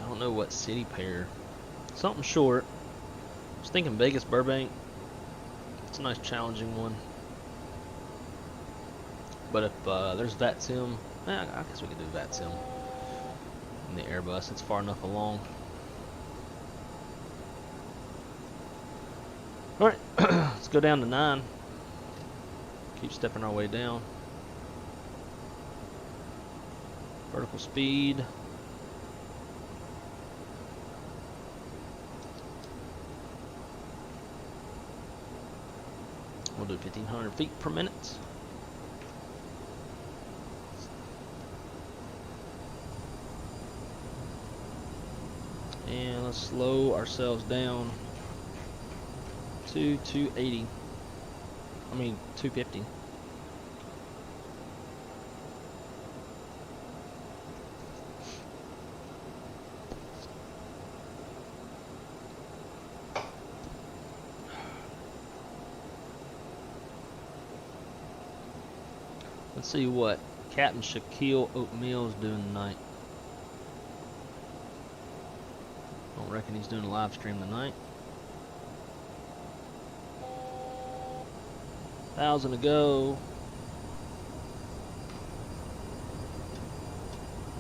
Speaker 1: I don't know what city pair. Something short. I was thinking Vegas, Burbank. It's a nice challenging one. But if there's VATSIM, I guess we could do VATSIM in the Airbus. It's far enough along. Alright, let's go down to 9. Keep stepping our way down. Vertical speed. We'll do 1,500 feet per minute. And let's slow ourselves down to 280. I mean 250. Let's see what Captain Shaquille Oatmeal is doing tonight. Don't reckon he's doing a live stream tonight. 1,000 to go.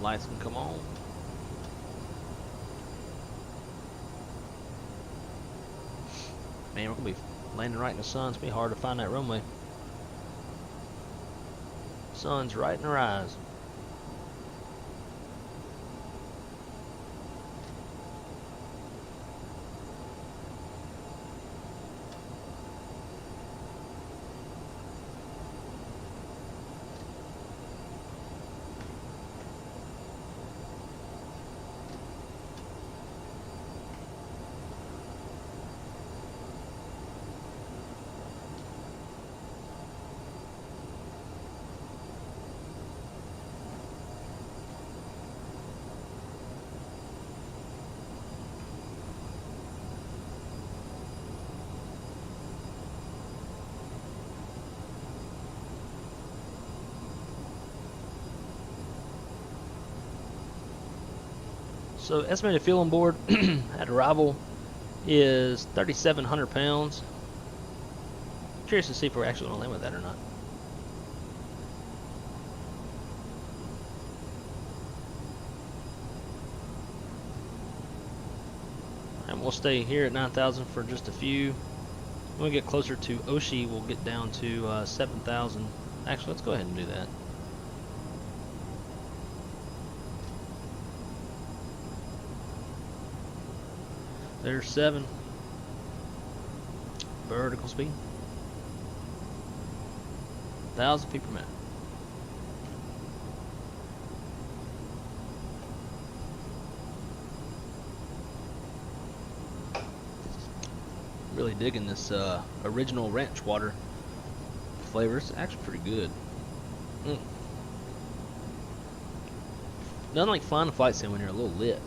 Speaker 1: Lights can come on. Man, we're gonna be landing right in the sun. It's gonna be hard to find that runway. Sun's right in our eyes. So estimated fuel on board at arrival is 3,700 pounds. Curious to see if we're actually going to land with that or not. And we'll stay here at 9,000 for just a few. When we get closer to Oshi, we'll get down to 7,000. Actually, let's go ahead and do that. There's 7. Vertical speed. 1,000 feet per minute. Really digging this original ranch water flavor. It's actually pretty good. Nothing like flying a flight sim when you're a little lit.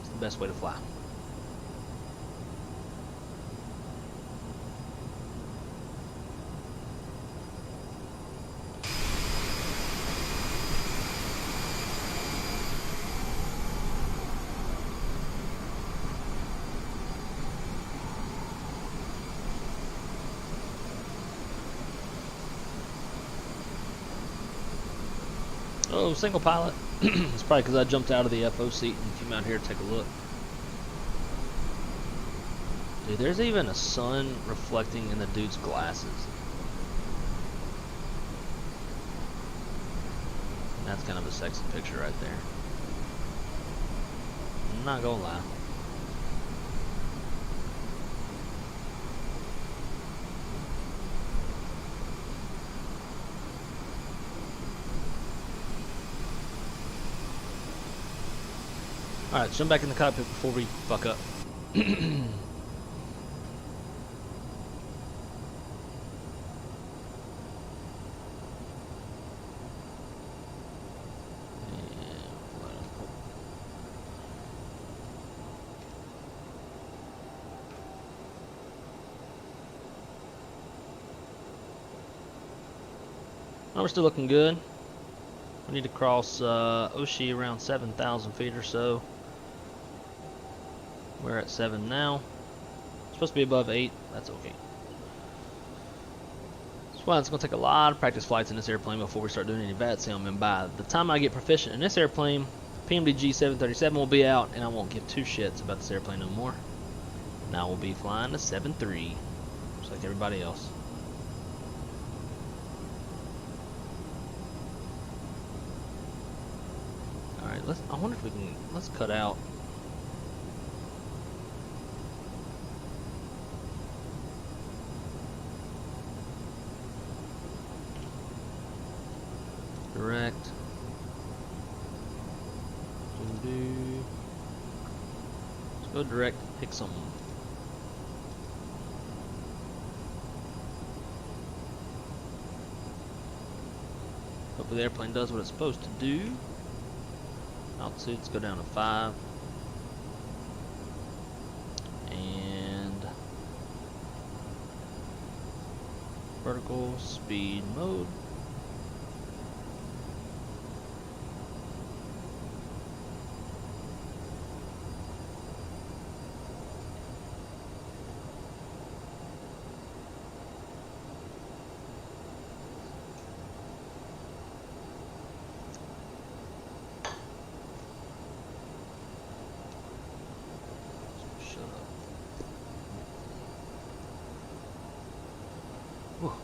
Speaker 1: It's the best way to fly. Oh, single pilot. It's probably because I jumped out of the FO seat and came out here to take a look. Dude, there's even a sun reflecting in the dude's glasses. That's kind of a sexy picture right there. I'm not gonna lie. Alright, jump back in the cockpit before we fuck up. Oh, we're still looking good. We need to cross Oshi around 7,000 feet or so. We're at 7 now. It's supposed to be above 8. That's okay. That's why it's going to take a lot of practice flights in this airplane before we start doing any BACEN. And by the time I get proficient in this airplane, Pmdg 737 will be out, and I won't give two shits about this airplane no more. Now we'll be flying the 7.3. Just like everybody else. Alright, I wonder if we can, let's cut out. Direct. Let's go direct, pick some. Hopefully the airplane does what it's supposed to do. Altitudes go down to 5. And vertical speed mode.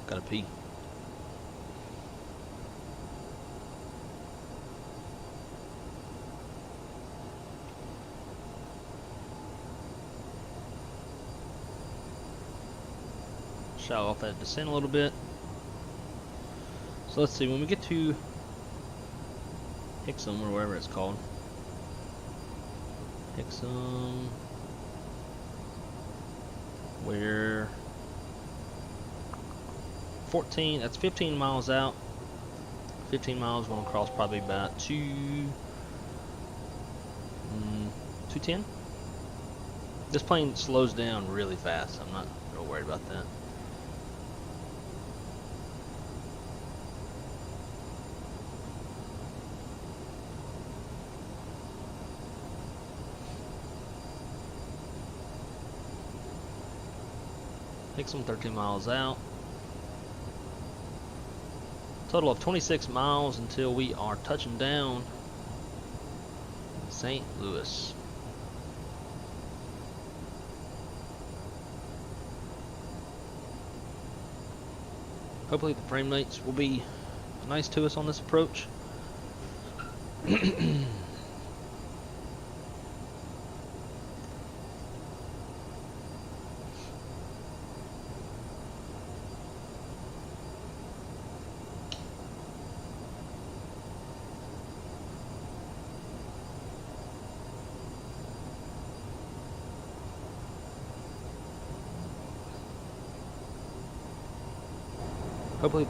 Speaker 1: Gotta pee. Shallow off that descent a little bit. So let's see, when we get to Hixum or wherever it's called. Hixum, where 14, that's 15 miles out. 15 miles going across probably about 210. This plane slows down really fast. I'm not real worried about that. Hixum 13 miles out. Total of 26 miles until we are touching down in St. Louis. Hopefully the frame rates will be nice to us on this approach. Hopefully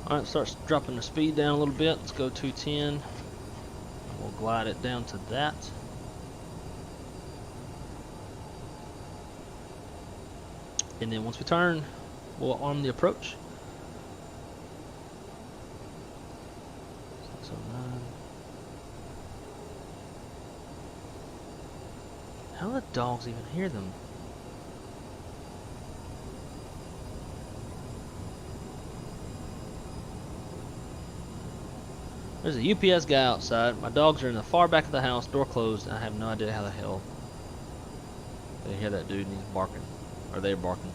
Speaker 1: alright, starts dropping the speed down a little bit. Let's go 210. We'll glide it down to that. And then once we turn, we'll arm the approach. 609. How do the dogs even hear them? There's a UPS guy outside. My dogs are in the far back of the house, door closed. I have no idea how the hell they hear that dude and he's barking. Or they're barking.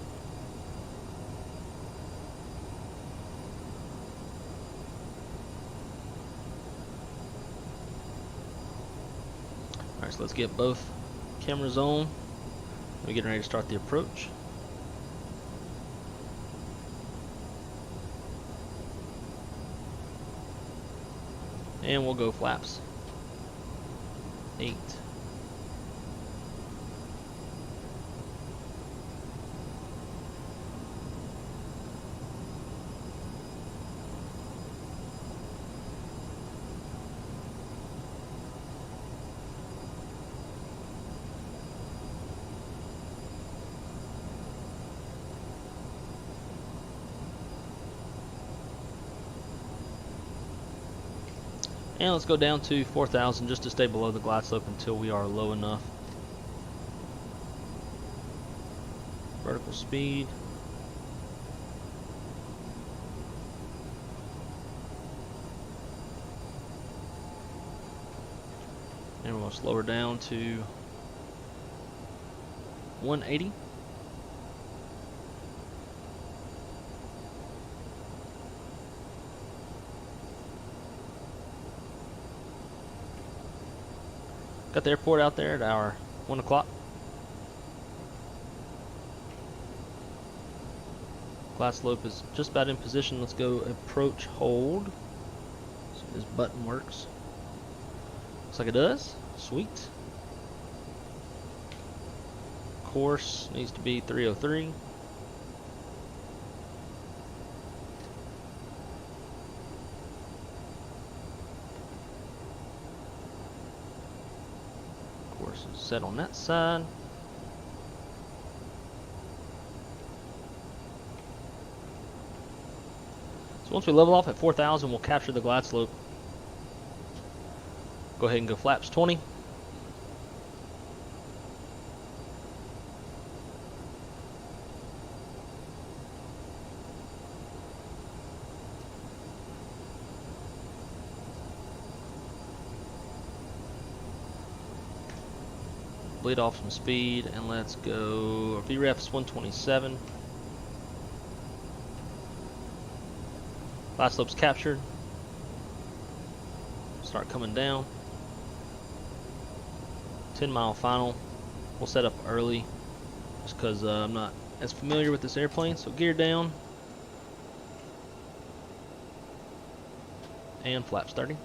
Speaker 1: Alright, so let's get both cameras on. We're getting ready to start the approach. And we'll go flaps. 8. And let's go down to 4,000 just to stay below the glide slope until we are low enough. Vertical speed. And we're going to slow her down to 180. Got the airport out there at our 1 o'clock. Glide slope is just about in position. Let's go approach hold. See if this button works. Looks like it does. Sweet. Course needs to be 303. Course is set on that side. So once we level off at 4,000, we'll capture the glide slope. Go ahead and go flaps 20. Bleed off some speed, and let's go. Our VREF is 127. Glide slope's captured. Start coming down. 10-mile final. We'll set up early just because I'm not as familiar with this airplane. So gear down. And flaps 30.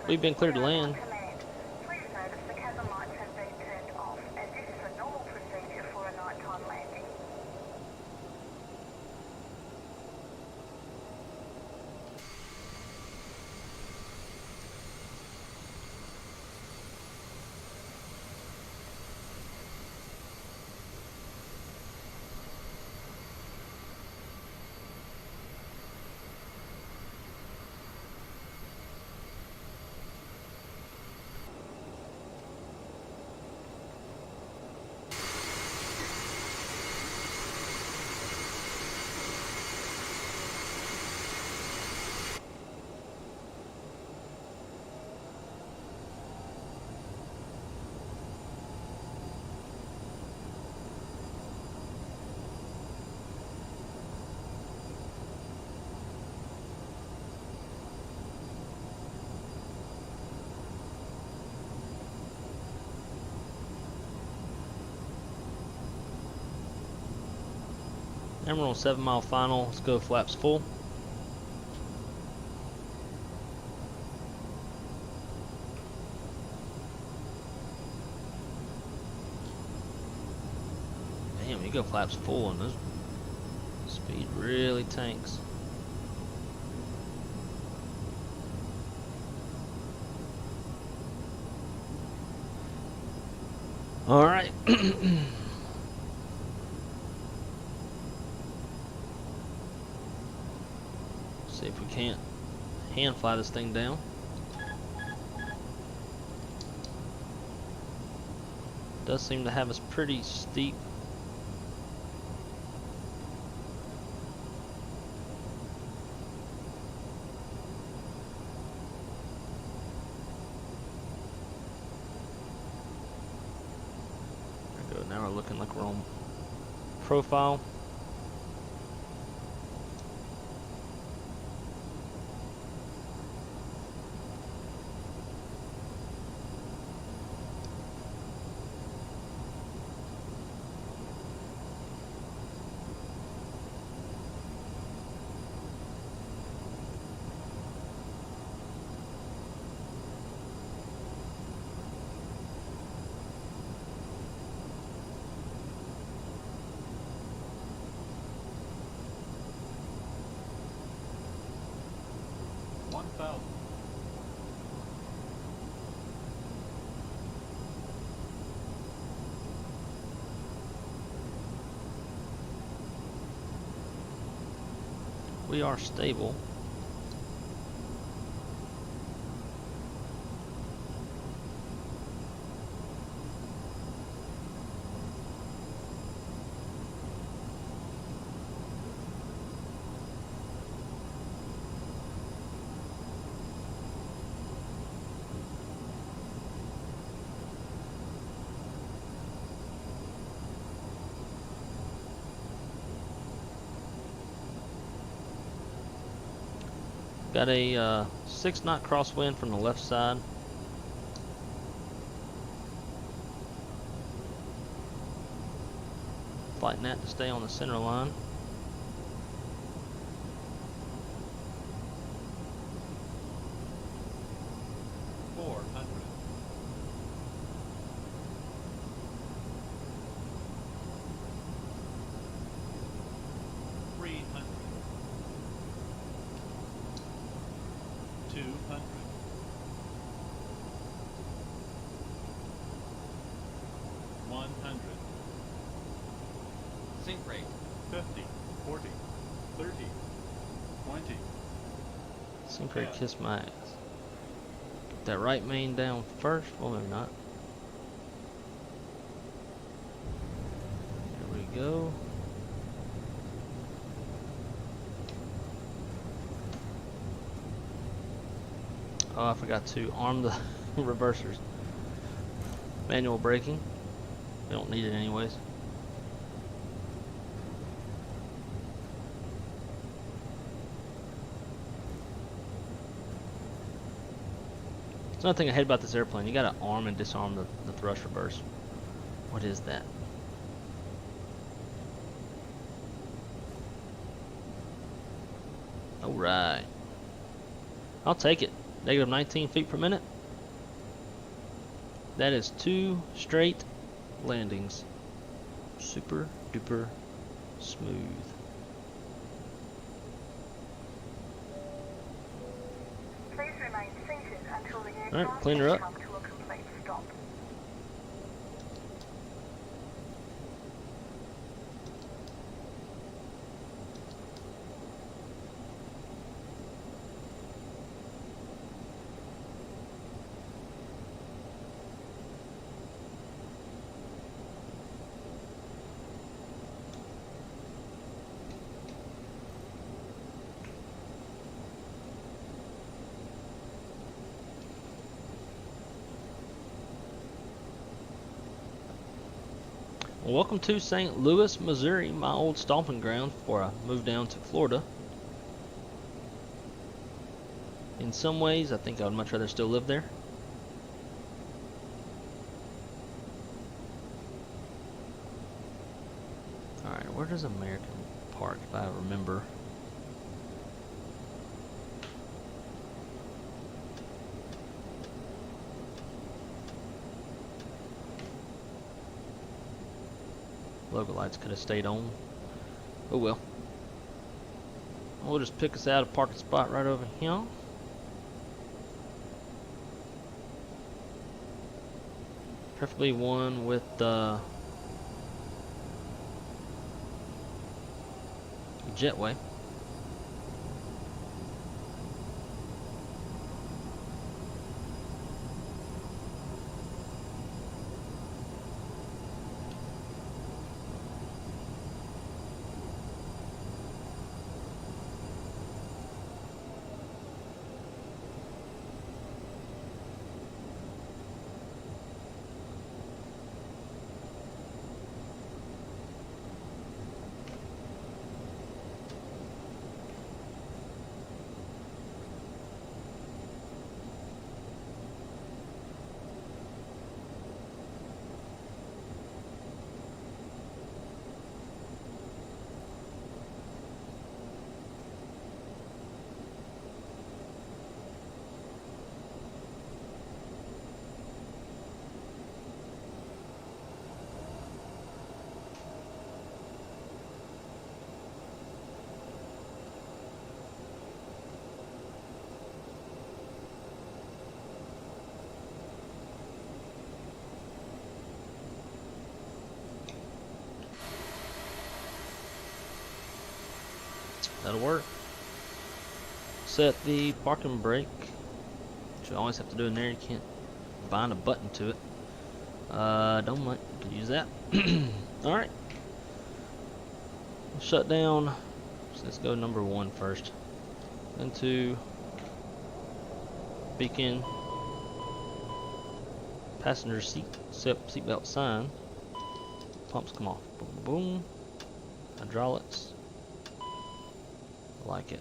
Speaker 1: We've been cleared to land.
Speaker 4: Please notice the cabin lights have been turned off, as this is a normal procedure for a nighttime landing.
Speaker 1: And we're on 7-mile final. Let's go flaps full. Damn, you go flaps full and this speed really tanks. All right. See if we can't hand fly this thing down. Does seem to have us pretty steep. There we go. Now we're looking like we're on profile. We are stable. Got a 6-knot crosswind from the left side. Flighting that to stay on the center line.
Speaker 6: Sync rate.
Speaker 5: 50, 40, 30, 20.
Speaker 1: Sync rate, kiss my ass. Get that right main down first. Well, maybe not. There we go. Oh, I forgot to arm the reversers. Manual braking. We don't need it anyways. There's another thing I hate about this airplane. You gotta arm and disarm the thrust reverse. What is that? Alright. I'll take it. Negative 19 feet per minute. That is 2 straight landings. Super duper smooth.
Speaker 4: Please remain seated until the
Speaker 1: Alright,
Speaker 4: aircraft
Speaker 1: clean her
Speaker 4: has
Speaker 1: up.
Speaker 4: come to a complete stop.
Speaker 1: Well, welcome to St. Louis, Missouri, my old stomping ground before I moved down to Florida. In some ways, I think I would much rather still live there. Alright, where does American park, if I remember? Logo lights could have stayed on. Oh well. We'll just pick us out a parking spot right over here. Preferably one with jetway. That'll work. Set the parking brake, which you always have to do in there. You can't bind a button to it. Don't mind. You can use that. Alright. Shut down. So let's go number 1 first. Into beacon. Passenger seat. Seatbelt sign. Pumps come off. Boom, boom. Hydraulics. Like it.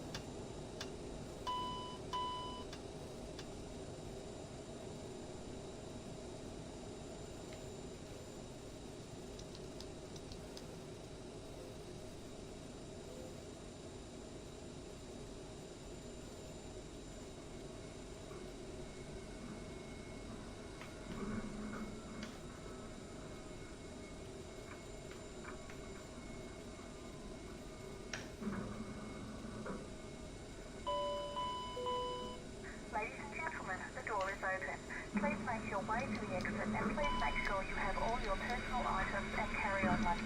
Speaker 4: Please make your way to the exit and please make sure you have all your personal items and carry-on luggage.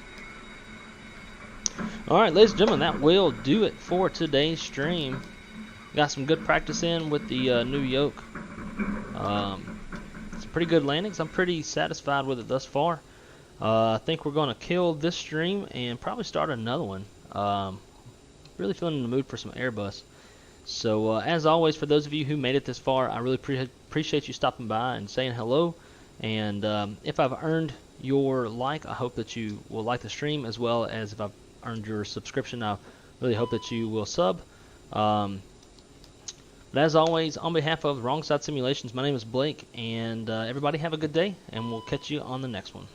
Speaker 1: Alright, ladies and gentlemen, that will do it for today's stream. Got some good practice in with the new yoke. It's pretty good landings. I'm pretty satisfied with it thus far. I think we're going to kill this stream and probably start another one. Really feeling in the mood for some Airbus. So as always, for those of you who made it this far, I really appreciate you stopping by and saying hello. And if I've earned your like, I hope that you will like the stream, as well as if I've earned your subscription, I really hope that you will sub. But as always, on behalf of Wrong Side Simulations, my name is Blake, and everybody have a good day, and we'll catch you on the next one.